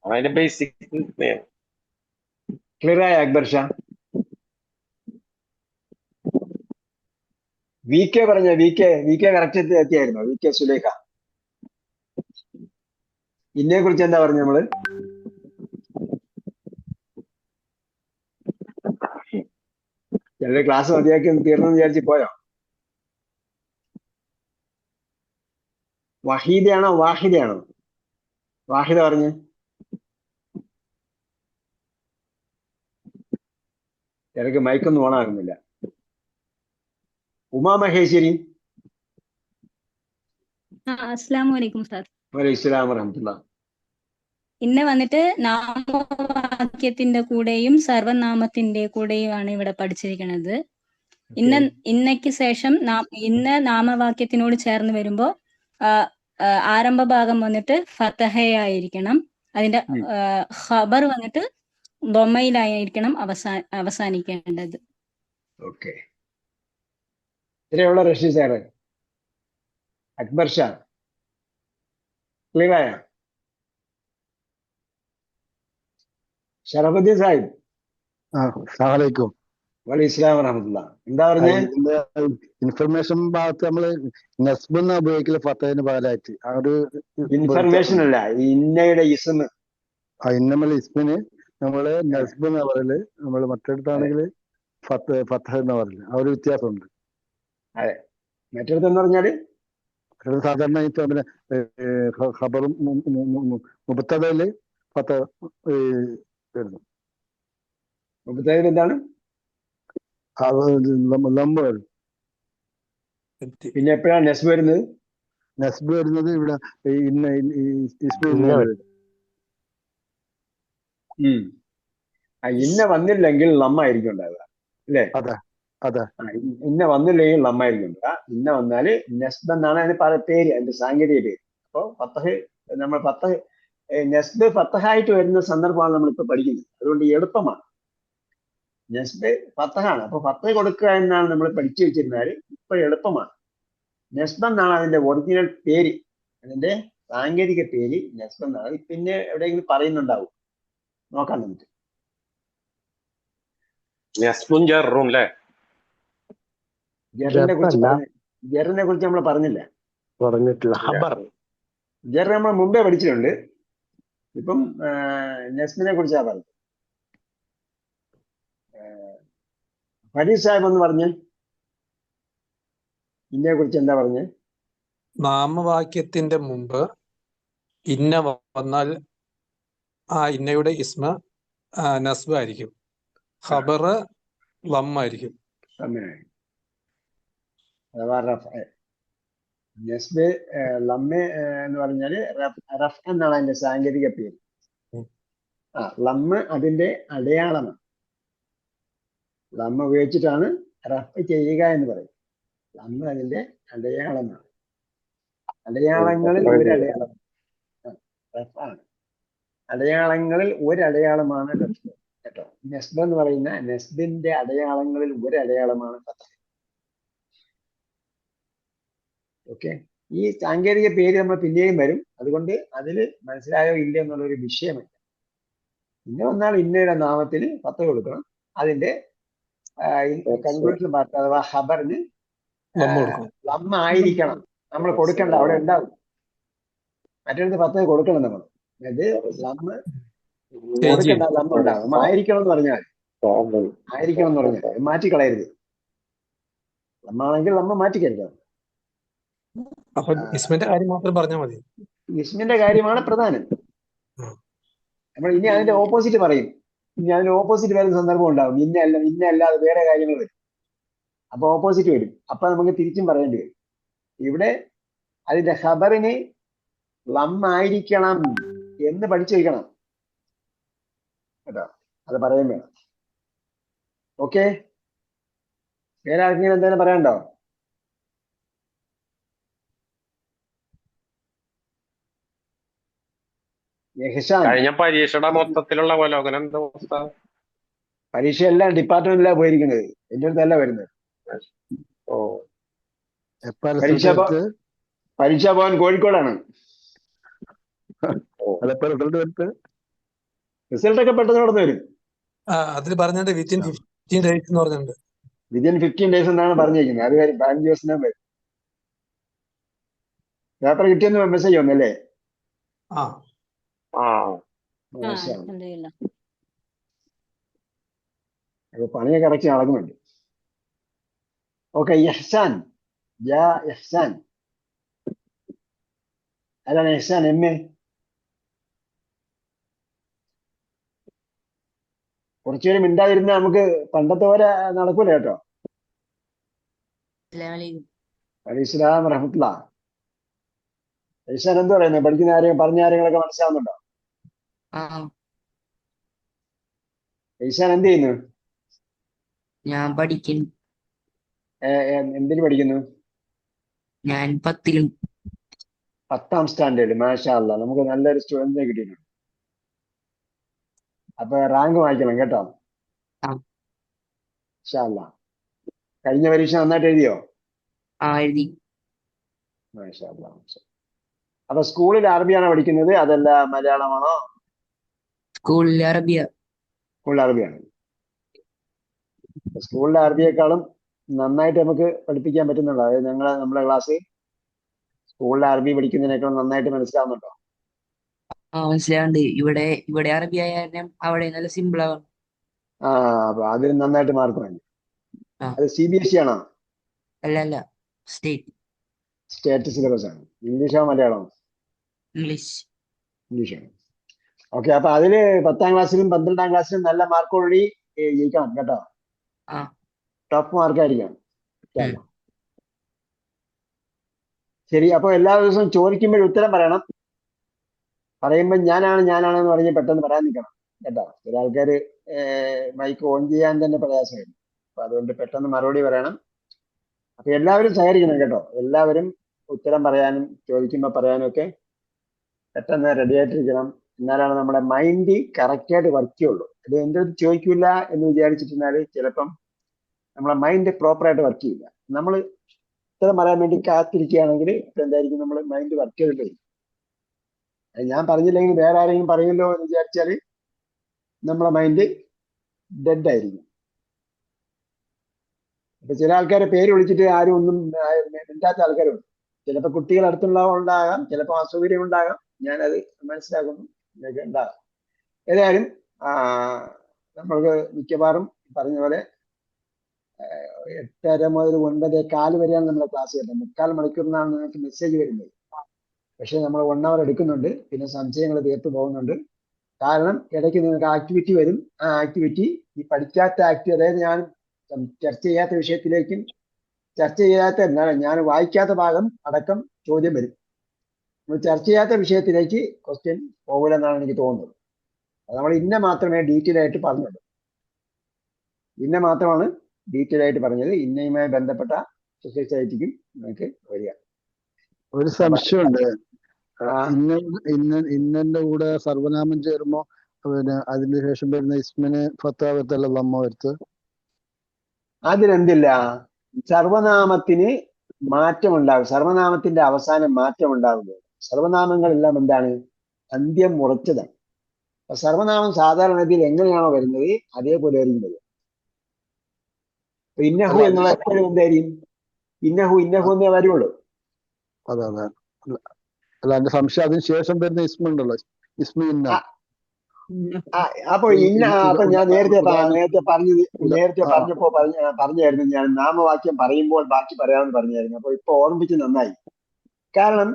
അതിന്റെ ബേസിക് നിയമം. ക്ലിയർ ആയ അക്ബർ ഷാ? വി കെ പറഞ്ഞ വി കെ കറക്റ്റ് എത്തിയായിരുന്നോ? വി കെ സുലേഖ ഇന്നെ കുറിച്ച് എന്താ പറഞ്ഞു നമ്മള്? ചിലര് ക്ലാസ് മതിയാക്കി തീർന്നെന്ന് വിചാരിച്ച് പോയോ? വഹീദയാണോ വാഹിദയാണോ? വാഹിദ പറഞ്ഞ്. ചിലർക്ക് മൈക്കൊന്നും ഓണാകുന്നില്ല. ഉമാ മഹേശ്വരി. അസ്സലാമു അലൈക്കും സാർ. വലൈക്കും സ്സലാം വറഹ്മത്തുള്ളാഹി. ഇന്ന് വന്നിട്ട് നാമവാക്യത്തിന്റെ കൂടെയും സർവനാമത്തിന്റെ കൂടെയുമാണ് ഇവിടെ പഠിച്ചിരിക്കുന്നത്. ഇന്നയ്ക്ക് ശേഷം ഇന്ന് നാമവാക്യത്തിനോട് ചേർന്ന് വരുമ്പോ ആരംഭ ഭാഗം വന്നിട്ട് ഫതഹയായിരിക്കണം. അതിന്റെ ഖബർ വന്നിട്ട് ദൊമ്മയിലായിരിക്കണം അവസാനിക്കേണ്ടത്. ഓക്കെ, ഇത്രയുള്ള റഷീദ് സാറ്. അക്ബർ ഷാ ക്ലിയർ ആയ? ഷറഫുദ്ദീൻ സാഹിബ്. അസ്സലാമലൈക്കും. വലൈക്കും സ്സലാം വറഹ്മത്തുള്ളാഹി. എന്താ പറഞ്ഞേ? ഇൻഫർമേഷൻ ഭാഗത്ത് നമ്മള് നസ്ബ് എന്നാ ഉപയോഗിക്കല് ഫത്തഹിന് പകരമായിട്ട്. ഇൻഫർമേഷൻ അല്ല, ഇന്നയുടെ ഇസ്മ്. ഇന്നമല ഇസ്മിന് നമ്മള് നസ്ബ് എന്നാ പറയല്. നമ്മള് മറ്റിടത്താണെങ്കിൽ ഫത്തഹ് എന്നാ പറയല്. ആ ഒരു വ്യത്യാസമുണ്ട്. അതെ, മറ്റിടത്തെന്ന് പറഞ്ഞാല് സാധാരണ ഇപ്പൊ പിന്നെ ഖബറും മുബത്തദയില് ഫത്തഹ് വരുന്നു. മുബത്തദയിൽ എന്താണ്? ലംബ് വരും. പിന്നെ എപ്പോഴാണ് നസ്ബ് വരുന്നത്? നസ്ബ് വരുന്നത് ഇവിടെ ഇന്ന വന്നില്ലെങ്കിൽ ലമ്മായിരിക്കും ഉണ്ടാവുക, അല്ലേ? അതെ അതെ. ഇന്ന വന്നില്ലെങ്കിൽ ലമ്മായിരിക്കും ഉണ്ടാവുക. ഇന്ന വന്നാല് നസ്ബ് എന്നാണ് അതിന് പേര്, അതിന്റെ സാങ്കേതിക പേര്. അപ്പൊ ഫത്തഹ്, നമ്മൾ ഫത്തഹ് നസ്ബ് ഫത്തഹായിട്ട് വരുന്ന സന്ദർഭമാണ് നമ്മളിപ്പോ പഠിക്കുന്നത്. അതുകൊണ്ട് എളുപ്പമാണ്. നസ്ബ് ഫത്തഹാണ്. അപ്പൊ ഫത്തഹ് കൊടുക്കുക എന്നാണ് നമ്മൾ പഠിച്ചു വെച്ചിരുന്നാല് ഇപ്പൊ എളുപ്പമാണ്. നസ്ബ് എന്നാണ് അതിന്റെ ഒറിജിനൽ പേര്, അതിന്റെ സാങ്കേതിക പേര് നസ്ബ് എന്നാണ്. പിന്നെ എവിടെയെങ്കിലും പറയുന്നുണ്ടാവും, നോക്കാം നമുക്ക്. ജറിനെ കുറിച്ച് നമ്മൾ പറഞ്ഞില്ല. ജർ നമ്മൾ മുമ്പേ പഠിച്ചിട്ടുണ്ട്. ഇപ്പം നസ്ബിനെ കുറിച്ചാ പറഞ്ഞത്. ഫരീദ് സാഹിബ് ഒന്ന് പറഞ്ഞ് ഇന്നെ കുറിച്ച് എന്താ പറഞ്ഞ്? നാമവാക്യത്തിന്റെ മുമ്പ് ഇന്ന വന്നാൽ ആ ഇന്നയുടെ ഇസ്മ നസ്ബ് ആയിരിക്കും, ഖബറ് ലമ്മായിരിക്കും. അഥവാ നസ്ബ് ലമ്മ എന്ന് പറഞ്ഞാല് റഫ് എന്നാണ് അതിന്റെ സാങ്കേതിക പേര്. ലമ്മ് അതിന്റെ അടയാളമാണ്. ലമ്മ ഉപയോഗിച്ചിട്ടാണ് റഫ് ചെയ്യുക എന്ന് പറയും. ലമ്മ അതിന്റെ അടയാളമാണ്. അടയാളങ്ങളിൽ ഒരു അടയാളം റഫാണ്. അടയാളങ്ങളിൽ ഒരു അടയാളമാണ് റഫ് കേട്ടോ. നെസ്ബ് എന്ന് പറയുന്ന നെസ്ബിന്റെ അടയാളങ്ങളിൽ ഒരു അടയാളമാണ് ഫത്ഹ്. ഓക്കെ, ഈ സാങ്കേതിക പേര് നമ്മൾ പിന്നെയും വരും, അതുകൊണ്ട് അതിൽ മനസ്സിലായോ ഇല്ല എന്നുള്ളൊരു വിഷയമല്ല. ഇന്ന വന്നാൽ ഇന്നയുടെ നാമത്തിന് ഫത്ഹ് കൊടുക്കണം. അതിന്റെ കൺക്ലൂഷൻ പാർട്ട് അഥവാ ഖബറിന് ലമ്മ ആയിരിക്കണം. നമ്മൾ കൊടുക്കണ്ട, അവിടെ ഉണ്ടാവും. മറ്റൊരു ഫത്ഹ് കൊടുക്കണം നമ്മൾ. അത് ലമ്മ കൊടുക്കണ്ട, ലമ്മ ഉണ്ടാകും. ആയിരിക്കണം എന്ന് പറഞ്ഞാൽ മാറ്റിക്കളയരുത്. ലമ്മാണെങ്കിൽ ലമ്മ മാറ്റിക്കരുത്. അപ്പൊ ഇസ്മിന്റെ കാര്യം മാത്രം പറഞ്ഞാൽ മതി. ഇസ്മിന്റെ കാര്യമാണ് പ്രധാനം. നമ്മൾ ഇനി അതിന്റെ ഓപ്പോസിറ്റ് പറയും. ഇനി അതിന്റെ ഓപ്പോസിറ്റ് വരുന്ന സന്ദർഭം ഉണ്ടാവും. ഇന്ന അല്ലാതെ വേറെ കാര്യങ്ങൾ വരും. അപ്പൊ ഓപ്പോസിറ്റ് വരും. അപ്പൊ നമുക്ക് തിരിച്ചും പറയേണ്ടി വരും. ഇവിടെ അതിന്റെ ഖബറിന് ലമ്മ ആയിരിക്കണം എന്ന് പഠിച്ചു വയ്ക്കണം കേട്ടോ. അത് പറയാൻ വേണം. ഓക്കെ, വേറെ ആർക്കെങ്കിലും എന്തെങ്കിലും പറയാനുണ്ടോ? കഴിഞ്ഞ പരീക്ഷയുടെ മൊത്തത്തിലുള്ള അവലോകനം എന്താ? പരീക്ഷ എല്ലാം ഡിപ്പാർട്ട്മെന്റിലാണ് പോയിരിക്കുന്നത്, എന്റെ അടുത്തല്ല വരുന്നത്. പരീക്ഷ പോകാൻ കോഴിക്കോടാണ്. റിസൾട്ട് ഒക്കെ പെട്ടെന്ന് നടന്നു വരും. അതിൽ പറഞ്ഞിട്ട് വിത്തിൻ 15 days എന്ന് പറഞ്ഞിട്ടുണ്ട്. വിതിൻ 15 days എന്നാണ് പറഞ്ഞിരിക്കുന്നത്. അത് വരും, 15 ദിവസത്തിനും വരും. പേപ്പർ കിട്ടിയെന്ന് മെസ്സേജ് വന്നല്ലേ? അപ്പൊ പണിയൊക്കെ കറക്റ്റ് നടക്കുന്നുണ്ട്. ഓക്കെ, ഇഹ്സാൻ. ഇഹ്സാൻ അതാണ് ഇഹ്സാൻ. കുറച്ചുപേരും മിണ്ടാതിരുന്ന നമുക്ക് പണ്ടത്തെ പോലെ നടക്കൂല കേട്ടോ. അലൈഹിസ്സലാം റഹ്മത്തുള്ളാഹ്. ഇഹ്സാൻ എന്ത് പറയുന്നത്? പഠിക്കുന്ന പറഞ്ഞ കാര്യങ്ങളൊക്കെ മനസ്സിലാവുന്നുണ്ടോ? ഇഹ്സാൻ എന്ത് ചെയ്യുന്നു? ഞാൻ പഠിക്കുന്നു. എന്തിനു പഠിക്കുന്നു? ഞാൻ 10ലും. 10ാം സ്റ്റാൻഡേർഡ്. മാഷാ അല്ലാഹ്, നമുക്ക് നല്ലൊരു സ്റ്റുഡന്റിനെ കിട്ടിയിട്ടുണ്ട്. അപ്പൊ റാങ്ക് വാങ്ങിക്കണം കേട്ടോ. മാഷാ അല്ലാഹ്. കഴിഞ്ഞ പരീക്ഷ നന്നായിട്ട് എഴുതിയോ? എഴുതി. മാഷാ അല്ലാഹ്. അപ്പൊ സ്കൂളിൽ അറബിയാണോ പഠിക്കുന്നത്, അതല്ല മലയാളമാണോ? സ്കൂളിൽ അറബിയ. സ്കൂളിൽ അറബിയാണ്. സ്കൂളിലെ അറബിയേക്കാളും നന്നായിട്ട് നമുക്ക് പഠിപ്പിക്കാൻ പറ്റുന്നുണ്ടോ? അതായത് നമ്മുടെ ക്ലാസ് സ്കൂളിലെ അറബി പഠിക്കുന്നതിനേക്കാളും നന്നായിട്ട് മനസ്സിലാവുന്നുണ്ടോ? മനസ്സിലാവുന്നുണ്ട്. ഇവിടെ അറബി ആയ കാരണം അവിടെ നല്ല സിമ്പിൾ ആവും. അപ്പൊ അതിന് നന്നായിട്ട് മാർക്ക് വേണം. അത് CBSE ആണോ? അല്ല, സ്റ്റേറ്റ് സിലബസ് ആണ്. ഇംഗ്ലീഷോ മലയാളമോ? ഇംഗ്ലീഷാണ്. ഓക്കെ, അപ്പൊ അതില് 10ാം ക്ലാസ്സിലും 12ാം ക്ലാസ്സിലും നല്ല മാർക്കോടുകൂടി ജയിക്കണം കേട്ടോ. ടോപ്പ് മാർക്കായിരിക്കണം. ശരി, അപ്പൊ എല്ലാ ദിവസവും ചോദിക്കുമ്പോഴും ഉത്തരം പറയണം. പറയുമ്പോൾ ഞാനാണെന്ന് പറഞ്ഞ് പെട്ടെന്ന് പറയാൻ നിൽക്കണം കേട്ടോ. ചില ആൾക്കാര് മൈക്ക് ഓൺ ചെയ്യാൻ തന്നെ പ്രയാസമായിരുന്നു. അപ്പൊ അതുകൊണ്ട് പെട്ടെന്ന് മറുപടി പറയണം. അപ്പൊ എല്ലാവരും സഹകരിക്കണം കേട്ടോ. എല്ലാവരും ഉത്തരം പറയാനും ചോദിക്കുമ്പോൾ പറയാനും ഒക്കെ പെട്ടെന്ന് റെഡി ആയിട്ടിരിക്കണം. എന്നാലാണ് നമ്മുടെ മൈൻഡ് കറക്റ്റായിട്ട് വർക്ക് ചെയ്യുള്ളൂ. അത് എൻ്റെ അടുത്ത് ചോദിക്കില്ല എന്ന് വിചാരിച്ചിട്ടുണ്ടെങ്കിൽ ചിലപ്പം നമ്മളെ മൈൻഡ് പ്രോപ്പറായിട്ട് വർക്ക് ചെയ്യില്ല. നമ്മൾ ഉത്തരം പറയാൻ വേണ്ടി കാത്തിരിക്കുകയാണെങ്കിൽ ഇപ്പൊ എന്തായിരിക്കും, നമ്മൾ മൈൻഡ് വർക്ക് ചെയ്തിട്ട് ഞാൻ പറഞ്ഞില്ലെങ്കിൽ വേറെ ആരെങ്കിലും പറയുമല്ലോ എന്ന് വിചാരിച്ചാൽ നമ്മളെ മൈൻഡ് ഡെഡ് ആയിരിക്കും. അപ്പൊ ചില ആൾക്കാരെ പേര് വിളിച്ചിട്ട് ആരും ഒന്നും മിണ്ടാത്ത ആൾക്കാരുണ്ട്. ചിലപ്പോൾ കുട്ടികൾ അടുത്തുണ്ടാകാം, ചിലപ്പോൾ അസൗകര്യം ഉണ്ടാകാം. ഞാനത് മനസ്സിലാക്കുന്നു, ഇതൊക്കെ ഉണ്ടാകാം. ഏതായാലും നമ്മൾക്ക് മിക്കവാറും പറഞ്ഞ പോലെ 8:30 മുതൽ 9:15 വരെയാണ് നമ്മുടെ ക്ലാസ് വരുന്നത്. 3/4 മണിക്കൂറിനാണ് നിങ്ങൾക്ക് മെസ്സേജ് വരുന്നത്. പക്ഷെ നമ്മൾ 1 hour എടുക്കുന്നുണ്ട്. പിന്നെ സംശയങ്ങൾ തീർത്തു പോകുന്നുണ്ട്. കാരണം ഇടയ്ക്ക് നിങ്ങൾക്ക് ആക്ടിവിറ്റി വരും. ആ ആക്ടിവിറ്റി ഈ പഠിക്കാത്ത അതായത് ഞാൻ ചർച്ച ചെയ്യാത്ത വിഷയത്തിലേക്കും ഞാൻ വായിക്കാത്ത ഭാഗം അടക്കം ചോദ്യം വരും. നമ്മൾ ചർച്ച ചെയ്യാത്ത വിഷയത്തിലേക്ക് ക്വസ്റ്റ്യൻ പോകില്ലെന്നാണ് എനിക്ക് തോന്നുന്നത്. അത് നമ്മൾ ഇന്ന മാത്രമേ ഡീറ്റെയിൽ ആയിട്ട് പറഞ്ഞുള്ളൂ. ഇന്ന മാത്രമാണ് ഡീറ്റെയിൽ ആയിട്ട് പറഞ്ഞത്. ഇന്നയുമായി ബന്ധപ്പെട്ട സൊസൈറ്റിക്കും നിങ്ങൾക്ക് വരിക. ഒരു സംശയമുണ്ട്. ഇന്നന്റെ കൂടെ സർവനാമം ചേരുമ്പോ പിന്നെ അതിന് ശേഷം വരുന്ന ഇസ്മിന് ഫത്താവത്തല്ല നമ്മ വരുത്ത്. അതിനെന്തില്ല, സർവനാമത്തിന് മാറ്റമുണ്ടാകും. സർവനാമത്തിന്റെ അവസാനം മാറ്റം ഉണ്ടാകുന്നത്. സർവനാമങ്ങളെല്ലാം എന്താണ്? അന്ത്യം ഉറച്ചതാണ്. അപ്പൊ സർവനാമം സാധാരണത്തിൽ എങ്ങനെയാണോ വരുന്നത് അതേപോലെ ആയിരിക്കും വരിക. ഇന്നഹു എന്നുള്ള എപ്പോഴും എന്തായിരിക്കും? ഇന്നഹു എന്നേ വരുള്ളൂ. അതെ അതെ. അല്ല എന്റെ സംശയം അതിന് ശേഷം വരുന്ന ഇസ്മ ഉണ്ടല്ലോ, ഇസ്മ ഇന്ന. അപ്പൊ അപ്പൊ ഞാൻ നേരത്തെ പറഞ്ഞപ്പോ പറഞ്ഞായിരുന്നു, ഞാൻ നാമവാക്യം പറയുമ്പോൾ ബാക്കി പറയാമെന്ന് പറഞ്ഞായിരുന്നു. അപ്പൊ ഇപ്പൊ ഓർമ്മിച്ച് നന്നായി. കാരണം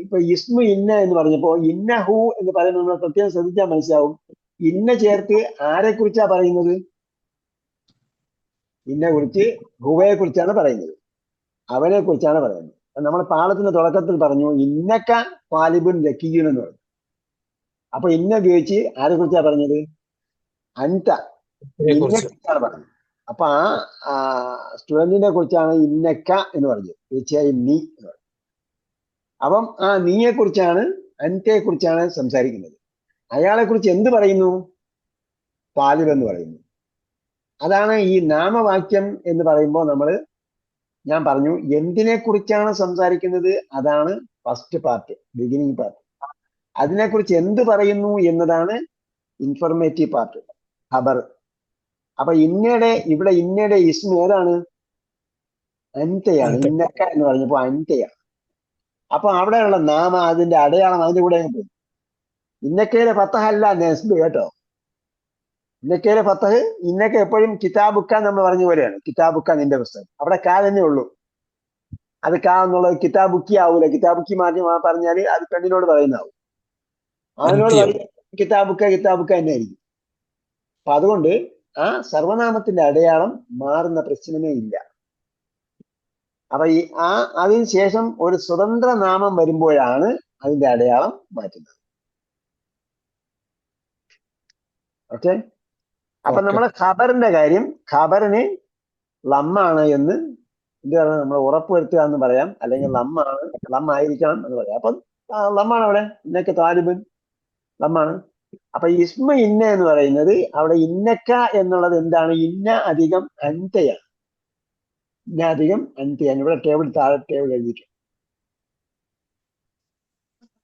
ഇപ്പൊ ഇസ്മു ഇന്ന എന്ന് പറഞ്ഞപ്പോ ഇന്നഹു എന്ന് പറയുന്നത് നമ്മൾ പ്രത്യേകം ശ്രദ്ധിച്ചാൽ മനസ്സിലാവും. ഇന്ന ചേർത്ത് ആരെ കുറിച്ചാ പറയുന്നത്? ഇന്നെ കുറിച്ച് ഹുവയെ കുറിച്ചാണ് പറയുന്നത്, അവനെ കുറിച്ചാണ് പറയുന്നത്. നമ്മൾ പാഠത്തിന്റെ തുടക്കത്തിൽ പറഞ്ഞു ഇന്നക്ക ഫാലിബുൻ ലക്കിയുൻ എന്ന് പറഞ്ഞു. അപ്പൊ ഇന്ന ഉപയോഗിച്ച് ആരെ കുറിച്ചാ പറഞ്ഞത്? അൻത, ഇന്നെ കുറിച്ചാണ് പറഞ്ഞത്. അപ്പൊ ആ സ്റ്റുഡന്റിനെ കുറിച്ചാണ് ഇന്നക്ക എന്ന് പറഞ്ഞത്, തീർച്ചയായും നീ എന്ന് പറഞ്ഞു. അപ്പം ആ നീയെ കുറിച്ചാണ്, അൻതയെ കുറിച്ചാണ് സംസാരിക്കുന്നത്. അയാളെ കുറിച്ച് എന്ത് പറയുന്നു? ഫാലിബ് എന്ന് പറയുന്നു. അതാണ് ഈ നാമവാക്യം എന്ന് പറയുമ്പോൾ ഞാൻ പറഞ്ഞു എന്തിനെ കുറിച്ചാണ് സംസാരിക്കുന്നത്, അതാണ് ഫസ്റ്റ് പാർട്ട്, ബിഗിനിങ് പാർട്ട്. അതിനെക്കുറിച്ച് എന്ത് പറയുന്നു എന്നതാണ് ഇൻഫർമേറ്റീവ് പാർട്ട്, ഖബർ. അപ്പൊ ഇവിടെ ഇന്നയുടെ ഇസ്മ ഏതാണ്? അൻതയാണ്. ഇന്നക്ക എന്ന് പറഞ്ഞപ്പോ അൻതയാണ്. അപ്പൊ അവിടെയുള്ള അതിന്റെ അടയാളം അതിന്റെ കൂടെ പോകും. ഇന്നക്കയിലെ ഫത്തഹല്ല നെസ്ബ് കേട്ടോ. ഇന്നക്കയിലെ ഫത്തഹ്, ഇന്നക്ക എപ്പോഴും കിതാബുക്ക നമ്മൾ പറഞ്ഞ പോലെയാണ്. കിതാബുക്ക നിന്റെ പുസ്തകം, അവിടെ കാ തന്നെ ഉള്ളൂ. അത് കാ എന്നുള്ളത് കിതാബുക്കി ആവൂല. കിതാബുക്കി മാറ്റി പറഞ്ഞാല് അത് പെണ്ണിനോട് പറയുന്നതാവും. അവനോട് കിതാബുക്ക തന്നെ ആയിരിക്കും. അപ്പൊ അതുകൊണ്ട് ആ സർവനാമത്തിന്റെ അടയാളം മാറുന്ന പ്രശ്നമേ ഇല്ല. അപ്പൊ അതിന് ശേഷം ഒരു സ്വതന്ത്ര നാമം വരുമ്പോഴാണ് അതിന്റെ അടയാളം മാറ്റുന്നത്. ഓക്കെ. അപ്പൊ നമ്മളെ ഖബറിന്റെ കാര്യം, ഖബറിന് ലമ്മാണ് എന്ന് നമ്മൾ ഉറപ്പുവരുത്തുക എന്ന് പറയാം, അല്ലെങ്കിൽ ലമ്മായിരിക്കണം എന്ന് പറയാം. അപ്പൊ ലമ്മാണ് അവിടെ. ഇന്നൊക്കെ താലിബൻ ലമ്മാണ്. അപ്പൊ ഇസ്മ ഇന്ന എന്ന് പറയുന്നത് അവിടെ ഇന്നക്ക എന്നുള്ളത് എന്താണ്? ഇന്ന അധികം അൻതയാണ്. ഇന്ന അധികം അൻതയാണ്. ഇവിടെ താഴെ ടേബിൾ എഴുതിയിട്ട്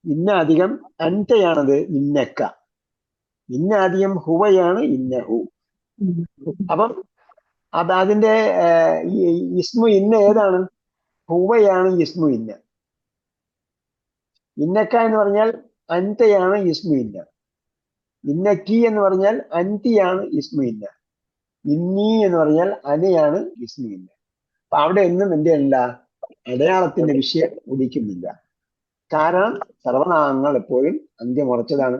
ഇന്ന അധികം അൻതയാണത് ഇന്നക്ക. ഇന്ന അധികം ഹുവയാണ് ഇന്നഹു. അപ്പം അതിന്റെ ഇസ്മു ഇന്ന ഏതാണ്? ഹുവയാണ് ഇസ്മു ഇന്ന. ഇന്നക്ക എന്ന് പറഞ്ഞാൽ അൻതയാണ് ഇസ്മു ഇന്ന. ഇന്നക്കി എന്ന് പറഞ്ഞാൽ അൻതിയാണ് ഇസ്മു ഇന്ന. ഇന്നി എന്ന് പറഞ്ഞാൽ അനയാണ് ഇസ്മു ഇന്ന. അപ്പൊ അവിടെ ഒന്നും എന്റെ അല്ല അടയാളത്തിന്റെ വിഷയം ഉദിക്കുന്നില്ല. കാരണം സർവനാമങ്ങൾ എപ്പോഴും അന്ത്യമുറച്ചതാണ്.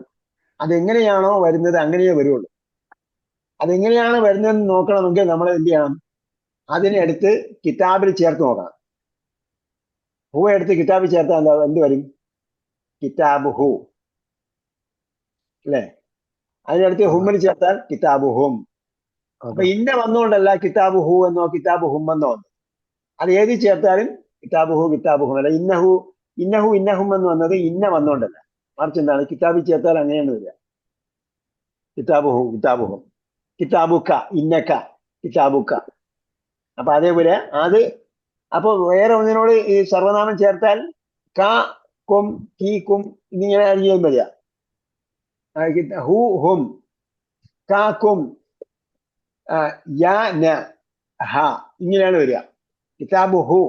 അതെങ്ങനെയാണോ വരുന്നത് അങ്ങനെയേ വരുള്ളൂ. അതെങ്ങനെയാണ് വരുന്നതെന്ന് നോക്കണമെങ്കിൽ നമ്മൾ എന്ത് ചെയ്യണം? അതിനെ എടുത്ത് കിതാബിൽ ചേർത്ത് നോക്കണം. ഹു എടുത്ത് കിതാബിൽ ചേർത്താൽ എന്ത് വരും? കിതാബ് ഹു അല്ലേ? അതിനടുത്ത് ഹുമ്മിൽ ചേർത്താൽ കിതാബ് ഹും. അപ്പൊ ഇന്ന വന്നുകൊണ്ടല്ല കിതാബ് ഹു എന്നോ കിതാബ് ഹും എന്നോ വന്നു. അത് ഏത് ചേർത്താലും കിതാബ് ഹു അല്ല. ഇന്നഹും എന്ന് വന്നത് ഇന്ന വന്നുകൊണ്ടല്ല, മറിച്ച് എന്താണ്? കിതാബിൽ ചേർത്താൽ അങ്ങനെയാണ് വരിക. കിതാബ് ഹും, കിതാബുക്ക, ഇന്നക്ക, കിതാബുക്ക. അപ്പൊ അതേപോലെ അപ്പൊ വേറെ ഒന്നിനോട് ഈ സർവനാമം ചേർത്താൽ ക, കും, കി, കും എന്നിങ്ങനെ ചെയ്യാൻ വരിക. ഹു, ഹും, ക, കും, യ, ന, ഹ ഇങ്ങനെയാണ് വരിക. കിതാബു ഹു,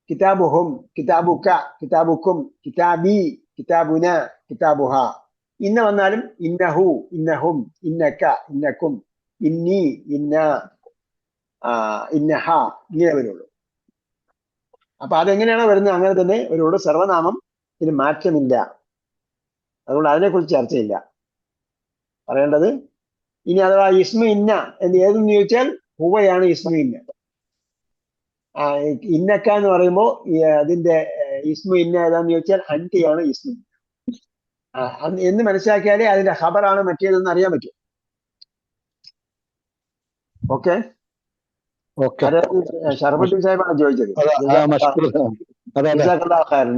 കിതാബു ഹും, കിതാബുക്ക, കിതാബുക്കും, കിതാബി, കിതാബുന, കിതാബുഹ. ഇന്ന വന്നാലും ഇന്നഹു, ഇന്നഹും, ഇന്നക്ക, ഇന്നക്കും, ഇന്നി, ഇന്ന, ഇന്നഹ ഇങ്ങനെ വരുള്ളൂ. അപ്പൊ അതെങ്ങനെയാണോ വരുന്നത് അങ്ങനെ തന്നെ വരുള്ളൂ. സർവനാമം ഇതിന് മാറ്റമില്ല. അതുകൊണ്ട് അതിനെക്കുറിച്ച് ചർച്ചയില്ല പറയേണ്ടത്. ഇനി അഥവാ ഇസ്മു ഇന്ന എന്ന് ഏതെന്ന് ചോദിച്ചാൽ ഹുവയാണ് ഇസ്മു ഇന്ന. ഇന്നക്ക എന്ന് പറയുമ്പോൾ അതിന്റെ ഇസ്മു ഇന്ന ഏതാന്ന് ചോദിച്ചാൽ അൻതിയാണ് ഇസ്മു. എന്ന് മനസ്സിലാക്കിയാലേ അതിന്റെ ഖബറാണ് മറ്റേതെന്ന് അറിയാൻ പറ്റും. ഓക്കെ, ഷറഫുദ്ദീൻ സാഹിബാണ് ചോദിച്ചത്.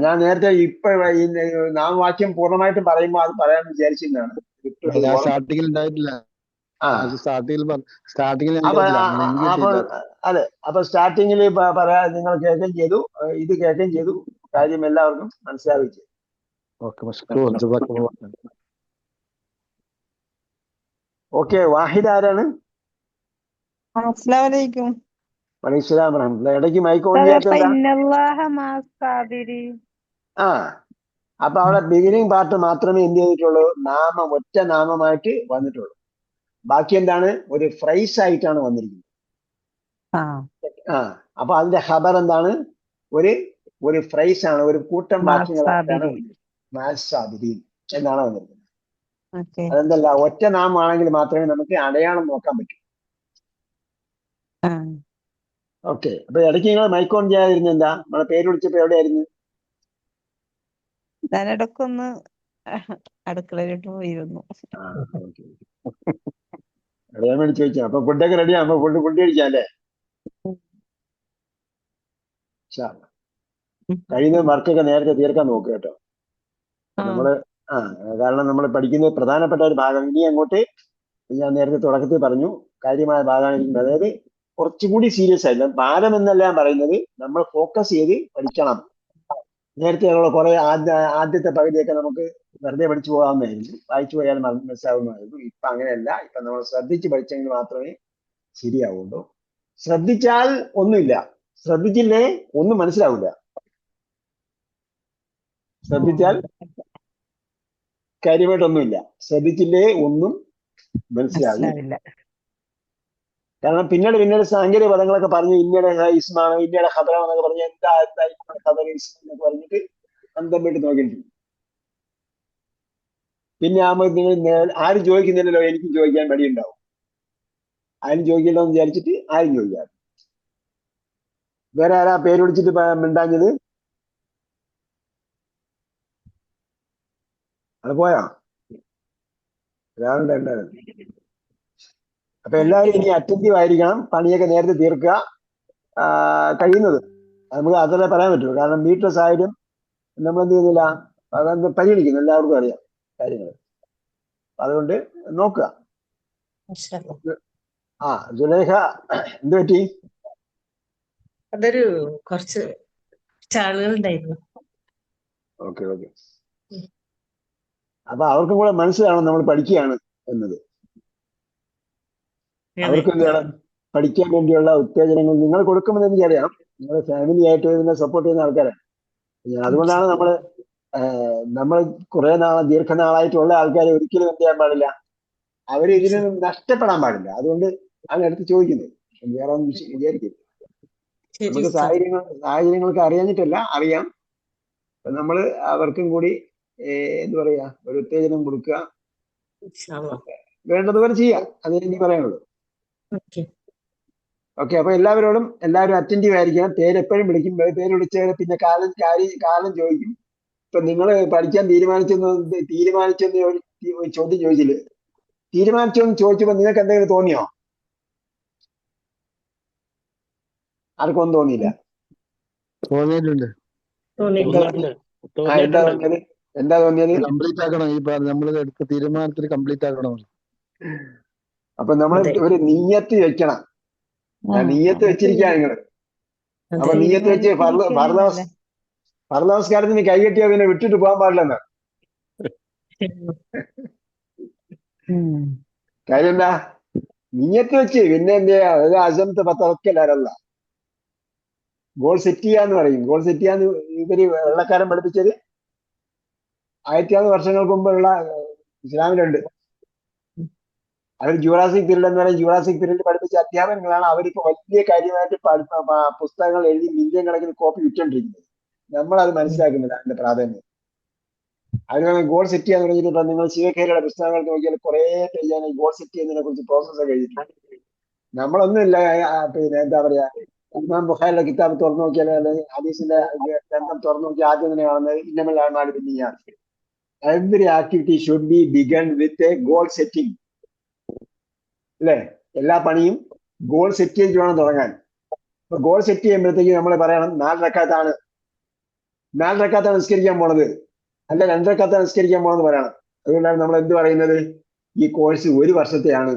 ഞാൻ നേരത്തെ നാമവാക്യം പൂർണ്ണമായിട്ടും പറയുമ്പോൾ അത് പറയാമെന്ന് വിചാരിച്ചിരുന്നതാണ്. അതെ, അപ്പൊ സ്റ്റാർട്ടിങ്ങിൽ പറയാ നിങ്ങൾ കേൾക്കുകയും ചെയ്തു, ഇത് കേൾക്കുകയും ചെയ്തു, കാര്യം എല്ലാവർക്കും മനസ്സിലാവുകയും ചെയ്തു. ഓക്കെ, വാഹിദ് ആരാണ്? അസ്സലാമലൈക്കും. വലൈഹിസ്സലാം വറഹ്മത്തുള്ളാഹി. ഇടയ്ക്ക് മൈക്ക് ഓൺ ചെയ്യാത്ത അപ്പൊ അവിടെ ബിഗിനിങ് പാർട്ട് മാത്രമേ എന്ത് ചെയ്തിട്ടുള്ളൂ, ഒറ്റ നാമമായിട്ട് വന്നിട്ടുള്ളൂ. ബാക്കി എന്താണ്, ഒരു ഫ്രൈസ് ആയിട്ടാണ് വന്നിരിക്കുന്നത്. അപ്പൊ അതിന്റെ ഖബർ എന്താണ്, ഒരു ഫ്രൈസ് ആണ്, ഒരു കൂട്ടം വാക്യങ്ങളായിട്ടാണ് മാസാബിദീൻ എന്നാണ് വന്നിരിക്കുന്നത്. അതെന്തല്ല, ഒറ്റ നാമമാണെങ്കിൽ മാത്രമേ നമുക്ക് അടയാളം നോക്കാൻ പറ്റൂ. ഓക്കെ, അപ്പൊ ഇടയ്ക്ക് നിങ്ങൾ മൈക്ക് ഓൺ ചെയ്യാതിരുന്ന എന്താ? നമ്മളെ പേര് വിളിച്ചപ്പോ എവിടെയായിരുന്നു? ഞാനിടക്കൊന്ന് അടുക്കളയിലോട്ട് പോയിരുന്നു. അറിയാൻ വേണ്ടി ചോദിച്ചാ. അപ്പൊ ഫുഡൊക്കെ റെഡിയാ? അപ്പൊ ഫുഡ് കഴിക്കാം അല്ലേ? കഴിയുന്ന വർക്കൊക്കെ നേരത്തെ തീർക്കാൻ നോക്കുക കേട്ടോ. നമ്മള് കാരണം നമ്മൾ പഠിക്കുന്ന പ്രധാനപ്പെട്ട ഒരു ഭാഗം ഇനി അങ്ങോട്ട്, ഞാൻ നേരത്തെ തുടക്കത്തിൽ പറഞ്ഞു, കാര്യമായ ഭാഗമാണ്. അതായത് കുറച്ചുകൂടി സീരിയസ് ആയില്ല, ഭാരം എന്നല്ല ഞാൻ പറയുന്നത്, നമ്മൾ ഫോക്കസ് ചെയ്ത് പഠിക്കണം. നേരത്തെ കുറെ ആദ്യത്തെ പകുതിയൊക്കെ നമുക്ക് വെറുതെ പഠിച്ചു പോകാവുന്നതായിരുന്നു, വായിച്ചു പോയാൽ മനസ്സിലാവുന്നതായിരുന്നു. ഇപ്പൊ അങ്ങനെയല്ല. ഇപ്പൊ നമ്മൾ ശ്രദ്ധിച്ച് പഠിച്ചെങ്കിൽ മാത്രമേ ശരിയാവുള്ളൂ. ശ്രദ്ധിച്ചാൽ ഒന്നുമില്ല, ശ്രദ്ധിച്ചില്ലേ ഒന്നും മനസ്സിലാവില്ല. ശ്രദ്ധിച്ചാൽ കാര്യമായിട്ടൊന്നുമില്ല, ശ്രദ്ധിച്ചില്ലേ ഒന്നും മനസ്സിലാവില്ല. കാരണം പിന്നീട് സാങ്കേതിക പദങ്ങളൊക്കെ പറഞ്ഞ് ഇന്നയുടെ ഇസ്മാണ്, ഇന്നയുടെ ഖബറാണെന്നൊക്കെ പറഞ്ഞ് എന്താ ഖബർ എന്നൊക്കെ പറഞ്ഞിട്ട് അന്തം വിട്ട് നോക്കിയിട്ടുണ്ട്. പിന്നെ ആകുമ്പോൾ നിങ്ങൾ ആരും ചോദിക്കുന്നില്ലല്ലോ, എനിക്കും ചോദിക്കാൻ മടിയുണ്ടാവും. ആരും ചോദിക്കില്ലോ എന്ന് വിചാരിച്ചിട്ട് ആരും ചോദിക്കാറ്. വേറെ ആരാ പേര് വിളിച്ചിട്ട് മിണ്ടാഞ്ഞത്? അത് പോയാ? ഒരാളുണ്ടായിരുന്നു. അപ്പൊ എല്ലാവരും ഇനി അറ്റൻറ്റീവ് ആയിരിക്കണം, പണിയൊക്കെ നേരത്തെ തീർക്കുക കഴിയുന്നത്. നമുക്ക് അതല്ലേ പറയാൻ പറ്റുള്ളൂ. കാരണം വീട്ടിലെ സാഹചര്യം നമ്മൾ എന്ത് ചെയ്യുന്നില്ല, അതൊന്ന് പരിഗണിക്കുന്നു, എല്ലാവർക്കും അറിയാം കാര്യങ്ങൾ. അതുകൊണ്ട് നോക്കുക. സുലേഖ എന്ത് പറ്റി? അതൊരു കുറച്ച് ആളുകളുണ്ടായിരുന്നു. ഓക്കെ. അപ്പൊ അവർക്കും കൂടെ മനസ്സിലാവണം നമ്മൾ പഠിക്കുകയാണ് എന്നത്. അവർക്ക് എന്താണ് പഠിക്കാൻ വേണ്ടിയുള്ള ഉത്തേജനങ്ങൾ നിങ്ങൾ കൊടുക്കുമെന്ന് എനിക്കറിയാം. നിങ്ങൾ ഫാമിലി ആയിട്ട് ഇതിനെ സപ്പോർട്ട് ചെയ്യുന്ന ആൾക്കാരാണ്. അതുകൊണ്ടാണ് നമ്മൾ കുറെ ദീർഘനാളായിട്ടുള്ള ആൾക്കാരെ ഒരിക്കലും എന്ത് ചെയ്യാൻ പാടില്ല, അവര് ഇതിന് നഷ്ടപ്പെടാൻ പാടില്ല. അതുകൊണ്ട് അങ്ങ് എടുത്ത് ചോദിക്കുന്നത്. വേറെ ഒന്നും വിചാരിക്കരുത്. നമുക്ക് സാഹചര്യങ്ങൾക്ക് അറിയാഞ്ഞിട്ടല്ല, അറിയാം. നമ്മള് അവർക്കും കൂടി എന്താ പറയാ, ഒരു ഉത്തേജനം കൊടുക്കുക, വേണ്ടതുപോലെ ചെയ്യാം. അതേ എനിക്ക് പറയാനുള്ളൂ. ഓക്കെ, അപ്പൊ എല്ലാവരും അറ്റൻറ്റീവ് ആയിരിക്കണം. പേര് എപ്പോഴും വിളിക്കും. പേര് വിളിച്ചാൽ പിന്നെ കാലം ചോദിക്കും. ഇപ്പൊ നിങ്ങൾ പഠിക്കാൻ തീരുമാനിച്ചെന്ന് ഒരു ചോദ്യം ചോദിച്ചില്ലേ? തീരുമാനിച്ചോന്ന് ചോദിച്ചപ്പോ നിങ്ങൾക്ക് എന്തെങ്കിലും തോന്നിയോ? ആർക്കൊന്നും തോന്നിയില്ല. എന്താ തോന്നിയത്? കംപ്ലീറ്റ് ആക്കണം. ഈ നമ്മൾ എടുത്ത തീരുമാനത്തിൽ കംപ്ലീറ്റ് ആക്കണം. അപ്പൊ നമ്മൾ ഒരു നീയത്ത് വെക്കണം. നീയത്ത് വെച്ചിരിക്കുക നിങ്ങള്. അപ്പൊ നീയത്ത് വെച്ച് ഭരണനമസ്കാരത്തിന് കൈകെട്ടിയാ പിന്നെ വിട്ടിട്ട് പോകാൻ പാടില്ലെന്നാണ്. കാര്യം എന്താ? നീയത്ത് വെച്ച് പിന്നെ എന്ത് ചെയ്യാ, അസംത്ത് പത്തവക്കലല്ല, ഗോൾ സെറ്റ് ചെയ്യാന്ന് പറയും. ഗോൾ സെറ്റ് ചെയ്യാന്ന് ഇവര് വെള്ളക്കാരൻ പഠിപ്പിച്ചത് 1000 വർഷങ്ങൾക്ക് മുമ്പുള്ള ഇസ്ലാമിലുണ്ട്. അവർ ജൂറാസിക് പീരീഡ് എന്ന് പറയുന്നത് ജൂറാസിക് പീരീഡിൽ പഠിപ്പിച്ച അധ്യാപനങ്ങളാണ് അവരിപ്പോ വലിയ കാര്യമായിട്ട് പുസ്തകങ്ങൾ എഴുതി മില്യൺ കണക്കിന് കോപ്പി വിറ്റോണ്ടിരിക്കുന്നത്. നമ്മളത് മനസ്സിലാക്കുന്നില്ല അതിന്റെ പ്രാധാന്യം. അതിന് ഗോൾ സെറ്റ് ചെയ്യാൻ തുടങ്ങിയിട്ട് നിങ്ങൾ ശിവഖേരയുടെ പുസ്തകങ്ങൾ നോക്കിയാൽ കുറെ പേജാണ് ഗോൾ സെറ്റ് ചെയ്യുന്നതിനെ കുറിച്ച് പ്രോസസ്സൊക്കെ എഴുതിയിട്ടുണ്ട്. നമ്മളൊന്നുമില്ല. പിന്നെ എന്താ പറയാ, ഇമാം ബുഖാരിയുടെ കിതാബ് തുറന്നു നോക്കിയാൽ, അല്ലെങ്കിൽ ഹദീസിന്റെ ഗ്രന്ഥം തുറന്നു നോക്കിയാൽ ആദ്യം തന്നെ കാണുന്നത് ഇന്നമൽ അഅ്മാലു ബിന്നിയ്യാത്ത്. every activity should be begun with a goal setting. അല്ലേ? എല്ലാ പണിയും ഗോൾ സെറ്റ് ചെയ്തിട്ട് വേണം തുടങ്ങാൻ. അപ്പൊ ഗോൾ സെറ്റ് ചെയ്യുമ്പോഴത്തേക്ക് നമ്മൾ പറയണം 4 റക്അത്താണ് നിസ്കരിക്കാൻ പോണത്, അല്ല 2 റക്അത്താണ് നിസ്കരിക്കാൻ പോണെന്ന് പറയണം. അതുകൊണ്ടാണ് നമ്മൾ എന്ത് പറയുന്നത്, ഈ കോഴ്സ് 1 വർഷത്തെയാണ്.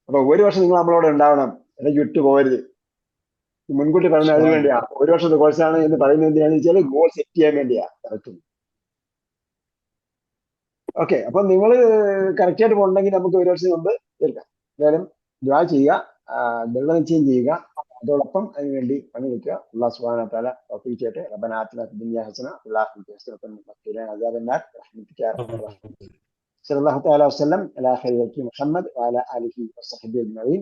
അപ്പൊ 1 വർഷം നിങ്ങൾ നമ്മളോട് ഉണ്ടാവണം, ഇടയ്ക്ക് വിട്ടു പോകരുത്. മുൻകൂട്ടി പറയുന്നത് അതിന് വേണ്ടിയാ. 1 വർഷത്തെ കോഴ്സാണ് എന്ന് പറയുന്നത് എന്തിനാണെന്ന് വെച്ചാൽ ഗോൾ സെറ്റ് ചെയ്യാൻ വേണ്ടിയാ. ഓക്കെ, അപ്പൊ നിങ്ങൾ കറക്റ്റ് ആയിട്ട് പോകണമെങ്കിൽ നമുക്ക് 1 വർഷം മുമ്പ് തീർക്കാം. എന്തായാലും ദുആ ചെയ്യുക, ദൃഢനിശ്ചയം ചെയ്യുക, അതോടൊപ്പം അതിനുവേണ്ടി പണിവെക്കുക. അല്ലാഹു സുബ്ഹാനഹു വ തആല തൗഫീഖ് ചെയ്യട്ടെ. റബ്ബനാ ആതിനാ ഫിദ് ദുനിയാ ഹസന വഫിൽ ആഖിറതി ഹസനതൻ വഖിനാ അദാബന്നാർ ബിറഹ്മതിക യാ അർഹമർ റഹീമീൻ. സല്ലല്ലാഹു തആല വസല്ലം അലാ ഖൈരി ഖൽഖി മുഹമ്മദ് വഅലാ ആലിഹി വസഹ്ബിഹി അജ്മഈൻ.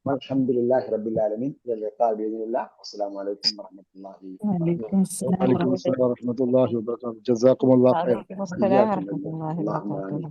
വൽഹംദുലില്ലാഹി റബ്ബിൽ ആലമീൻ. ഇലാ ലിഖാഇ ബിഇذنില്ലാഹ്. വസ്സലാമു അലൈക്കും വറഹ്മത്തുള്ളാഹി വഅലൈക്കും അസ്സലാം വറഹ്മത്തുള്ളാഹി വബറകാതുഹു. ജസാക്കുമുല്ലാഹു ഖൈർ. വഅലൈക്കും അസ്സലാം വറഹ്മത്തുള്ളാഹി വബറകാതുഹു.